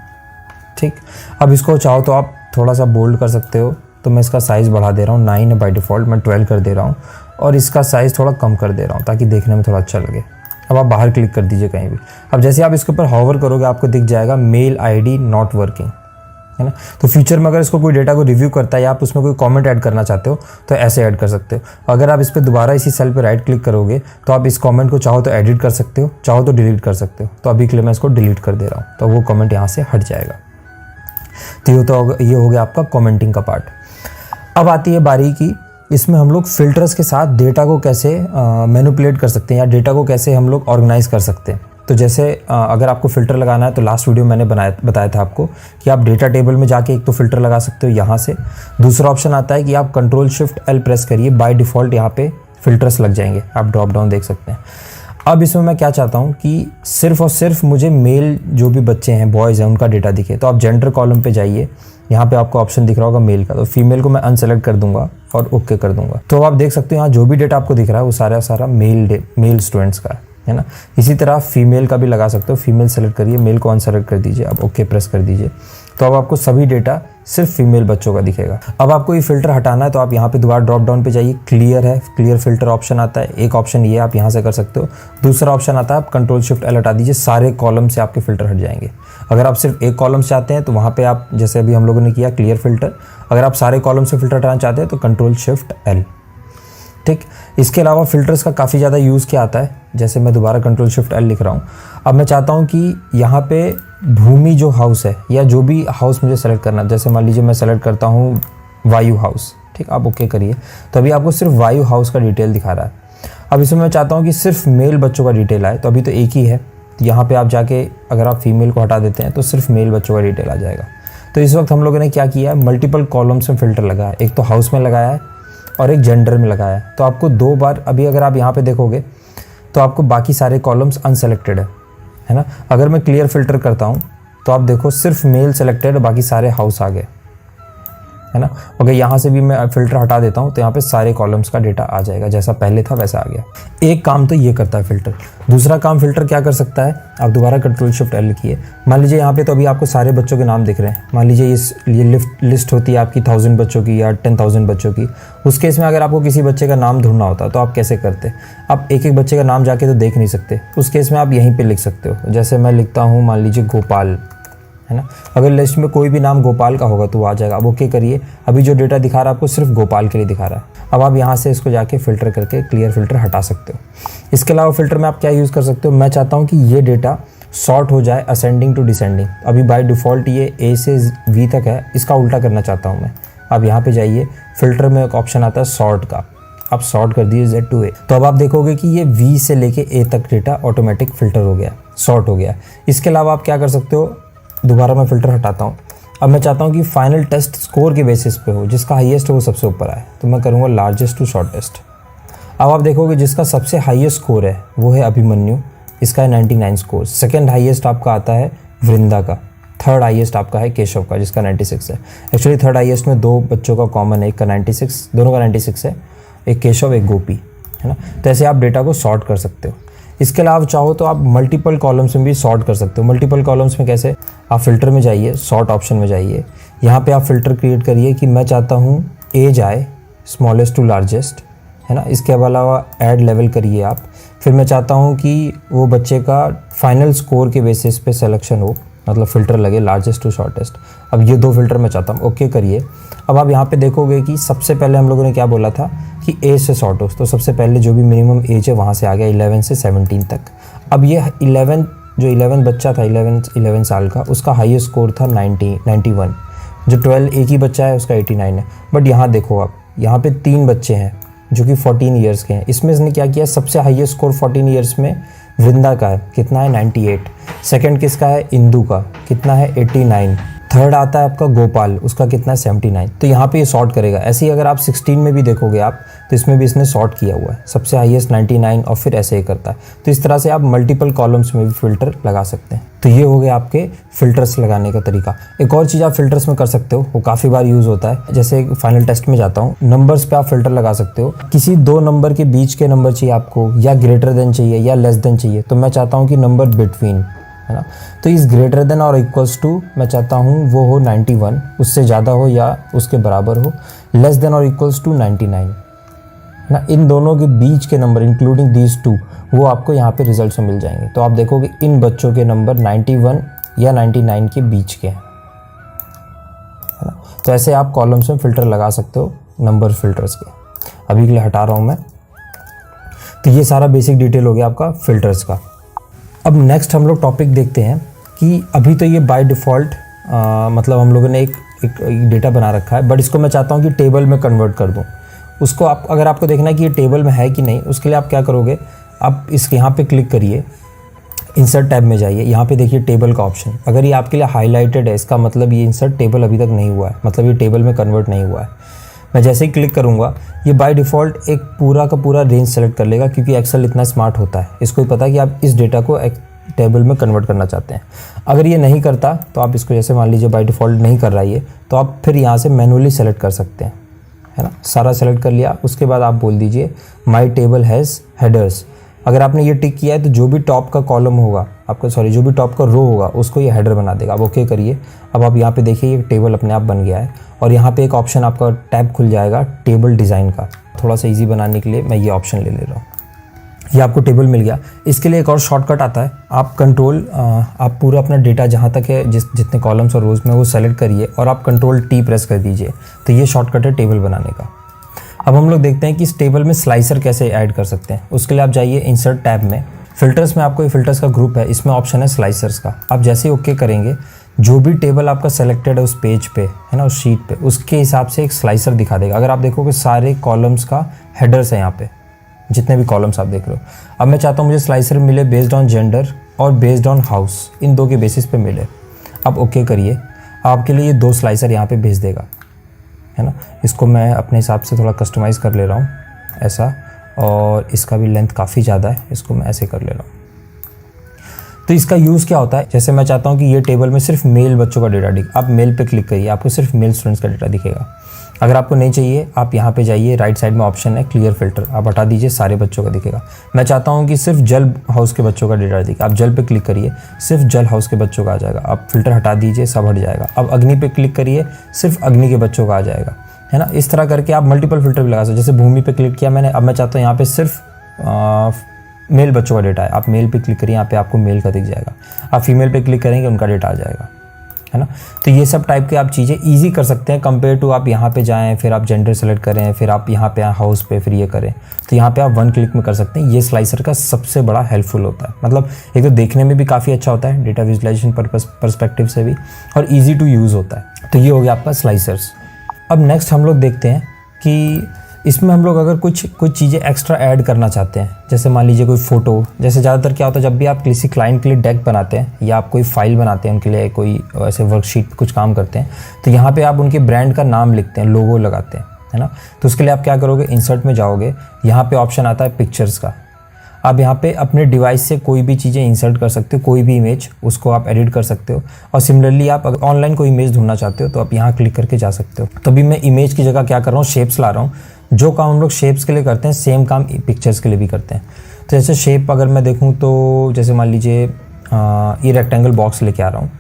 ठीक। अब इसको चाहो तो आप थोड़ा सा बोल्ड कर सकते हो, तो मैं इसका साइज़ बढ़ा दे रहा हूँ, 9 है बाय डिफ़ॉल्ट, मैं 12 कर दे रहा हूँ और इसका साइज़ थोड़ा कम कर दे रहा हूँ ताकि देखने में थोड़ा अच्छा लगे। अब आप बाहर क्लिक कर दीजिए कहीं भी। अब जैसे आप इसके ऊपर हॉवर करोगे आपको दिख जाएगा मेल आईडी नॉट वर्किंग, है ना। तो फ्यूचर में अगर इसको कोई डेटा को रिव्यू करता है या आप उसमें कोई कमेंट ऐड करना चाहते हो तो ऐसे ऐड कर सकते हो। अगर आप इस पर दोबारा इसी सेल पे राइट क्लिक करोगे तो आप इस कमेंट को चाहो तो एडिट कर सकते हो, चाहो तो डिलीट कर सकते हो। तो अभी के लिए मैं इसको डिलीट कर दे रहा हूँ, तो वो कमेंट यहाँ से हट जाएगा। तो ये हो गया आपका कमेंटिंग का पार्ट। अब आती है बारी की, इसमें हम लोग फिल्टर्स के साथ डेटा को कैसे मैनिपुलेट कर सकते हैं या डेटा को कैसे हम लोग ऑर्गेनाइज कर सकते हैं। तो जैसे अगर आपको फ़िल्टर लगाना है तो लास्ट वीडियो मैंने बताया था आपको कि आप डेटा टेबल में जाके एक तो फ़िल्टर लगा सकते हो यहाँ से। दूसरा ऑप्शन आता है कि आप Ctrl+Shift+L प्रेस करिए, बाय डिफ़ॉल्ट यहाँ पे फ़िल्टर्स लग जाएंगे, आप ड्रॉप डाउन देख सकते हैं। अब इसमें मैं क्या चाहता हूँ कि सिर्फ़ और सिर्फ मुझे मेल जो भी बच्चे हैं, बॉयज़ हैं, उनका डेटा दिखे। तो आप जेंडर कॉलम पे जाइए, यहाँ पे आपको ऑप्शन दिख रहा होगा मेल का, तो फीमेल को मैं अनसेलेक्ट कर दूंगा और ओके कर दूंगा। तो आप देख सकते हो यहाँ जो भी डेटा आपको दिख रहा है वो सारा मेल स्टूडेंट्स का है ना। इसी तरह फीमेल का भी लगा सकते हो, फीमेल सेलेक्ट करिए, मेल को अनसेलेक्ट कर दीजिए, अब ओके प्रेस कर दीजिए। तो अब आपको सभी डेटा सिर्फ फीमेल बच्चों का दिखेगा। अब आपको ये फिल्टर हटाना है तो आप यहाँ पे दोबारा ड्रॉप डाउन पे जाइए, क्लियर है, क्लियर फिल्टर ऑप्शन आता है। एक ऑप्शन ये आप यहाँ से कर सकते हो। दूसरा ऑप्शन आता है आप Ctrl+Shift+L हटा दीजिए, सारे कॉलम से आपके फिल्टर हट जाएंगे। अगर आप सिर्फ एक कॉलम से चाहते हैं तो वहाँ पे आप जैसे अभी हम लोगों ने किया क्लियर फिल्टर, अगर आप सारे कॉलम से फिल्टर हटाना चाहते हैं तो Ctrl+Shift+L, ठीक। इसके अलावा फ़िल्टर्स का काफ़ी ज़्यादा यूज़ क्या आता है, जैसे मैं दोबारा Ctrl+Shift+L लिख रहा हूँ। अब मैं चाहता हूँ कि यहाँ पे भूमि जो हाउस है या जो भी हाउस मुझे सेलेक्ट करना है, जैसे मान लीजिए मैं सेलेक्ट करता हूँ वायु हाउस, ठीक। आप ओके करिए, तो अभी आपको सिर्फ वायु हाउस का डिटेल दिखा रहा है। अब इसमें मैं चाहता हूँ कि सिर्फ मेल बच्चों का डिटेल आए, तो अभी तो एक ही है, तो यहाँ पर आप जाके अगर आप फीमेल को हटा देते हैं तो सिर्फ मेल बच्चों का डिटेल आ जाएगा। तो इस वक्त हम लोगों ने क्या किया है, मल्टीपल कॉलम्स में फ़िल्टर लगाया है, एक तो हाउस में लगाया है और एक जेंडर में लगाया है। तो आपको 2 बार, अभी अगर आप यहाँ पे देखोगे तो आपको बाकी सारे कॉलम्स अनसेलेक्टेड है ना। अगर मैं क्लियर फिल्टर करता हूँ तो आप देखो सिर्फ मेल सेलेक्टेड, बाकी सारे हाउस आ गए, है ना। अगर यहाँ से भी मैं फ़िल्टर हटा देता हूँ तो यहाँ पे सारे कॉलम्स का डेटा आ जाएगा, जैसा पहले था वैसा आ गया। एक काम तो ये करता है फ़िल्टर। दूसरा काम फ़िल्टर क्या कर सकता है, आप दोबारा Ctrl+Shift+L लिखिए। मान लीजिए यहाँ पे तो अभी आपको सारे बच्चों के नाम दिख रहे हैं। मान लीजिए ये लिस्ट होती है आपकी 1000 बच्चों की या 10,000 बच्चों की। उस केस में अगर आपको किसी बच्चे का नाम ढूंढना होता तो आप कैसे करते, आप एक एक बच्चे का नाम जाके तो देख नहीं सकते। उस केस में आप यहीं पर लिख सकते हो, जैसे मैं लिखता हूँ मान लीजिए गोपाल, है ना। अगर लिस्ट में कोई भी नाम गोपाल का होगा तो वो आ जाएगा। अब ओके करिए, अभी जो डेटा दिखा रहा है आपको सिर्फ गोपाल के लिए दिखा रहा है। अब आप यहाँ से इसको जाके फ़िल्टर करके क्लियर फ़िल्टर हटा सकते हो। इसके अलावा फ़िल्टर में आप क्या यूज़ कर सकते हो, मैं चाहता हूँ कि ये डेटा सॉर्ट हो जाए असेंडिंग टू डिसेंडिंग। अभी बाय डिफ़ॉल्ट ये A से V तक है, इसका उल्टा करना चाहता हूँ मैं। अब यहाँ पर जाइए, फ़िल्टर में एक ऑप्शन आता है सॉर्ट का, आप सॉर्ट कर दीजिए Z to A। तो अब आप देखोगे कि ये V से लेके A तक डेटा ऑटोमेटिक फ़िल्टर हो गया, सॉर्ट हो गया। इसके अलावा आप क्या कर सकते हो, दोबारा मैं फ़िल्टर हटाता हूँ। अब मैं चाहता हूँ कि फाइनल टेस्ट स्कोर के बेसिस पे हो, जिसका हाईएस्ट हो वो सबसे ऊपर आए, तो मैं करूँगा लार्जेस्ट टू शॉर्टेस्ट। अब आप देखोगे जिसका सबसे हाईएस्ट स्कोर है वो है अभिमन्यु, इसका है 99 स्कोर। सेकंड हाईएस्ट आपका आता है वृंदा का, थर्ड हाईएस्ट आपका है केशव का जिसका 96 है। एक्चुअली थर्ड हाईएस्ट में 2 बच्चों का कॉमन है, एक का 96, दोनों का 96 है, एक केशव एक गोपी, है ना। तो ऐसे आप डेटा को सॉर्ट कर सकते हो। इसके अलावा चाहो तो आप मल्टीपल कॉलम्स में भी सॉर्ट कर सकते हो। मल्टीपल कॉलम्स में कैसे, आप फ़िल्टर में जाइए, सॉर्ट ऑप्शन में जाइए, यहाँ पे आप फ़िल्टर क्रिएट करिए कि मैं चाहता हूँ एज आए स्मॉलेस्ट टू लार्जेस्ट, है ना। इसके अलावा ऐड लेवल करिए आप। फिर मैं चाहता हूँ कि वो बच्चे का फाइनल स्कोर के बेसिस पे सिलेक्शन हो, मतलब फ़िल्टर लगे लार्जेस्ट टू शॉर्टेस्ट। अब ये 2 फ़िल्टर मैं चाहता हूँ, ओके करिए। अब आप यहाँ पे देखोगे कि सबसे पहले हम लोगों ने क्या बोला था कि एज से सॉर्ट हो, तो सबसे पहले जो भी मिनिमम एज है वहाँ से आ गया 11 से 17 तक। अब ये 11 बच्चा था 11 साल का, उसका हाईएस्ट स्कोर था 91। जो 12 एक ही बच्चा है उसका 89 है। बट यहाँ देखो आप यहाँ पे 3 बच्चे हैं जो कि 14 ईयर्स के हैं। इसमें इसने क्या किया, सबसे हाईएस्ट स्कोर 14 ईयर्स में वृंदा का है, कितना है 98। सेकंड किसका है, इंदू का, कितना है 89। थर्ड आता है आपका गोपाल, उसका कितना है 79। तो यहाँ पे ये सॉर्ट करेगा। ऐसे ही अगर आप 16 में भी देखोगे आप, तो इसमें भी इसने सॉर्ट किया हुआ है, सबसे हाईएस्ट 99 और फिर ऐसे ही करता है। तो इस तरह से आप मल्टीपल कॉलम्स में भी फिल्टर लगा सकते हैं। तो ये हो गया आपके फिल्टर्स लगाने का तरीका। एक और चीज़ आप फिल्टर्स में कर सकते हो, वो काफ़ी बार यूज़ होता है। जैसे फाइनल टेस्ट में जाता हूँ, नंबर्स पे आप फिल्टर लगा सकते हो। किसी 2 नंबर के बीच के नंबर चाहिए आपको, या ग्रेटर देन चाहिए या लेस देन चाहिए, तो मैं चाहता हूँ कि नंबर बिटवीन, है ना। तो इस ग्रेटर देन और इक्वल्स टू मैं चाहता हूँ वो हो 91, उससे ज़्यादा हो या उसके बराबर हो। लेस देन और इक्वल्स टू 99, है ना। इन दोनों के बीच के नंबर इंक्लूडिंग दीज 2 वो आपको यहाँ पे रिजल्ट्स में मिल जाएंगे। तो आप देखोगे इन बच्चों के नंबर 91 या 99 के बीच के हैं, है ना। तो ऐसे आप कॉलम्स में फिल्टर लगा सकते हो नंबर फिल्टर्स के। अभी के लिए हटा रहा हूँ मैं। तो ये सारा बेसिक डिटेल हो गया आपका फिल्टर्स का। अब नेक्स्ट हम लोग टॉपिक देखते हैं कि अभी तो ये बाय डिफ़ॉल्ट मतलब हम लोगों ने एक डेटा बना रखा है, बट इसको मैं चाहता हूँ कि टेबल में कन्वर्ट कर दूँ। उसको आप अगर आपको देखना है कि ये टेबल में है कि नहीं, उसके लिए आप क्या करोगे, आप इसके यहाँ पे क्लिक करिए, इंसर्ट टैब में जाइए, यहाँ पे देखिए टेबल का ऑप्शन। अगर ये आपके लिए हाईलाइटेड है, इसका मतलब ये इंसर्ट टेबल अभी तक नहीं हुआ है, मतलब ये टेबल में कन्वर्ट नहीं हुआ है। मैं जैसे ही क्लिक करूँगा ये बाय डिफ़ॉल्ट एक पूरा का पूरा रेंज सेलेक्ट कर लेगा, क्योंकि एक्सेल इतना स्मार्ट होता है, इसको ही पता है कि आप इस डेटा को एक टेबल में कन्वर्ट करना चाहते हैं। अगर ये नहीं करता तो आप इसको, जैसे मान लीजिए बाय डिफ़ॉल्ट नहीं कर रहा है ये, तो आप फिर यहाँ से मैनुअली सेलेक्ट कर सकते हैं, है ना। सारा सेलेक्ट कर लिया, उसके बाद आप बोल दीजिए माई टेबल हैज़ हेडर्स। अगर आपने ये टिक किया है तो जो भी टॉप का कॉलम होगा आपका, जो भी टॉप का रो होगा उसको ये हेडर बना देगा। अब ओके करिए। अब आप यहाँ पे देखिए ये टेबल अपने आप बन गया है, और यहाँ पे एक ऑप्शन आपका टैब खुल जाएगा टेबल डिज़ाइन का। थोड़ा सा इजी बनाने के लिए मैं ये ऑप्शन ले रहा हूँ। ये आपको टेबल मिल गया। इसके लिए एक और शॉर्टकट आता है, आप आप पूरा अपना डेटा जहाँ तक है जितने कॉलम्स और रोज़ में वो सेलेक्ट करिए और आप Ctrl+T प्रेस कर दीजिए। तो ये शॉर्टकट है टेबल बनाने का। अब हम लोग देखते हैं कि इस टेबल में स्लाइसर कैसे ऐड कर सकते हैं। उसके लिए आप जाइए इंसर्ट टैब में, फिल्टर्स में आपको ये फिल्टर्स का ग्रुप है, इसमें ऑप्शन है स्लाइसर्स का। आप जैसे ही ओके करेंगे, जो भी टेबल आपका सेलेक्टेड है उस पेज पे, है ना, उस शीट पे, उसके हिसाब से एक स्लाइसर दिखा देगा। अगर आप देखोगे सारे कॉलम्स का हेडर्स है यहाँ पे, जितने भी कॉलम्स आप देख रहे हो। अब मैं चाहता हूँ मुझे स्लाइसर मिले बेस्ड ऑन जेंडर और बेस्ड ऑन हाउस, इन 2 के बेसिस पे मिले। अब ओके करिए, आपके लिए ये 2 स्लाइसर यहाँ पे भेज देगा, है ना। इसको मैं अपने हिसाब से थोड़ा कस्टमाइज़ कर ले रहा हूँ ऐसा, और इसका भी लेंथ काफ़ी ज़्यादा है, इसको मैं ऐसे कर ले रहा हूँ। तो इसका यूज़ क्या होता है, जैसे मैं चाहता हूँ कि ये टेबल में सिर्फ मेल बच्चों का डेटा दिखे, आप मेल पे क्लिक करिए, आपको सिर्फ मेल स्टूडेंट्स का डेटा दिखेगा। अगर आपको नहीं चाहिए, आप यहाँ पे जाइए, राइट साइड में ऑप्शन है क्लियर फिल्टर, आप हटा दीजिए, सारे बच्चों का दिखेगा। मैं चाहता हूँ कि सिर्फ जल हाउस के बच्चों का डेटा दिखे, आप जल पे क्लिक करिए, सिर्फ जल हाउस के बच्चों का आ जाएगा। आप फिल्टर हटा दीजिए, सब हट जाएगा। अब अग्नि पे क्लिक करिए, सिर्फ अग्नि के बच्चों का आ जाएगा, है ना। इस तरह करके आप मल्टीपल फिल्टर भी लगा सकते। जैसे भूमि पे क्लिक किया मैंने, अब मैं चाहता हूँ यहाँ पे सिर्फ मेल बच्चों का डेटा है, आप मेल पे क्लिक करिए, यहाँ पे आपको मेल का दिख जाएगा। आप फीमेल पे क्लिक करेंगे, उनका डेटा आ जाएगा, है ना। तो ये सब टाइप के आप चीज़ें ईजी कर सकते हैं कंपेयर टू आप यहाँ पे जाएं, फिर आप जेंडर सेलेक्ट करें, फिर आप यहाँ पे हाउस पे, फिर ये करें। तो यहाँ पे आप 1 क्लिक में कर सकते हैं। ये स्लाइसर का सबसे बड़ा हेल्पफुल होता है, मतलब एक तो देखने में भी काफ़ी अच्छा होता है, डेटा विजुअलाइजेशन पर्सपेक्टिव से भी, और ईजी टू यूज़ होता है। तो ये हो गया आपका स्लाइसर्स। अब नेक्स्ट हम लोग देखते हैं कि इसमें हम लोग अगर कुछ चीज़ें एक्स्ट्रा ऐड करना चाहते हैं, जैसे मान लीजिए कोई फ़ोटो, जैसे ज़्यादातर क्या होता है जब भी आप किसी क्लाइंट के लिए डेक बनाते हैं या आप कोई फाइल बनाते हैं उनके लिए, कोई ऐसे वर्कशीट कुछ काम करते हैं, तो यहाँ पे आप उनके ब्रांड का नाम लिखते हैं, लोगो लगाते हैं, है ना। तो उसके लिए आप क्या करोगे, इंसर्ट में जाओगे, यहाँ पे ऑप्शन आता है पिक्चर्स का। आप यहाँ पे अपने डिवाइस से कोई भी चीज़ें इंसर्ट कर सकते हो, कोई भी इमेज, उसको आप एडिट कर सकते हो। और सिमिलरली आप अगर ऑनलाइन कोई इमेज ढूंढना चाहते हो तो आप यहाँ क्लिक करके जा सकते हो। तो अभी मैं इमेज की जगह क्या कर रहा हूँ, शेप्स ला रहा हूँ। जो काम हम लोग शेप्स के लिए करते हैं, सेम काम पिक्चर्स के लिए भी करते हैं। तो जैसे शेप अगर मैं देखूँ तो जैसे मान लीजिए ये रेक्टेंगल बॉक्स लेके आ रहा हूँ।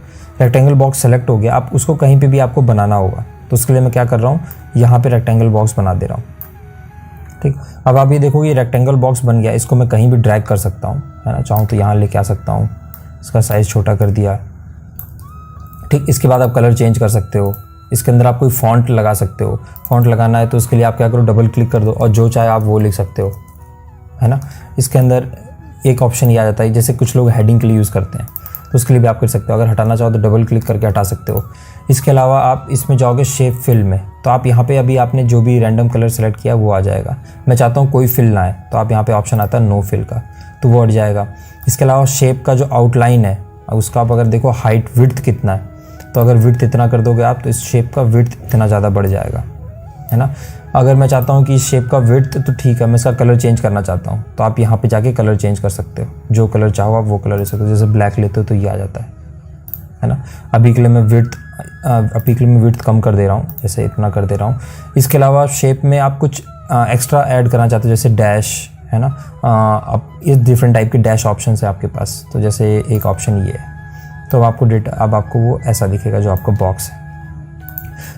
रेक्टेंगल बॉक्स सेलेक्ट हो गया, आप उसको कहीं पे भी आपको बनाना होगा, तो उसके लिए मैं क्या कर रहा हूँ, यहाँ पे रेक्टेंगल बॉक्स बना दे रहा हूँ। ठीक, अब आप ये देखो ये रेक्टेंगल बॉक्स बन गया, इसको मैं कहीं भी ड्रैग कर सकता हूँ, है ना। चाहूँ तो यहाँ लेके आ सकता हूँ, इसका साइज़ छोटा कर दिया। ठीक, इसके बाद आप कलर चेंज कर सकते हो, इसके अंदर आप कोई फॉन्ट लगा सकते हो। फॉन्ट लगाना है तो उसके लिए आप क्या करो, डबल क्लिक कर दो और जो चाहे आप वो लिख सकते हो, है ना। इसके अंदर एक ऑप्शन ये आ जाता है, जैसे कुछ लोग हेडिंग के लिए यूज़ करते हैं, तो उसके लिए भी आप कर सकते हो। अगर हटाना चाहो तो डबल क्लिक करके हटा सकते हो। इसके अलावा आप इसमें जाओगे शेप फिल में, तो आप यहाँ पे अभी आपने जो भी रैंडम कलर सेलेक्ट किया वो आ जाएगा। मैं चाहता हूँ कोई फिल ना आए, तो आप यहाँ पे ऑप्शन आता है नो फिल का, तो वो हट जाएगा। इसके अलावा शेप का जो आउटलाइन है उसका आप अगर देखो हाइट विड्थ कितना है, तो अगर विड्थ इतना कर दोगे आप तो इस शेप का विड्थ इतना ज़्यादा बढ़ जाएगा, है ना। अगर मैं चाहता हूँ कि इस शेप का विड्थ तो ठीक है, मैं इसका कलर चेंज करना चाहता हूँ, तो आप यहाँ पे जाके कलर चेंज कर सकते हो, जो कलर चाहो आप वो कलर ले सकते हो। जैसे ब्लैक लेते हो तो ये आ जाता है ना। अभी के लिए मैं विड्थ कम कर दे रहा हूँ, जैसे इतना कर दे रहा हूँ। इसके अलावा शेप में आप कुछ एक्स्ट्रा ऐड करना चाहते हो, जैसे डैश, है ना। अब इस डिफरेंट टाइप के डैश ऑप्शन है आपके पास, तो जैसे एक ऑप्शन ये है, तो अब आपको वो ऐसा दिखेगा जो आपका बॉक्स है।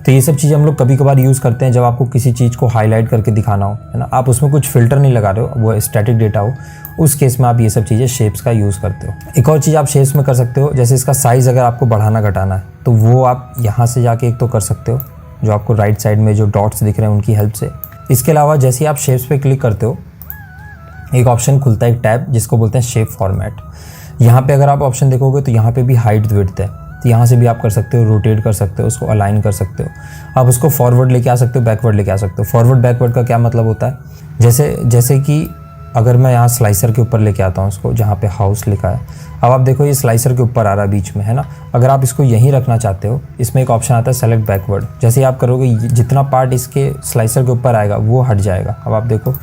तो ये सब चीज़ें हम लोग कभी कभार यूज़ करते हैं जब आपको किसी चीज़ को हाईलाइट करके दिखाना हो, है ना। आप उसमें कुछ फिल्टर नहीं लगा रहे हो, वो स्टैटिक डेटा हो, उस केस में आप ये सब चीज़ें शेप्स का यूज़ करते हो। एक और चीज़ आप शेप्स में कर सकते हो, जैसे इसका साइज़ अगर आपको बढ़ाना घटाना है तो वो आप यहाँ से जाके एक तो कर सकते हो, जो आपको राइट साइड में जो डॉट्स दिख रहे हैं उनकी हेल्प से। इसके अलावा जैसे ही आप शेप्स पे क्लिक करते हो एक ऑप्शन खुलता है, एक टैब जिसको बोलते हैं शेप फॉर्मेट। यहाँ पे अगर आप ऑप्शन देखोगे तो यहाँ पे भी हाइट विड्थ है, तो यहाँ से भी आप कर सकते हो, रोटेट कर सकते हो, उसको अलाइन कर सकते हो। आप उसको फॉरवर्ड लेके आ सकते हो, बैकवर्ड लेके आ सकते हो। फॉरवर्ड बैकवर्ड का क्या मतलब होता है, जैसे कि अगर मैं यहाँ स्लाइसर के ऊपर लेके आता हूँ उसको, जहाँ पे हाउस लिखा है, अब आप देखो ये स्लाइसर के ऊपर आ रहा है बीच में, है ना। अगर आप इसको यहीं रखना चाहते हो, इसमें एक ऑप्शन आता है सेलेक्ट बैकवर्ड। जैसे ही आप करोगे जितना पार्ट इसके स्लाइसर के ऊपर आएगा वो हट जाएगा। अब आप देखो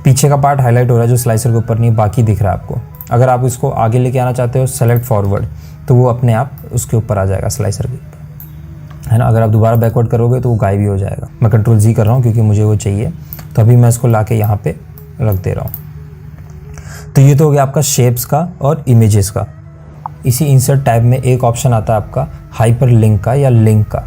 पीछे का पार्ट हाईलाइट हो रहा है जो स्लाइसर के ऊपर नहीं, बाकी दिख रहा है आपको। अगर आप इसको आगे लेके आना चाहते हो सेलेक्ट फॉरवर्ड, तो वो अपने आप उसके ऊपर आ जाएगा, स्लाइसर के ऊपर, है ना। अगर आप दोबारा बैकवर्ड करोगे तो वो गायब ही हो जाएगा। मैं कंट्रोल जी कर रहा हूँ क्योंकि मुझे वो चाहिए, तो अभी मैं इसको लाके यहाँ पे रख दे रहा हूँ। तो ये तो हो गया आपका शेप्स का और इमेजेस का। इसी इंसर्ट टैब में एक ऑप्शन आता है आपका हाइपर लिंक का या लिंक का,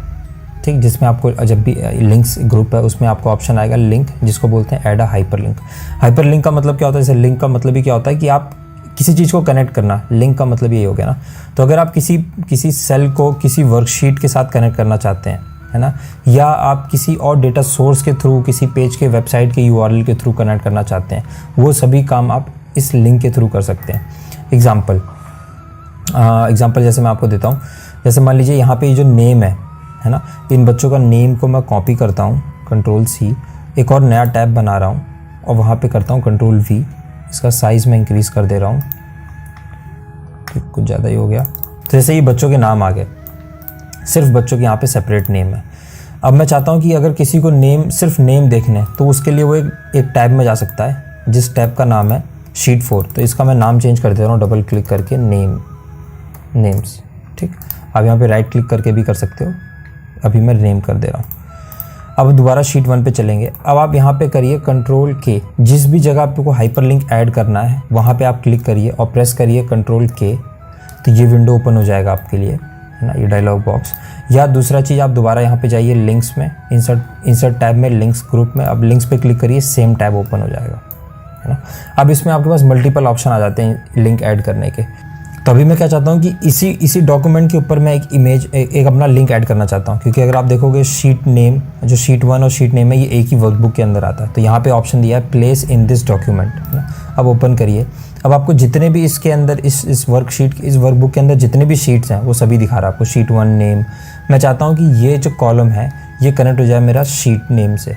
ठीक, जिसमें आपको जब भी लिंक्स ग्रुप है उसमें आपको ऑप्शन आएगा लिंक, जिसको बोलते हैं add a hyper link. Hyper link का मतलब क्या होता है, जैसे लिंक का मतलब ही क्या होता है कि आप किसी चीज़ को कनेक्ट करना, लिंक का मतलब ये हो गया ना। तो अगर आप किसी सेल को किसी वर्कशीट के साथ कनेक्ट करना चाहते हैं, है ना, या आप किसी और डेटा सोर्स के थ्रू, किसी पेज के वेबसाइट के URL के थ्रू कनेक्ट करना चाहते हैं, वो सभी काम आप इस लिंक के थ्रू कर सकते हैं। एग्जाम्पल जैसे मैं आपको देता हूँ, जैसे मान लीजिए यहाँ पे ये जो नेम है ना, इन बच्चों का नेम को मैं कॉपी करता हूँ, कंट्रोल C, एक और नया टैब बना रहा हूँ और वहाँ पे करता हूँ कंट्रोल V, इसका साइज़ मैं इंक्रीज़ कर दे रहा हूँ, कुछ ज़्यादा ही हो गया। तो जैसे ये बच्चों के नाम आ गए, सिर्फ बच्चों के यहाँ पे सेपरेट नेम है। अब मैं चाहता हूँ कि अगर किसी को सिर्फ नेम देखने, तो उसके लिए वो एक टैब में जा सकता है, जिस टैब का नाम है शीट 4। तो इसका मैं नाम चेंज कर दे रहा हूँ, डबल क्लिक करके नेम्स, ठीक। आप यहाँ पे राइट क्लिक करके भी कर सकते हो, अभी मैं नेम कर दे रहा हूँ। अब दोबारा शीट 1 पे चलेंगे। अब आप यहाँ पे करिए कंट्रोल K, जिस भी जगह आपको हाइपर लिंक ऐड करना है वहाँ पे आप क्लिक करिए और प्रेस करिए कंट्रोल K, तो ये विंडो ओपन हो जाएगा आपके लिए, है ना, ये डायलॉग बॉक्स। या दूसरा चीज़, आप दोबारा यहाँ पे जाइए लिंक्स में, इंसर्ट टैब में लिंक्स ग्रुप में, अब लिंक्स पे क्लिक करिए, सेम टैब ओपन हो जाएगा, है ना। अब इसमें आपके पास मल्टीपल ऑप्शन आ जाते हैं लिंक ऐड करने के। तो अभी मैं क्या चाहता हूँ कि इसी डॉक्यूमेंट के ऊपर मैं एक अपना लिंक ऐड करना चाहता हूँ, क्योंकि अगर आप देखोगे शीट नेम, जो शीट 1 और शीट नेम है, ये एक ही वर्कबुक के अंदर आता है। तो यहाँ पे ऑप्शन दिया है प्लेस इन दिस डॉक्यूमेंट, है ना। अब ओपन करिए। अब आपको जितने भी इसके अंदर इस वर्कबुक के अंदर जितने भी शीट्स हैं वो सभी दिखा रहा है आपको। शीट 1 नेम, मैं चाहता हूँ कि ये जो कॉलम है ये कनेक्ट हो जाए मेरा शीट नेम से।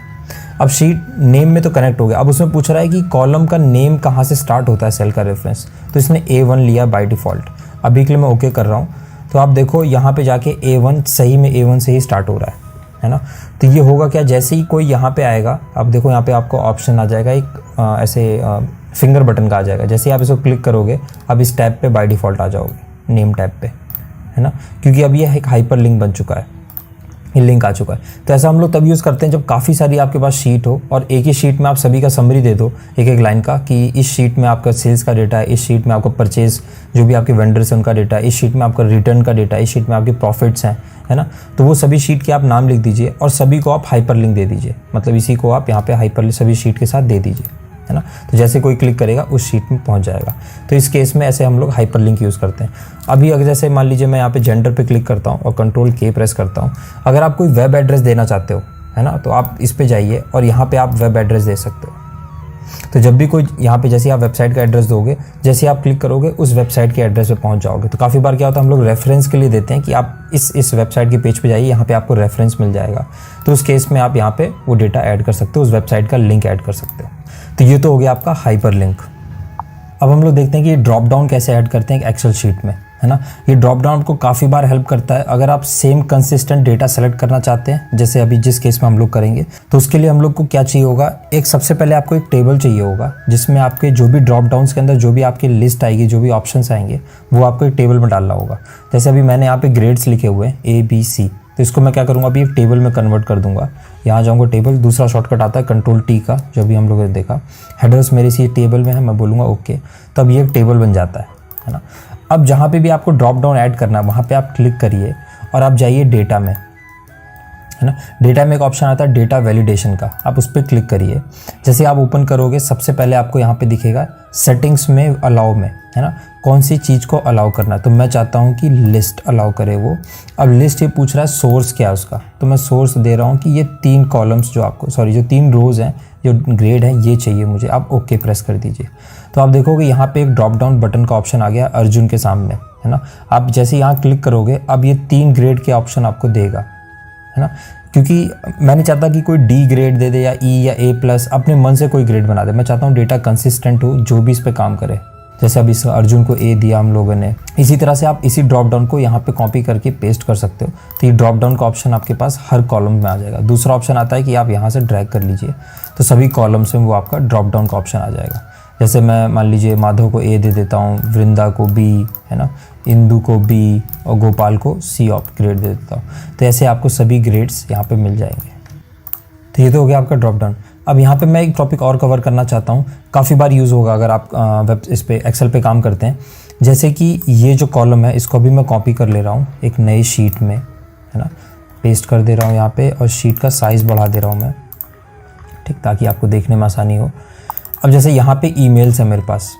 अब शीट नेम में तो कनेक्ट हो गया। अब उसमें पूछ रहा है कि कॉलम का नेम कहाँ से स्टार्ट होता है, सेल का रेफरेंस, तो इसने A1 लिया बाय डिफ़ॉल्ट। अभी के लिए मैं ओके कर रहा हूँ, तो आप देखो यहाँ पे जाके A1 सही में A1 से ही स्टार्ट हो रहा है ना। तो ये होगा क्या, जैसे ही कोई यहाँ पे आएगा, अब देखो यहाँ पे आपको ऑप्शन आ जाएगा एक ऐसे फिंगर बटन का आ जाएगा। जैसे ही आप इसको क्लिक करोगे, अब इस टैब पे बाय डिफ़ॉल्ट आ जाओगे, नेम टैब पे, है ना, क्योंकि अब ये एक हाइपर लिंक बन चुका है, ये लिंक आ चुका है। तो ऐसा हम लोग तब यूज़ करते हैं जब काफ़ी सारी आपके पास शीट हो और एक ही शीट में आप सभी का समरी दे दो एक एक लाइन का, कि इस शीट में आपका सेल्स का डेटा है, इस शीट में आपका परचेज जो भी आपके वेंडर्स हैं उनका डेटा है, इस शीट में आपका रिटर्न का डेटा है, इस शीट में आपके प्रॉफिट्स हैं, है ना। तो वो सभी शीट के आप नाम लिख दीजिए और सभी को आप हाइपर लिंक दे दीजिए, मतलब इसी को आप यहाँ पे हाइपर सभी शीट के साथ दे दीजिए, है ना। तो जैसे कोई क्लिक करेगा उस शीट में पहुंच जाएगा। तो इस केस में ऐसे हम लोग हाइपर लिंक यूज़ करते हैं। अभी अगर जैसे मान लीजिए मैं यहाँ पे जेंडर पे क्लिक करता हूँ और कंट्रोल K प्रेस करता हूँ, अगर आप कोई वेब एड्रेस देना चाहते हो, है ना, तो आप इस पे जाइए और यहाँ पे आप वेब एड्रेस दे सकते हो। तो जब भी कोई यहाँ पे जैसे आप वेबसाइट का एड्रेस दोगे, जैसे आप क्लिक करोगे उस वेबसाइट के एड्रेस पे पहुँच जाओगे। तो काफ़ी बार क्या होता है, हम लोग रेफरेंस के लिए देते हैं कि आप इस वेबसाइट के पेज पे जाइए, यहाँ पे आपको रेफरेंस मिल जाएगा। तो उस केस में आप यहाँ पे वो डेटा ऐड कर सकते हो, उस वेबसाइट का लिंक ऐड कर सकते हो। तो ये तो हो गया आपका हाइपर लिंक। अब हम लोग देखते हैं कि ये ड्रॉप डाउन कैसे ऐड करते हैं एक एक्सेल शीट में, है ना। ये ड्रॉप डाउन आपको काफ़ी बार हेल्प करता है। अगर आप सेम कंसिस्टेंट डेटा सेलेक्ट करना चाहते हैं, जैसे अभी जिस केस में हम लोग करेंगे, तो उसके लिए हम लोग को क्या चाहिए होगा, एक सबसे पहले आपको एक टेबल चाहिए होगा जिसमें आपके जो भी ड्रॉप डाउन्स के अंदर जो भी आपकी लिस्ट आएगी, जो भी ऑप्शंस आएंगे, वो आपको एक टेबल में डालना होगा। जैसे अभी मैंने यहाँ पे ग्रेड्स लिखे हुए हैं ABC, तो इसको मैं क्या करूँगा, अभी एक टेबल में कन्वर्ट कर दूंगा। यहाँ जाऊँगा टेबल, दूसरा शॉर्टकट आता है Ctrl+T का, जो भी हम लोगों ने देखा। हेडर्स मेरे इसी टेबल में है, मैं बोलूँगा ओके, तब ये एक टेबल बन जाता है ना। अब जहाँ पे भी आपको ड्रॉप डाउन ऐड करना है वहाँ पे आप क्लिक करिए और आप जाइए डेटा में, है ना। डेटा में एक ऑप्शन आता है डेटा वैलिडेशन का, आप उस पर क्लिक करिए। जैसे आप ओपन करोगे, सबसे पहले आपको यहाँ पे दिखेगा सेटिंग्स में अलाउ में, है ना, कौन सी चीज़ को अलाउ करना है। तो मैं चाहता हूँ कि लिस्ट अलाउ करे वो। अब लिस्ट ये पूछ रहा है सोर्स क्या है उसका, तो मैं सोर्स दे रहा हूँ कि ये 3 कॉलम्स जो 3 रोज़ हैं, जो ग्रेड है, ये चाहिए मुझे। आप ओके प्रेस कर दीजिए। तो आप देखोगे यहाँ पे एक ड्रॉप डाउन बटन का ऑप्शन आ गया अर्जुन के सामने, है ना। आप जैसे यहाँ क्लिक करोगे, अब ये 3 ग्रेड के ऑप्शन आपको देगा, है ना। क्योंकि मैं नहीं चाहता कि कोई D ग्रेड दे दे या E या A+, अपने मन से कोई ग्रेड बना दे। मैं चाहता हूँ डेटा कंसिस्टेंट हो, जो भी इस पर काम करे। जैसे अभी अर्जुन को A दिया हम लोगों ने, इसी तरह से आप इसी ड्रॉप डाउन को यहाँ पे कॉपी करके पेस्ट कर सकते हो। तो ये ड्रॉप डाउन का ऑप्शन आपके पास हर कॉलम में आ जाएगा। दूसरा ऑप्शन आता है कि आप यहाँ से ड्रैग कर लीजिए, तो सभी कॉलम्स में वो आपका ड्रॉप डाउन का ऑप्शन आ जाएगा। जैसे मैं मान लीजिए माधव को A दे देता हूँ, वृंदा को B, है ना, इंदु को B और गोपाल को C ग्रेड दे देता हूँ। तो ऐसे आपको सभी ग्रेड्स यहाँ पे मिल जाएंगे। तो ये तो हो गया आपका ड्रॉप डाउन। अब यहाँ पे मैं एक टॉपिक और कवर करना चाहता हूँ, काफ़ी बार यूज़ होगा अगर आप इस पे एक्सेल पे काम करते हैं। जैसे कि ये जो कॉलम है, इसको भी मैं कॉपी कर ले रहा हूँ एक नई शीट में, है ना, पेस्ट कर दे रहा हूँ यहाँ पे, और शीट का साइज़ बढ़ा दे रहा हूँ मैं, ठीक, ताकि आपको देखने में आसानी हो। अब जैसे यहाँ पे ईमेल्स है मेरे पास,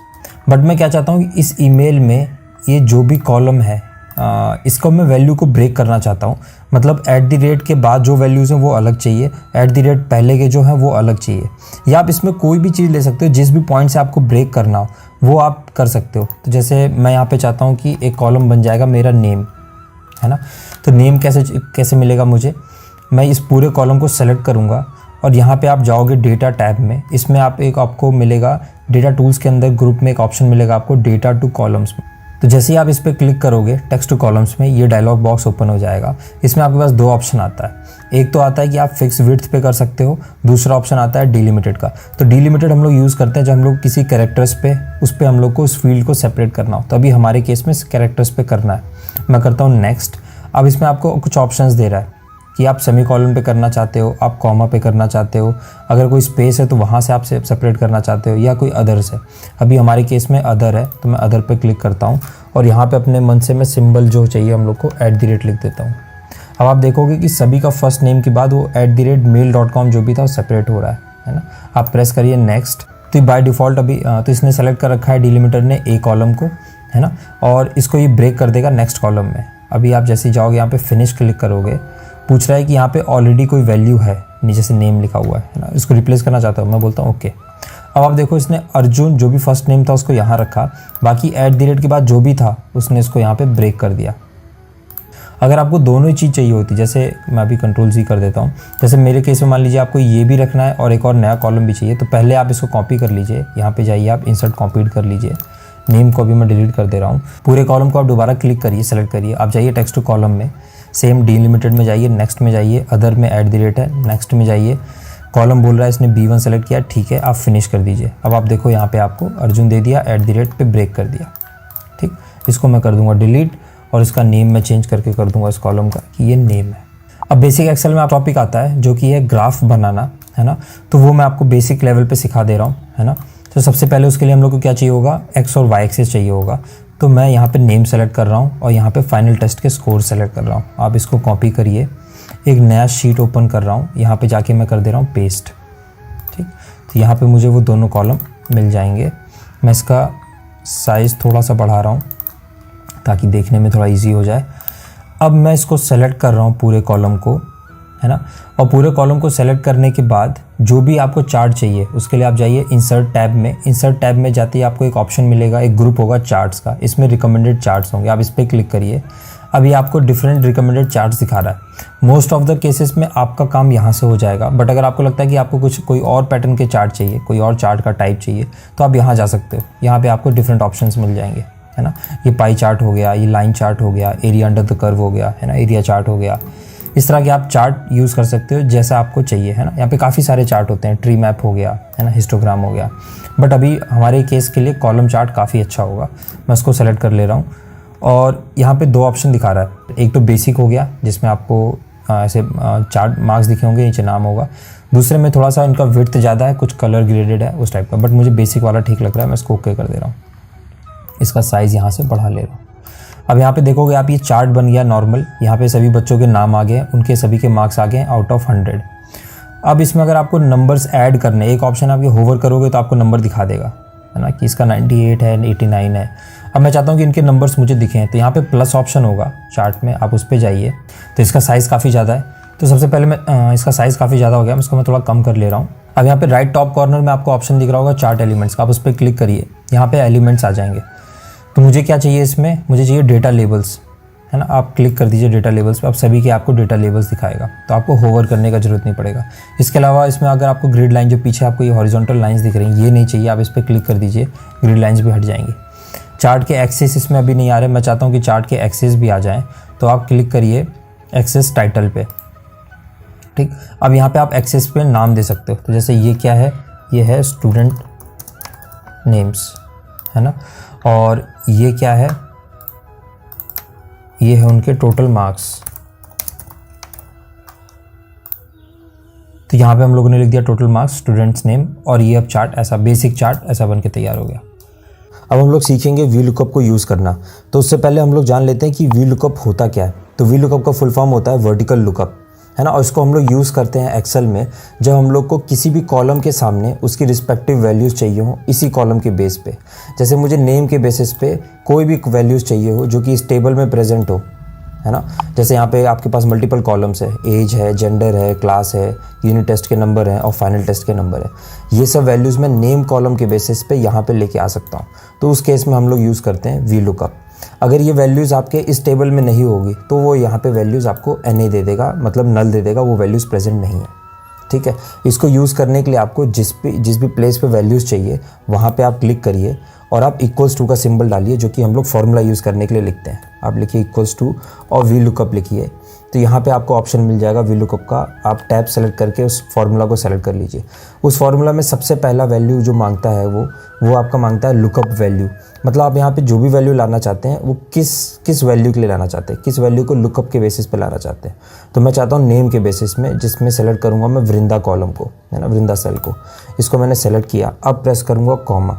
बट मैं क्या चाहता हूँ कि इस ईमेल में ये जो भी कॉलम है, इसको मैं वैल्यू को ब्रेक करना चाहता हूँ। मतलब @ के बाद जो वैल्यूज़ हैं वो अलग चाहिए, @ पहले के जो हैं वो अलग चाहिए। या आप इसमें कोई भी चीज़ ले सकते हो, जिस भी पॉइंट से आपको ब्रेक करना हो वो आप कर सकते हो। तो जैसे मैं यहाँ पे चाहता हूँ कि एक कॉलम बन जाएगा मेरा नेम, है ना। तो नेम कैसे मिलेगा मुझे, मैं इस पूरे कॉलम को सेलेक्ट करूँगा और यहाँ पे आप जाओगे डेटा टैब में। इसमें आपको मिलेगा डेटा टूल्स के अंदर ग्रुप में एक ऑप्शन मिलेगा आपको डेटा टू कॉलम्स में। तो जैसे ही आप इस पर क्लिक करोगे टेक्स्ट टू कॉलम्स में, ये डायलॉग बॉक्स ओपन हो जाएगा। इसमें आपके पास 2 ऑप्शन आता है। एक तो आता है कि आप फिक्स विड्थ पे कर सकते हो, दूसरा ऑप्शन आता है डिलिमिटेड का। तो डिलिमिटेड हम लोग यूज़ करते हैं जब हम लोग किसी कैरेक्टर्स पे, उस पर हम लोग को उस फील्ड को सेपरेट करना हो। तो अभी हमारे केस में कैरेक्टर्स पे करना है। मैं करता हूँ नेक्स्ट। अब इसमें आपको कुछ ऑप्शंस दे रहा है कि आप सेमीकोलन पे करना चाहते हो, आप कॉमा पे करना चाहते हो, अगर कोई स्पेस है तो वहाँ से आप सेपरेट करना चाहते हो, या कोई अदर्स है। अभी हमारे केस में अदर है, तो मैं अदर पे क्लिक करता हूँ और यहाँ पे अपने मन से मैं सिंबल जो चाहिए हम लोग को @ लिख देता हूँ। अब आप देखोगे कि सभी का फर्स्ट नेम के बाद वो @mail.com जो भी था वो सेपरेट हो रहा है ना। आप प्रेस करिए नेक्स्ट। तो बाय डिफ़ॉल्ट अभी तो इसने सेलेक्ट कर रखा है डिलिमिटर ने A कॉलम को, है ना, और इसको ये ब्रेक कर देगा नेक्स्ट कॉलम में। अभी आप जैसे जाओगे यहाँ पे फिनिश क्लिक करोगे, पूछ रहा है कि यहाँ पे ऑलरेडी कोई वैल्यू है, नीचे से नेम लिखा हुआ है ना, इसको रिप्लेस करना चाहता हूँ। मैं बोलता हूँ ओके। अब आप देखो इसने अर्जुन जो भी फर्स्ट नेम था उसको यहाँ रखा, बाकी @ के बाद जो भी था उसने इसको यहाँ पे ब्रेक कर दिया। अगर आपको दोनों ही चीज़ चाहिए होती, जैसे मैं अभी Ctrl+C कर देता हूँ, जैसे मेरे केस में मान लीजिए आपको ये भी रखना है और एक और नया कॉलम भी चाहिए, तो पहले आप इसको कॉपी कर लीजिए, यहाँ पे जाइए आप इंसर्ट कॉपीड कर लीजिए। नेम को भी मैं डिलीट कर दे रहा हूँ। पूरे कॉलम को आप दोबारा क्लिक करिए, सेलेक्ट करिए, आप जाइए टेक्स्ट टू कॉलम में, सेम डिलिमिटेड में जाइए, नेक्स्ट में जाइए, अदर में @ है, नेक्स्ट में जाइए, कॉलम बोल रहा है इसने B1 सेलेक्ट किया, ठीक है, आप फिनिश कर दीजिए। अब आप देखो यहाँ पे आपको अर्जुन दे दिया, @ पे ब्रेक कर दिया, ठीक। इसको मैं कर दूंगा डिलीट और इसका नेम मैं चेंज करके कर दूंगा इस कॉलम का कि ये नेम है। अब बेसिक एक्सेल में टॉपिक आता है जो कि है ग्राफ बनाना, है ना। तो वो मैं आपको बेसिक लेवल पे सिखा दे रहा हूँ, है ना। तो सबसे पहले उसके लिए हम लोग को क्या चाहिए होगा, X और Y एक्सिस चाहिए होगा। तो मैं यहाँ पे नेम सेलेक्ट कर रहा हूँ और यहाँ पे फाइनल टेस्ट के स्कोर सेलेक्ट कर रहा हूँ। आप इसको कॉपी करिए, एक नया शीट ओपन कर रहा हूँ, यहाँ पे जाके मैं कर दे रहा हूँ पेस्ट, ठीक। तो यहाँ पे मुझे वो दोनों कॉलम मिल जाएंगे। मैं इसका साइज़ थोड़ा सा बढ़ा रहा हूँ ताकि देखने में थोड़ा ईजी हो जाए। अब मैं इसको सेलेक्ट कर रहा हूँ पूरे कॉलम को है ना। और पूरे कॉलम को सेलेक्ट करने के बाद जो भी आपको चार्ट चाहिए उसके लिए आप जाइए इंसर्ट टैब में। इंसर्ट टैब में जाते ही आपको एक ऑप्शन मिलेगा, एक ग्रुप होगा चार्ट्स का, इसमें रिकमेंडेड चार्ट्स होंगे, आप इस पर क्लिक करिए। अभी आपको डिफरेंट रिकमेंडेड चार्ट्स दिखा रहा है। मोस्ट ऑफ द केसेस में आपका काम यहाँ से हो जाएगा, बट अगर आपको लगता है कि आपको कोई और पैटर्न के चार्ट चाहिए, कोई और चार्ट का टाइप चाहिए, तो आप यहाँ जा सकते हो। यहाँ पे आपको डिफरेंट ऑप्शंस मिल जाएंगे, है ना। ये पाई चार्ट हो गया, ये लाइन चार्ट हो गया, एरिया अंडर द कर्व हो गया, है ना, एरिया चार्ट हो गया। इस तरह के आप चार्ट यूज़ कर सकते हो जैसा आपको चाहिए, है ना। यहाँ पे काफ़ी सारे चार्ट होते हैं, ट्री मैप हो गया, है ना, हिस्टोग्राम हो गया, बट अभी हमारे केस के लिए कॉलम चार्ट काफ़ी अच्छा होगा। मैं उसको सेलेक्ट कर ले रहा हूँ और यहाँ पे 2 ऑप्शन दिखा रहा है। एक तो बेसिक हो गया जिसमें आपको ऐसे चार्ट मार्क्स दिखे होंगे, नीचे नाम होगा। दूसरे में थोड़ा सा इनका विड्थ ज़्यादा है, कुछ कलर ग्रेडेड है उस टाइप का, बट मुझे बेसिक वाला ठीक लग रहा है, मैं इसको ओके कर दे रहा हूँ। इसका साइज़ यहाँ से बढ़ा ले रहा हूँ। अब यहाँ पे देखोगे आप, ये चार्ट बन गया नॉर्मल। यहाँ पे सभी बच्चों के नाम आ गए, उनके सभी के मार्क्स आ गए आउट ऑफ 100। अब इसमें अगर आपको नंबर्स ऐड करने, एक ऑप्शन आप ये होवर करोगे तो आपको नंबर दिखा देगा, है ना, कि इसका 98 है, 89 है। अब मैं चाहता हूँ कि इनके नंबर्स मुझे दिखें, तो यहाँ पे प्लस ऑप्शन होगा चार्ट में, आप उस पर जाइए। तो इसका साइज़ काफ़ी ज़्यादा है, तो सबसे पहले मैं इसका साइज़ काफ़ी ज़्यादा हो गया, इसको मैं थोड़ा कम कर ले रहा हूँ। अब यहाँ पे राइट टॉप कॉर्नर में आपको ऑप्शन दिख रहा होगा चार्ट एलिमेंट्स का, आप उस पर क्लिक करिए। यहाँ पे एलिमेंट्स आ जाएंगे। तो मुझे क्या चाहिए इसमें, मुझे चाहिए डेटा लेबल्स, है ना। आप क्लिक कर दीजिए डेटा लेबल्स पे, अब सभी के आपको डेटा लेबल्स दिखाएगा, तो आपको होवर करने का जरूरत नहीं पड़ेगा। इसके अलावा इसमें अगर आपको ग्रिड लाइन, जो पीछे आपको ये हॉरिजॉन्टल लाइंस दिख रही हैं, ये नहीं चाहिए, आप इस पर क्लिक कर दीजिए, ग्रिड लाइंस भी हट जाएंगी। चार्ट के एक्सेस इसमें अभी नहीं आ रहे, मैं चाहता हूँ कि चार्ट के एक्सेस भी आ जाएँ, तो आप क्लिक करिए एक्सेस टाइटल पे, ठीक। अब यहाँ पे आप एक्सेस पे नाम दे सकते हो, तो जैसे ये क्या है, ये है स्टूडेंट नेम्स, है ना। और ये क्या है, ये है उनके टोटल मार्क्स। तो यहाँ पे हम लोगों ने लिख दिया टोटल मार्क्स, स्टूडेंट्स नेम, और ये अब चार्ट ऐसा बेसिक चार्ट ऐसा बन के तैयार हो गया। अब हम लोग सीखेंगे वी लुकअप को यूज़ करना। तो उससे पहले हम लोग जान लेते हैं कि वी लुकअप होता क्या है। तो वी लुकअप का फुल फॉर्म होता है वर्टिकल लुकअप, है ना। और इसको हम लोग यूज़ करते हैं एक्सेल में, जब हम लोग को किसी भी कॉलम के सामने उसकी रिस्पेक्टिव वैल्यूज़ चाहिए हो इसी कॉलम के बेस पे। जैसे मुझे नेम के बेसिस पे कोई भी वैल्यूज़ चाहिए हो जो कि इस टेबल में प्रेजेंट हो, है ना। जैसे यहाँ पे आपके पास मल्टीपल कॉलम्स है, एज है, जेंडर है, क्लास है, यूनिट टेस्ट के नंबर हैं और फाइनल टेस्ट के नंबर है। ये सब वैल्यूज़ मैं नेम कॉलम के बेसिस पे यहाँ पे लेके आ सकता हूँ। तो उस केस में हम लोग यूज़ करते हैं वी लुकअप। अगर ये वैल्यूज़ आपके इस टेबल में नहीं होगी तो वो यहाँ पे वैल्यूज़ आपको NA दे देगा, मतलब नल दे देगा, वो वैल्यूज़ प्रेजेंट नहीं है, ठीक है। इसको यूज़ करने के लिए आपको जिस भी प्लेस पे वैल्यूज़ चाहिए वहाँ पे आप क्लिक करिए और आप इक्वल्स टू का सिंबल डालिए, जो कि हम लोग फॉर्मूला यूज़ करने के लिए लिखते हैं। आप लिखिए इक्वल्स टू और वी लुकअप लिखिए, तो यहाँ पे आपको ऑप्शन मिल जाएगा वी लुकअप का। आप टैब सेलेक्ट करके उस फार्मूला को सेलेक्ट कर लीजिए। उस फार्मूला में सबसे पहला वैल्यू जो मांगता है वो आपका मांगता है लुकअप वैल्यू। मतलब आप यहाँ पे जो भी वैल्यू लाना चाहते हैं वो किस वैल्यू के लिए लाना चाहते हैं, किस वैल्यू को लुकअप के बेसिस पे लाना चाहते हैं। तो मैं चाहता हूँ नेम के बेसिस में, जिसमें सेलेक्ट करूँगा मैं वृंदा कॉलम को, है ना, वृंदा सेल को। इसको मैंने सेलेक्ट किया, अब प्रेस करूँगा कॉमा।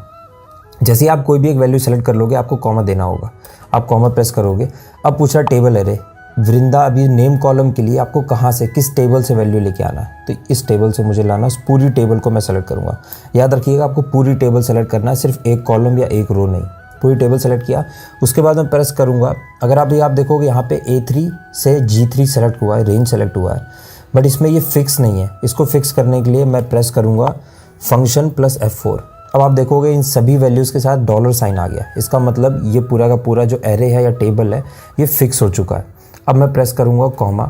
जैसे ही आप कोई भी एक वैल्यू सेलेक्ट कर लोगे आपको कॉमा देना होगा, आप कॉमा प्रेस करोगे। अब पूछ रहा टेबल एरे, वृंदा अभी नेम कॉलम के लिए आपको कहाँ से, किस टेबल से वैल्यू लेके आना है, तो इस टेबल से मुझे लाना। उस पूरी टेबल को मैं सेलेक्ट करूँगा। याद रखिएगा आपको पूरी टेबल सेलेक्ट करना है, सिर्फ एक कॉलम या एक रो नहीं, पूरी टेबल सेलेक्ट किया। उसके बाद मैं प्रेस करूँगा। अगर आप देखोगे यहाँ पे A3 से G3 सेलेक्ट हुआ है, रेंज सेलेक्ट हुआ है, बट इसमें ये फिक्स नहीं है। इसको फिक्स करने के लिए मैं प्रेस करूँगा फंक्शन प्लस F4। अब आप देखोगे इन सभी वैल्यूज़ के साथ डॉलर साइन आ गया। इसका मतलब ये पूरा का पूरा जो एरे है या टेबल है ये फिक्स हो चुका है। अब मैं प्रेस करूँगा कॉमा।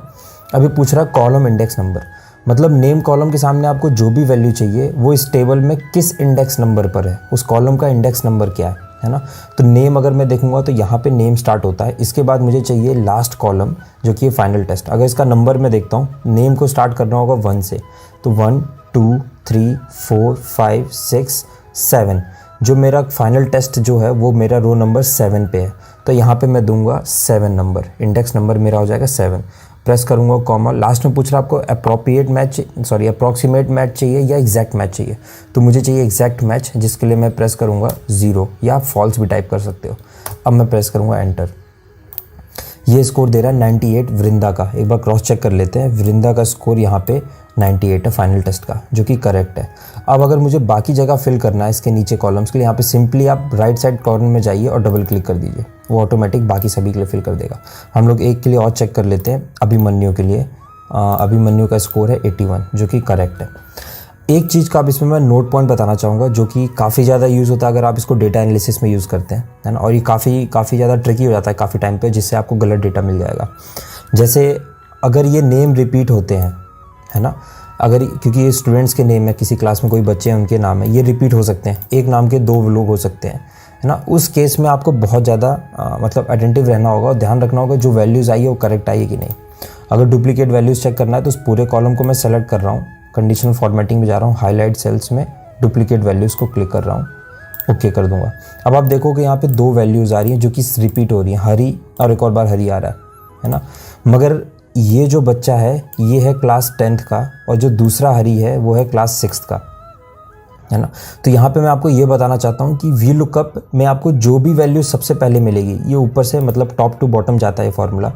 अभी पूछ रहा है कॉलम इंडेक्स नंबर, मतलब नेम कॉलम के सामने आपको जो भी वैल्यू चाहिए वो इस टेबल में किस इंडेक्स नंबर पर है, उस कॉलम का इंडेक्स नंबर क्या है ना। तो नेम अगर मैं देखूंगा तो यहाँ पे नेम स्टार्ट होता है। इसके बाद मुझे चाहिए लास्ट कॉलम जो कि है फाइनल टेस्ट। अगर इसका नंबर मैं देखता हूँ, नेम को स्टार्ट करना होगा 1 से, तो 1 2 3 4 5 6 7। जो मेरा फाइनल टेस्ट जो है वो मेरा रो नंबर 7 पे है, तो यहाँ पे मैं दूंगा 7 नंबर, इंडेक्स नंबर मेरा हो जाएगा 7। प्रेस करूँगा कॉमा। लास्ट में पूछ रहा आपको अप्रॉक्सीमेट मैच चाहिए या एग्जैक्ट मैच चाहिए, तो मुझे चाहिए एग्जैक्ट मैच, जिसके लिए मैं प्रेस करूँगा 0 या आप फॉल्स भी टाइप कर सकते हो। अब मैं प्रेस करूँगा एंटर। ये स्कोर दे रहा है 98 वृंदा का। एक बार क्रॉस चेक कर लेते हैं। वृंदा का स्कोर यहाँ पे 98 है फाइनल टेस्ट का, जो कि करेक्ट है। अब अगर मुझे बाकी जगह फिल करना है इसके नीचे कॉलम्स के लिए, यहाँ पे सिंपली आप राइट साइड कॉर्नर में जाइए और डबल क्लिक कर दीजिए, वो ऑटोमेटिक बाकी सभी के लिए फिल कर देगा। हम लोग एक के लिए और चेक कर लेते हैं, अभिमन्यु के लिए। अभिमन्यु का स्कोर है 81, जो कि करेक्ट है। एक चीज़ का अब इसमें मैं नोट पॉइंट बताना चाहूँगा, जो कि काफ़ी ज़्यादा यूज़ होता है अगर आप इसको डेटा एनालिसिस में यूज़ करते हैं, है ना, और ये काफ़ी ज़्यादा ट्रिकी हो जाता है काफ़ी टाइम पे, जिससे आपको गलत डेटा मिल जाएगा। जैसे अगर ये नेम रिपीट होते हैं, है ना, अगर क्योंकि ये स्टूडेंट्स के नेम है, किसी क्लास में कोई बच्चे हैं उनके नाम है, ये रिपीट हो सकते हैं, एक नाम के 2 लोग हो सकते हैं, है ना, उस केस में आपको बहुत ज़्यादा मतलब अटेंटिव रहना होगा और ध्यान रखना होगा जो वैल्यूज़ आई है वो करेक्ट आई है कि नहीं। अगर डुप्लीकेट वैल्यूज़ चेक करना है तो उस पूरे कॉलम को मैं सेलेक्ट कर रहा हूँ, कंडीशनल फॉर्मेटिंग में जा रहा हूँ, हाईलाइट सेल्स में डुप्लीकेट वैल्यूज़ को क्लिक कर रहा हूँ, ओके कर दूंगा। अब आप देखोगे यहाँ पे 2 वैल्यूज़ आ रही हैं जो कि रिपीट हो रही हैं, हरी और एक और बार हरी आ रहा है ना, मगर ये जो बच्चा है ये है क्लास 10th का और जो दूसरा हरी है वो है क्लास 6th का, है ना। तो यहाँ पे मैं आपको ये बताना चाहता हूँ कि वी लुकअप में आपको जो भी वैल्यूज़ सबसे पहले मिलेगी, ये ऊपर से मतलब टॉप टू बॉटम जाता है फॉर्मूला,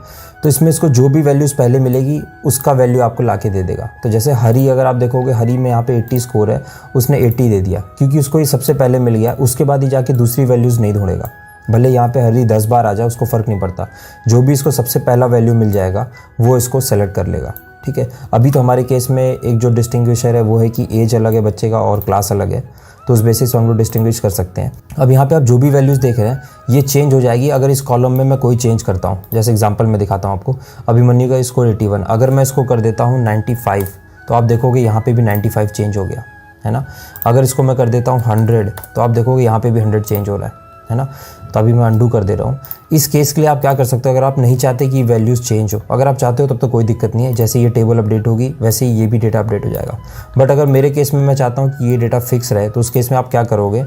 तो इसमें इसको जो भी वैल्यूज़ पहले मिलेगी उसका वैल्यू आपको ला के दे देगा। तो जैसे हरी, अगर आप देखोगे हरी में यहाँ पे 80 स्कोर है, उसने 80 दे दिया क्योंकि उसको ये सबसे पहले मिल गया, उसके बाद ही जाके दूसरी वैल्यूज़ नहीं ढूंढेगा। भले यहाँ पे हरी 10 बार आ जाए उसको फ़र्क नहीं पड़ता, जो भी इसको सबसे पहला वैल्यू मिल जाएगा वो इसको सेलेक्ट कर लेगा, ठीक है। अभी तो हमारे केस में एक जो डिस्टिंग्विशर है वो है कि एज अलग है बच्चे का और क्लास अलग है, तो उस बेसिस से हम लोग डिस्टिंग्विश कर सकते हैं। अब यहाँ पे आप जो भी वैल्यूज़ देख रहे हैं ये चेंज हो जाएगी अगर इस कॉलम में मैं कोई चेंज करता हूँ। जैसे एग्जांपल में दिखाता हूँ आपको, अभिमन्यु का स्कोर 81, अगर मैं इसको कर देता हूँ 95 तो आप देखोगे यहाँ पे भी 95 चेंज हो गया, है ना। अगर इसको मैं कर देता हूँ 100 तो आप देखोगे यहाँ पे भी 100 चेंज हो रहा है ना। तो अभी मैं अंडू कर दे रहा हूँ। इस केस के लिए आप क्या कर सकते हो, अगर आप नहीं चाहते कि वैल्यूज़ चेंज हो, अगर आप चाहते हो तब तो कोई दिक्कत नहीं है, जैसे ये टेबल अपडेट होगी वैसे ही ये भी डेटा अपडेट हो जाएगा। बट अगर मेरे केस में मैं चाहता हूँ कि ये डेटा फिक्स रहे, तो उस केस में आप क्या करोगे,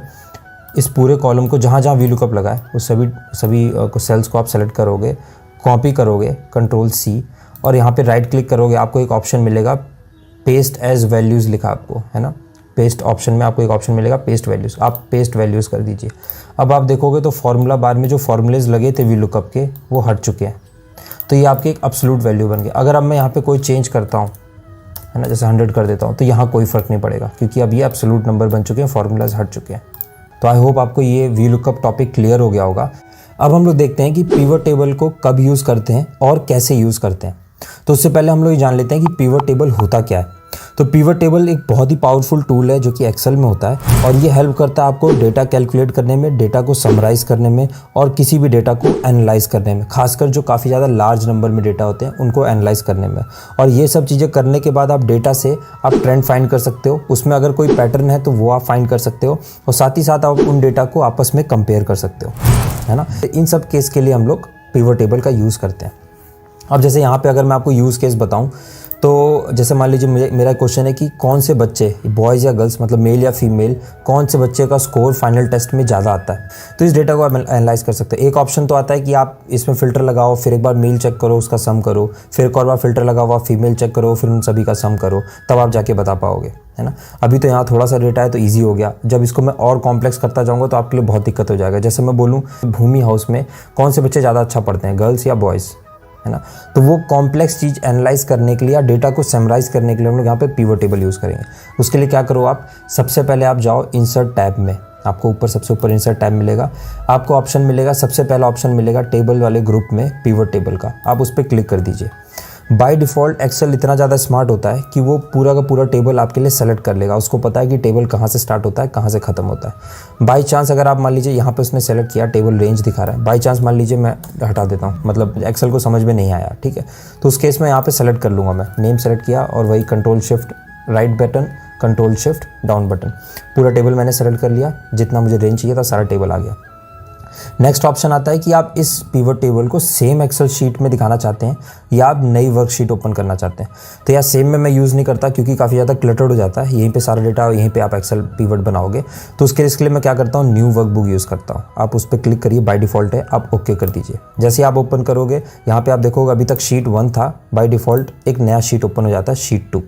इस पूरे कॉलम को जहाँ जहाँ वी लुकअप लगा है उस सभी सेल्स को आप सेलेक्ट करोगे, कॉपी करोगे Ctrl+C और यहाँ पर राइट क्लिक करोगे, आपको एक ऑप्शन मिलेगा पेस्ट एज वैल्यूज़ लिखा आपको, है ना। पेस्ट ऑप्शन में आपको एक ऑप्शन मिलेगा पेस्ट वैल्यूज़, आप पेस्ट वैल्यूज़ कर दीजिए। अब आप देखोगे तो फार्मूला बार में जो फॉर्मूलेज लगे थे वी लुकअप के वो हट चुके हैं, तो ये आपके एक एब्सोल्यूट वैल्यू बन गया। अगर अब मैं यहाँ पे कोई चेंज करता हूँ, है ना, जैसे 100 कर देता हूँ, तो यहाँ कोई फ़र्क नहीं पड़ेगा क्योंकि अब ये एब्सोल्यूट नंबर बन चुके हैं, फार्मूलाज हट चुके हैं। तो आई होप आपको ये वी लुकअप टॉपिक क्लियर हो गया होगा। अब हम लोग देखते हैं कि पिवट टेबल को कब यूज़ करते हैं और कैसे यूज़ करते हैं। तो उससे पहले हम लोग ये जान लेते हैं कि पिवट टेबल होता क्या है। तो पिवट टेबल एक बहुत ही पावरफुल टूल है जो कि एक्सेल में होता है और ये हेल्प करता है आपको डेटा कैलकुलेट करने में, डेटा को समराइज़ करने में और किसी भी डेटा को एनालाइज करने में, खासकर जो काफ़ी ज़्यादा लार्ज नंबर में डेटा होते हैं उनको एनालाइज करने में। और ये सब चीज़ें करने के बाद आप डेटा से आप ट्रेंड फाइंड कर सकते हो, उसमें अगर कोई पैटर्न है तो वो आप फाइंड कर सकते हो और साथ ही साथ आप उन डेटा को आपस में कंपेयर कर सकते हो, है ना। इन सब केस के लिए हम लोग पिवट टेबल का यूज़ करते हैं। अब जैसे यहाँ पे अगर मैं आपको यूज़ केस बताऊँ तो जैसे मान लीजिए मेरा क्वेश्चन है कि कौन से बच्चे, बॉयज़ या गर्ल्स, मतलब मेल या फीमेल, कौन से बच्चे का स्कोर फाइनल टेस्ट में ज़्यादा आता है। तो इस डेटा को आप एनालाइज कर सकते हैं। एक ऑप्शन तो आता है कि आप इसमें फ़िल्टर लगाओ, फिर एक बार मेल चेक करो, उसका सम करो, फिर एक और बार फ़िल्टर लगाओ, आप फीमेल चेक करो, फिर उन सभी का सम करो, तब आप जाके बता पाओगे, है ना। अभी तो यहाँ थोड़ा सा डेटा है तो ईजी हो गया, जब इसको मैं और कॉम्प्लेक्स करता जाऊँगा तो आपके लिए बहुत दिक्कत हो जाएगा। जैसे मैं बोलूँ भूमि हाउस में कौन से बच्चे ज़्यादा अच्छा पढ़ते हैं, गर्ल्स या बॉयज़, है ना। तो वो कॉम्प्लेक्स चीज़ एनालाइज करने के लिए या डेटा को समराइज़ करने के लिए हम लोग यहाँ पे पिवट टेबल यूज़ करेंगे। उसके लिए क्या करो, आप सबसे पहले आप जाओ इंसर्ट टैब में, आपको ऊपर सबसे ऊपर इंसर्ट टैब मिलेगा, आपको ऑप्शन मिलेगा, सबसे पहला ऑप्शन मिलेगा टेबल वाले ग्रुप में पिवट टेबल का, आप उस पर क्लिक कर दीजिए। बाय डिफ़ॉल्ट एक्सेल इतना ज़्यादा स्मार्ट होता है कि वो पूरा का पूरा टेबल आपके लिए सेलेक्ट कर लेगा, उसको पता है कि टेबल कहाँ से स्टार्ट होता है कहाँ से ख़त्म होता है। बाई चांस अगर आप मान लीजिए यहाँ पे उसने सेलेक्ट किया, टेबल रेंज दिखा रहा है, बाई चांस मान लीजिए मैं हटा देता हूँ, मतलब एक्सेल को समझ में नहीं आया, ठीक है, तो उस केस में यहाँ पर सेलेक्ट कर लूँगा, मैं नेम सेलेक्ट किया और वही Ctrl+Shift+राइट बटन, Ctrl+Shift+डाउन बटन, पूरा टेबल मैंने सेलेक्ट कर लिया, जितना मुझे रेंज चाहिए था सारा टेबल आ गया। नेक्स्ट ऑप्शन आता है कि आप इस पिवट टेबल को सेम एक्सेल शीट में दिखाना चाहते हैं या आप नई वर्कशीट ओपन करना चाहते हैं। तो यार सेम में मैं यूज़ नहीं करता क्योंकि काफ़ी ज़्यादा क्लटर्ड हो जाता है, यहीं पे सारा डेटा, यहीं पे आप एक्सेल पिवट बनाओगे। तो उसके लिए मैं क्या करता हूँ, न्यू वर्कबुक यूज़ करता हूँ। आप उस पर क्लिक करिए, बाय डिफ़ॉल्ट है, आप ओके कर दीजिए। जैसे आप ओपन करोगे यहाँ पर आप देखोगे अभी तक शीट 1 था, बाय डिफ़ॉल्ट एक नया शीट ओपन हो जाता है, शीट 2।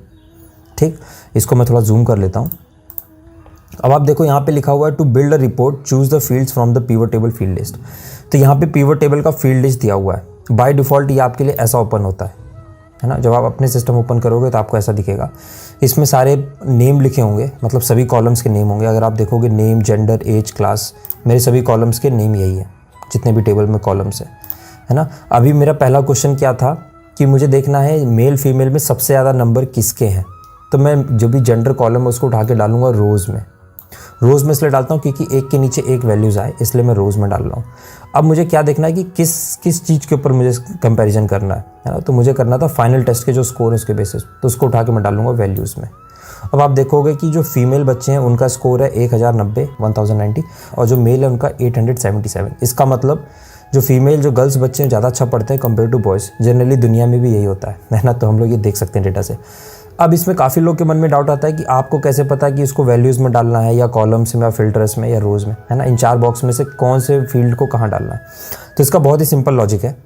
ठीक, इसको मैं थोड़ा जूम कर लेता हूँ। अब आप देखो यहाँ पे लिखा हुआ है to build a report choose the fields from the pivot table field list. तो यहाँ पे पिवट टेबल का फील्ड लिस्ट दिया हुआ है। बाय डिफ़ॉल्ट ये आपके लिए ऐसा ओपन होता है ना। जब आप अपने सिस्टम ओपन करोगे तो आपको ऐसा दिखेगा। इसमें सारे नेम लिखे होंगे, मतलब सभी कॉलम्स के नेम होंगे। अगर आप देखोगे नेम, जेंडर, एज, क्लास, मेरे सभी कॉलम्स के नेम यही है, जितने भी टेबल में कॉलम्स है ना। अभी मेरा पहला क्वेश्चन क्या था कि मुझे देखना है मेल फीमेल में सबसे ज़्यादा नंबर किसके हैं, तो मैं जो भी जेंडर कॉलम है उसको उठा के डालूंगा रोज़ में। रोज़ में इसलिए डालता हूँ क्योंकि एक के नीचे एक वैल्यूज़ आए, इसलिए मैं रोज़ में डाल रहा हूँ। अब मुझे क्या देखना है कि किस चीज़ के ऊपर मुझे कंपैरिजन करना है ना, तो मुझे करना था फाइनल टेस्ट के जो स्कोर है उसके बेसिस, तो उसको उठा के मैं डालूंगा वैल्यूज़ में। अब आप देखोगे कि जो फीमेल बच्चे हैं उनका स्कोर है 1090 और जो मेल है उनका 877। इसका मतलब जो फीमेल जो गर्ल्स बच्चे हैं ज़्यादा अच्छा पढ़ते हैं कंपेयर टू बॉयज़। जनरली दुनिया में भी यही होता है ना, तो हम लोग ये देख सकते हैं डेटा से। अब इसमें काफ़ी लोग के मन में डाउट आता है कि आपको कैसे पता है कि इसको वैल्यूज़ में डालना है या कॉलम्स में या फिल्टर्स में या रोज़ में, है ना, इन 4 बॉक्स में से कौन से फील्ड को कहाँ डालना है। तो इसका बहुत ही सिंपल लॉजिक है,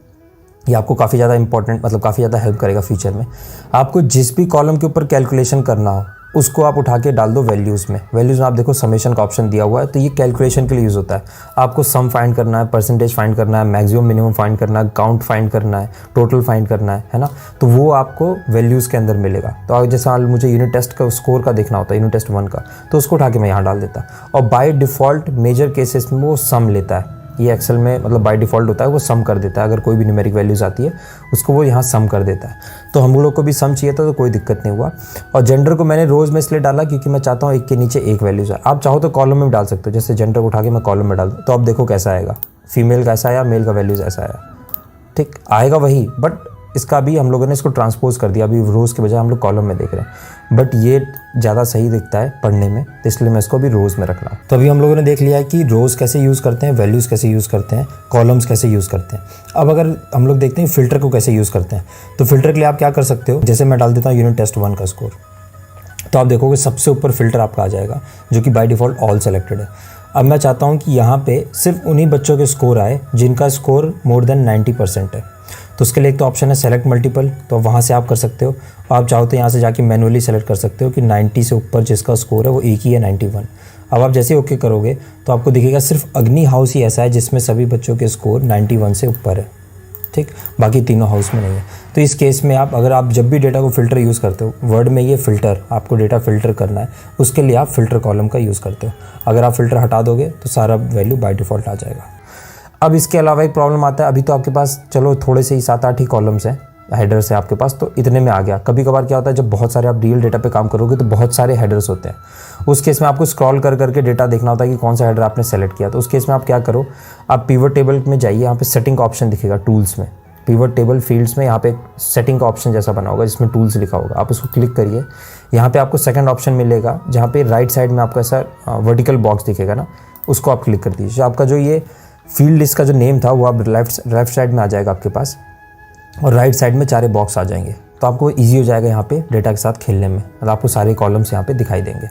ये आपको काफ़ी ज़्यादा इंपॉर्टेंट मतलब काफ़ी ज़्यादा हेल्प करेगा फ्यूचर में। आपको जिस भी कॉलम के ऊपर कैलकुलेशन करना हो उसको आप उठा के डाल दो वैल्यूज़ में। वैल्यूज़ में आप देखो समेशन का ऑप्शन दिया हुआ है, तो ये कैलकुलेशन के लिए यूज़ होता है। आपको सम फाइंड करना है, परसेंटेज फाइंड करना है, मैक्सिमम मिनिमम फाइंड करना है, काउंट फाइंड करना है, टोटल फाइंड करना है ना, तो वो आपको वैल्यूज़ के अंदर मिलेगा। तो अगर जैसे मुझे यूनिट टेस्ट का स्कोर का देखना होता है, यूनिट टेस्ट 1 का, तो उसको उठा के मैं यहाँ डाल देता। और बाय डिफ़ॉल्ट मेजर केसेस में वो सम लेता है। ये एक्सेल में मतलब बाय डिफ़ॉल्ट होता है, वो सम कर देता है। अगर कोई भी न्यूमेरिक वैल्यूज़ आती है उसको वो यहाँ सम कर देता है। तो हम लोग को भी सम चाहिए था, तो कोई दिक्कत नहीं हुआ। और जेंडर को मैंने रोज़ में इसलिए डाला क्योंकि मैं चाहता हूँ एक के नीचे एक वैल्यूज़ है। आप चाहो तो कॉलम में भी डाल सकते हो, जैसे जेंडर को उठा के मैं कॉलम में डाल दूँ, तो आप देखो कैसा आएगा, फीमेल का ऐसा आया, मेल का वैल्यूज़ ऐसा आया, ठीक आएगा वही, बट इसका भी हम लोगों ने इसको ट्रांसपोज कर दिया। अभी रोज़ के बजाय हम लोग कॉलम में देख रहे हैं, बट ये ज़्यादा सही दिखता है पढ़ने में, तो इसलिए मैं इसको भी रोज़ में रख रहा हूँ। तो अभी हम लोगों ने देख लिया है कि रोज़ कैसे यूज़ करते हैं, वैल्यूज़ कैसे यूज़ करते हैं, कॉलम्स कैसे यूज़ करते हैं। अब अगर हम लोग देखते हैं फ़िल्टर को कैसे यूज़ करते हैं, तो फ़िल्टर के लिए आप क्या कर सकते हो, जैसे मैं डाल देता हूँ यूनिट टेस्ट 1 का स्कोर, तो आप देखोगे सबसे ऊपर फ़िल्टर आपका आ जाएगा जो कि बाय डिफ़ॉल्ट ऑल सेलेक्टेड है। अब मैं चाहता हूँ कि यहाँ पे सिर्फ उन्हीं बच्चों के स्कोर आए जिनका स्कोर मोर देन 90% है। तो उसके लिए एक तो ऑप्शन है सेलेक्ट मल्टीपल, तो वहाँ से आप कर सकते हो। आप चाहो तो यहाँ से जाके मैनुअली सेलेक्ट कर सकते हो कि 90 से ऊपर जिसका स्कोर है वो एक ही है 91। अब आप जैसे ओके करोगे तो आपको दिखेगा सिर्फ अग्नि हाउस ही ऐसा है जिसमें सभी बच्चों के स्कोर 91 से ऊपर है, ठीक, बाकी तीनों हाउस में नहीं है। तो इस केस में अगर आप जब भी डेटा को फ़िल्टर यूज़ करते हो, वर्ड में ये फ़िल्टर आपको डेटा फ़िल्टर करना है, उसके लिए आप फ़िल्टर कॉलम का यूज़ करते हो। अगर आप फ़िल्टर हटा दोगे तो सारा वैल्यू बाय डिफ़ॉल्ट आ जाएगा। अब इसके अलावा एक प्रॉब्लम आता है, अभी तो आपके पास चलो थोड़े से ही 7-8 ही कॉलम्स हैं, हेडर्स है आपके पास, तो इतने में आ गया। कभी कभार क्या होता है जब बहुत सारे आप रियल डेटा पे काम करोगे तो बहुत सारे हेडर्स होते हैं। उस केस में आपको स्क्रॉल कर करके डेटा देखना होता है कि कौन सा हेडर आपने सेलेक्ट किया। तो उस केस में आप क्या करो, आप पिवट टेबल में जाइए, यहाँ पे सेटिंग का ऑप्शन दिखेगा टूल्स में, पिवट टेबल फील्ड्स में यहाँ पे सेटिंग का ऑप्शन जैसा बना होगा जिसमें टूल्स लिखा होगा, आप उसको क्लिक करिए। यहाँ पे आपको सेकंड ऑप्शन मिलेगा जहाँ पे राइट साइड में आपको ऐसा वर्टिकल बॉक्स दिखेगा ना, उसको आप क्लिक कर दीजिए। आपका जो ये फील्ड लिस्ट का जो नेम था वो आप लेफ्ट साइड में आ जाएगा आपके पास, और राइट साइड में 4 बॉक्स आ जाएंगे। तो आपको ईजी हो जाएगा यहाँ पे डेटा के साथ खेलने में, मतलब आपको सारे कॉलम्स यहाँ पे दिखाई देंगे,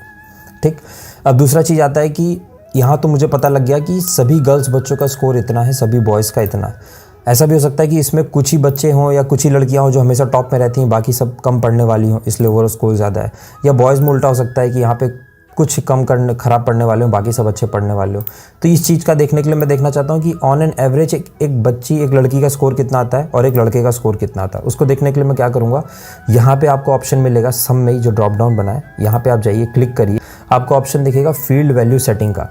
ठीक। अब दूसरा चीज़ आता है कि यहाँ तो मुझे पता लग गया कि सभी गर्ल्स बच्चों का स्कोर इतना है, सभी बॉयज़ का इतना है। ऐसा भी हो सकता है कि इसमें कुछ ही बच्चे हों या कुछ ही लड़कियां हों जो हमेशा टॉप में रहती हैं, बाकी सब कम पढ़ने वाली हों, इसलिए ओवरऑल स्कोर ज़्यादा है। या बॉयज़ में उल्टा हो सकता है कि यहाँ पे कुछ कम खराब पढ़ने वाले हों, बाकी सब अच्छे पढ़ने वाले हों। तो इस चीज़ का देखने के लिए मैं देखना चाहता हूँ कि ऑन एन एवरेज एक लड़की का स्कोर कितना आता है और एक लड़के का स्कोर कितना आता है। उसको देखने के लिए मैं क्या करूँगा, यहाँ पर आपको ऑप्शन मिलेगा सम में ही जो ड्रॉप डाउन बना है, यहाँ पर आप जाइए, क्लिक करिए, आपको ऑप्शन दिखेगा फील्ड वैल्यू सेटिंग का,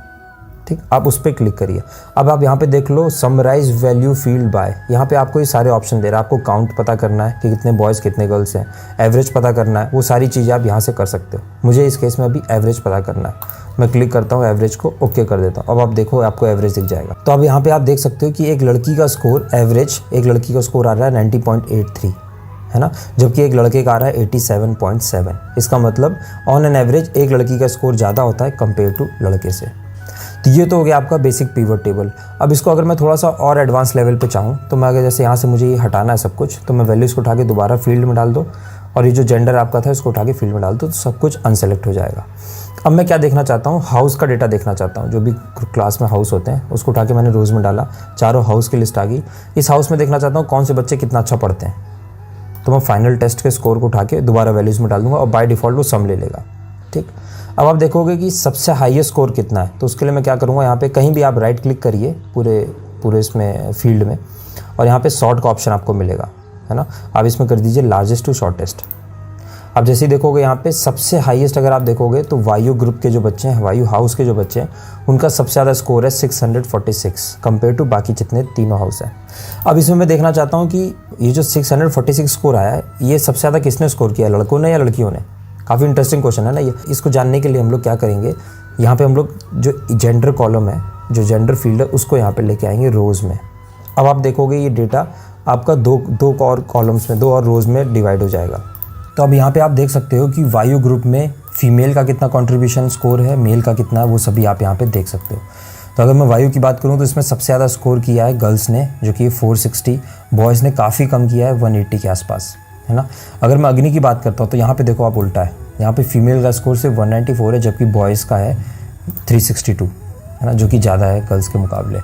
ठीक, आप उस पर क्लिक करिए। अब आप यहाँ पे देख लो समराइज वैल्यू फील्ड बाय, यहाँ पे आपको ये सारे ऑप्शन दे रहा है। आपको काउंट पता करना है कि कितने बॉयज़ कितने गर्ल्स हैं, एवरेज पता करना है, वो सारी चीज़ें आप यहाँ से कर सकते हो। मुझे इस केस में अभी एवरेज पता करना है, मैं क्लिक करता हूँ, एवरेज को ओके कर देता हूँ। अब आप देखो आपको एवरेज दिख जाएगा। तो अब यहाँ पर आप देख सकते हो कि एक लड़की का स्कोर एवरेज, एक लड़की का स्कोर आ रहा है 90.83, है ना, जबकि एक लड़के का आ रहा है 87.7। इसका मतलब ऑन एन एवरेज एक लड़की का स्कोर ज़्यादा होता है कंपेयर टू लड़के से। तो ये तो हो गया आपका बेसिक पिवट टेबल। अब इसको अगर मैं थोड़ा सा और एडवांस लेवल पे चाहूँ तो मैं अगर जैसे यहाँ से मुझे ये हटाना है सब कुछ, तो मैं वैल्यूज़ को उठा के दोबारा फील्ड में डाल दो, और ये जो जेंडर आपका था इसको उठा के फील्ड में डाल दो, तो सब कुछ अनसेलेक्ट हो जाएगा। अब मैं क्या देखना चाहता हूँ, हाउस का डेटा देखना चाहता हूँ। जो भी क्लास में हाउस होते हैं उसको उठा के मैंने रोज़ में डाला, चारों हाउस की लिस्ट आ गई। इस हाउस में देखना चाहता हूँ कौन से बच्चे कितना अच्छा पढ़ते हैं, तो मैं फाइनल टेस्ट के स्कोर को उठा के दोबारा वैल्यूज़ में डाल दूँगा और बाय डिफ़ॉल्ट वो सम ले लेगा, ठीक। अब आप देखोगे कि सबसे हाईएस्ट स्कोर कितना है, तो उसके लिए मैं क्या करूँगा, यहाँ पे कहीं भी आप राइट क्लिक करिए पूरे इसमें फील्ड में, और यहाँ पे सॉर्ट का ऑप्शन आपको मिलेगा, है ना। आप इसमें कर दीजिए लार्जेस्ट टू शॉर्टेस्ट। अब जैसे ही देखोगे यहाँ पे सबसे हाईएस्ट अगर आप देखोगे तो वायु ग्रुप के जो बच्चे हैं, वायु हाउस के जो बच्चे हैं, उनका सबसे ज़्यादा स्कोर है 646 कंपेयर टू बाकी जितने तीनों हाउस हैं। अब इसमें मैं देखना चाहता हूँ कि ये जो 646 स्कोर आया है, ये सबसे ज़्यादा किसने स्कोर किया, लड़कों ने या लड़कियों ने? काफ़ी इंटरेस्टिंग क्वेश्चन है ना ये। इसको जानने के लिए हम लोग क्या करेंगे, यहाँ पे हम लोग जो जेंडर कॉलम है, जो जेंडर फील्ड है, उसको यहाँ पे लेके आएंगे रोज़ में। अब आप देखोगे ये डेटा आपका दो और कॉलम्स में, 2 और रोज़ में डिवाइड हो जाएगा। तो अब यहाँ पे आप देख सकते हो कि वायु ग्रुप में फीमेल का कितना कंट्रीब्यूशन स्कोर है, मेल का कितना है, वो सभी आप यहाँ पे देख सकते हो। तो अगर मैं वायु की बात करूँ तो इसमें सबसे ज़्यादा स्कोर किया है गर्ल्स ने, जो कि 460, बॉयज़ ने काफ़ी कम किया है 180 के आसपास, है ना। अगर मैं अग्नि की बात करता हूँ तो यहाँ पे देखो आप उल्टा है, यहाँ पे फीमेल का स्कोर सिर्फ 194 है, जबकि बॉयज़ का है 362, है ना, जो कि ज़्यादा है गर्ल्स के मुकाबले।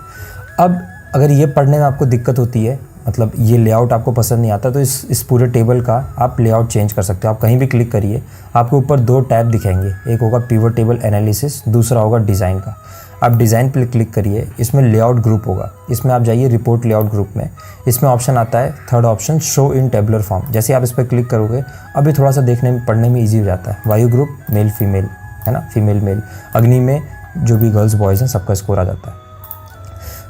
अब अगर ये पढ़ने में आपको दिक्कत होती है, मतलब ये लेआउट आपको पसंद नहीं आता, तो इस पूरे टेबल का आप लेआउट चेंज कर सकते हो। आप कहीं भी क्लिक करिए, आपको ऊपर 2 टैब दिखेंगे, एक होगा पिवट टेबल एनालिसिस, दूसरा होगा डिज़ाइन का। आप डिज़ाइन पे क्लिक करिए, इसमें लेआउट ग्रुप होगा, इसमें आप जाइए रिपोर्ट लेआउट ग्रुप में, इसमें ऑप्शन आता है 3rd option show in tabular form. जैसे आप इस पर क्लिक करोगे, अभी थोड़ा सा देखने में पढ़ने में ईजी हो जाता है। वायु ग्रुप मेल फीमेल, है ना, फीमेल मेल। अग्नि में जो भी गर्ल्स बॉयज़ हैं सबका स्कोर आ जाता है।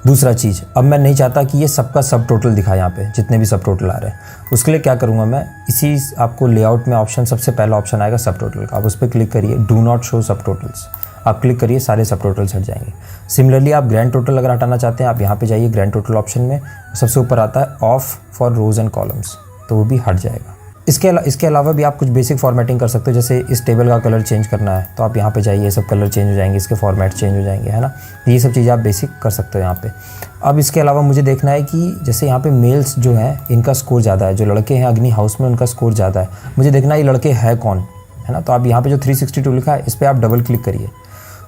दूसरा चीज़, अब मैं नहीं चाहता कि ये सबका सब टोटल दिखाए, यहाँ पे जितने भी सब टोटल आ रहे हैं, उसके लिए क्या करूँगा मैं, इसी आपको लेआउट में ऑप्शन, सबसे पहला ऑप्शन आएगा सब टोटल का, आप उस पर क्लिक करिए, डू नॉट शो सब टोटल्स। आप क्लिक करिए, सारे सब टोटल्स हट जाएंगे। सिमिलरली आप ग्रैंड टोटल अगर हटाना चाहते हैं, आप यहाँ पे जाइए ग्रैंड टोटल ऑप्शन में, सबसे ऊपर आता है off for rows and columns, तो वो भी हट जाएगा। इसके अलावा भी आप कुछ बेसिक फॉर्मेटिंग कर सकते हो, जैसे इस टेबल का कलर चेंज करना है तो आप यहाँ पे जाइए, सब कलर चेंज हो जाएंगे, इसके फॉर्मेट चेंज हो जाएंगे, है ना। ये सब चीज़ें आप बेसिक कर सकते हो यहाँ पे। अब इसके अलावा मुझे देखना है कि जैसे यहाँ पे मेल्स जो हैं इनका स्कोर ज़्यादा है, जो लड़के हैं अग्नि हाउस में उनका स्कोर ज़्यादा है, मुझे देखना है ये लड़के हैं कौन, है ना। तो आप यहाँ पे जो 362 लिखा है, इस पर आप डबल क्लिक करिए,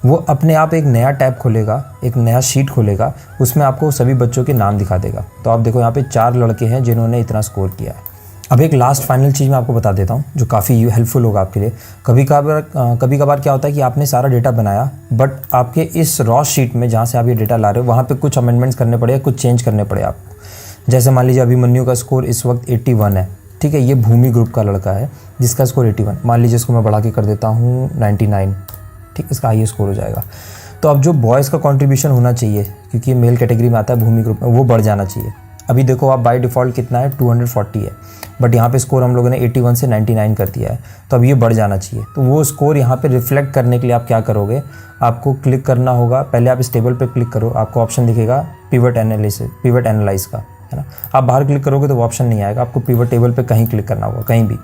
वो अपने आप एक नया टैब खोलेगा, एक नया शीट खोलेगा, उसमें आपको सभी बच्चों के नाम दिखा देगा। तो आप देखो यहाँ पे 4 लड़के हैं जिन्होंने इतना स्कोर किया है। अब एक लास्ट फाइनल चीज़ मैं आपको बता देता हूँ जो काफ़ी हेल्पफुल होगा आपके लिए। कभी कभार क्या होता है कि आपने सारा डेटा बनाया, बट आपके इस रॉ शीट में जहाँ से आप ये डेटा ला रहे हो, वहाँ पे कुछ अमेंडमेंट्स करने पड़े, कुछ चेंज करने पड़े आपको। जैसे मान लीजिए अभिमन्यु का स्कोर इस वक्त 81 है, ठीक है, ये भूमि ग्रुप का लड़का है जिसका स्कोर 81, मान लीजिए इसको मैं बढ़ा के कर देता हूँ 99, ठीक, इसका हाई स्कोर हो जाएगा। तो अब जो बॉयज़ का कॉन्ट्रीब्यूशन होना चाहिए, क्योंकि ये मेल कैटेगरी में आता है भूमि ग्रुप में, वो बढ़ जाना चाहिए। अभी देखो आप बाय डिफ़ॉल्ट कितना है, 240 है, बट यहाँ पे स्कोर हम लोगों ने 81 से 99 कर दिया है, तो अब ये बढ़ जाना चाहिए। तो वो स्कोर यहाँ पे रिफ्लेक्ट करने के लिए आप क्या करोगे, आपको क्लिक करना होगा, पहले आप इस टेबल पे क्लिक करो, आपको ऑप्शन दिखेगा पिवट एनालाइज का, है ना। आप बाहर क्लिक करोगे तो वो ऑप्शन नहीं आएगा, आपको पिवट टेबल पर कहीं क्लिक करना होगा, कहीं भी,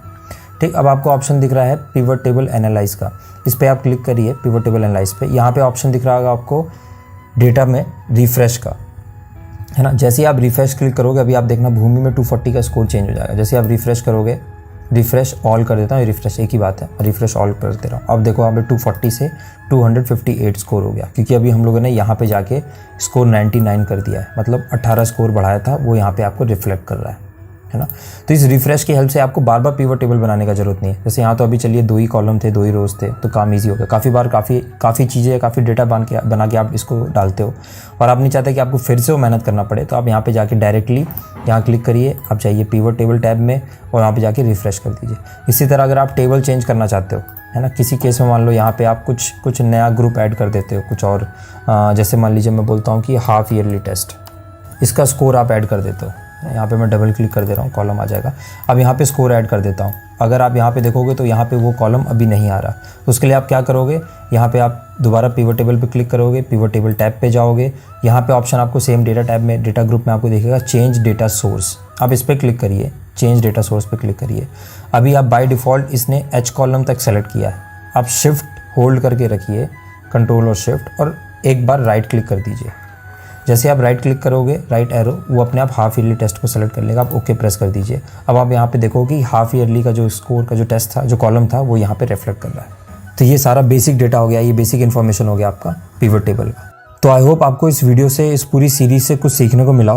ठीक। अब आपको ऑप्शन दिख रहा है पिवट टेबल एनालाइज का, इस पर आप क्लिक करिए, पिवट टेबल एनालाइज पे। यहाँ पे ऑप्शन दिख रहा होगा आपको डेटा में रिफ्रेश का, है ना। जैसे ही आप रिफ्रेश क्लिक करोगे, अभी आप देखना भूमि में 240 का स्कोर चेंज हो जाएगा। जैसे आप रिफ्रेश करोगे, रिफ्रेश ऑल कर देता हूँ, रिफ्रेश एक ही बात है, रिफ्रेश ऑल कर दे रहा हूँ। अब देखो यहाँ पे 240 से 258 स्कोर हो गया, क्योंकि अभी हम लोगों ने यहाँ पे जाके स्कोर 99 कर दिया है, मतलब 18 स्कोर बढ़ाया था, वो यहाँ पे आपको रिफ्लेक्ट कर रहा है ना। तो इस रिफ्रेश की हेल्प से आपको बार बार पिवट टेबल बनाने का जरूरत नहीं है। जैसे यहाँ तो अभी चलिए 2 ही कॉलम थे, 2 ही रोज थे, तो काम इजी हो गया। काफ़ी बार काफ़ी चीज़ें, काफ़ी डेटा बना के आप इसको डालते हो और आप नहीं चाहते कि आपको फिर से वो मेहनत करना पड़े, तो आप यहाँ पे जाके डायरेक्टली यहाँ क्लिक करिए, आप जाइए पिवट टेबल टैब में और यहाँ पे जाके रिफ्रेश कर दीजिए। इसी तरह अगर आप टेबल चेंज करना चाहते हो, है ना, किसी केस में मान लो यहाँ पे आप कुछ नया ग्रुप ऐड कर देते हो, कुछ और, जैसे मान लीजिए मैं बोलता हूँ कि हाफ ईयरली टेस्ट, इसका स्कोर आप ऐड कर देते हो। यहाँ पे मैं डबल क्लिक कर दे रहा हूँ, कॉलम आ जाएगा। अब यहाँ पे स्कोर ऐड कर देता हूँ। अगर आप यहाँ पे देखोगे तो यहाँ पे वो कॉलम अभी नहीं आ रहा, तो उसके लिए आप क्या करोगे, यहाँ पे आप दोबारा पिवट टेबल पे क्लिक करोगे, पिवट टेबल टैब पे जाओगे, यहाँ पे ऑप्शन आपको सेम डेटा टैब में, डेटा ग्रुप में आपको दिखेगा चेंज डेटा सोर्स, आप इस पर क्लिक करिए, चेंज डेटा सोर्स पे क्लिक करिए। अभी आप बाय डिफ़ॉल्ट इसने H कॉलम तक सेलेक्ट किया है, आप शिफ्ट होल्ड करके रखिए, कंट्रोल और शिफ्ट, और एक बार राइट क्लिक कर दीजिए। जैसे आप राइट क्लिक करोगे, राइट एरो, वो अपने आप हाफ ईयरली टेस्ट को सेलेक्ट कर लेगा, आप ओके प्रेस कर दीजिए। अब आप यहाँ पे देखोगे कि हाफ ईयरली का जो स्कोर का जो टेस्ट था, जो कॉलम था, वो यहाँ पे रिफ्लेक्ट कर रहा है। तो ये सारा बेसिक डेटा हो गया, ये बेसिक इन्फॉर्मेशन हो गया आपका पिवट टेबल का। तो आई होप आपको इस वीडियो से, इस पूरी सीरीज से कुछ सीखने को मिला।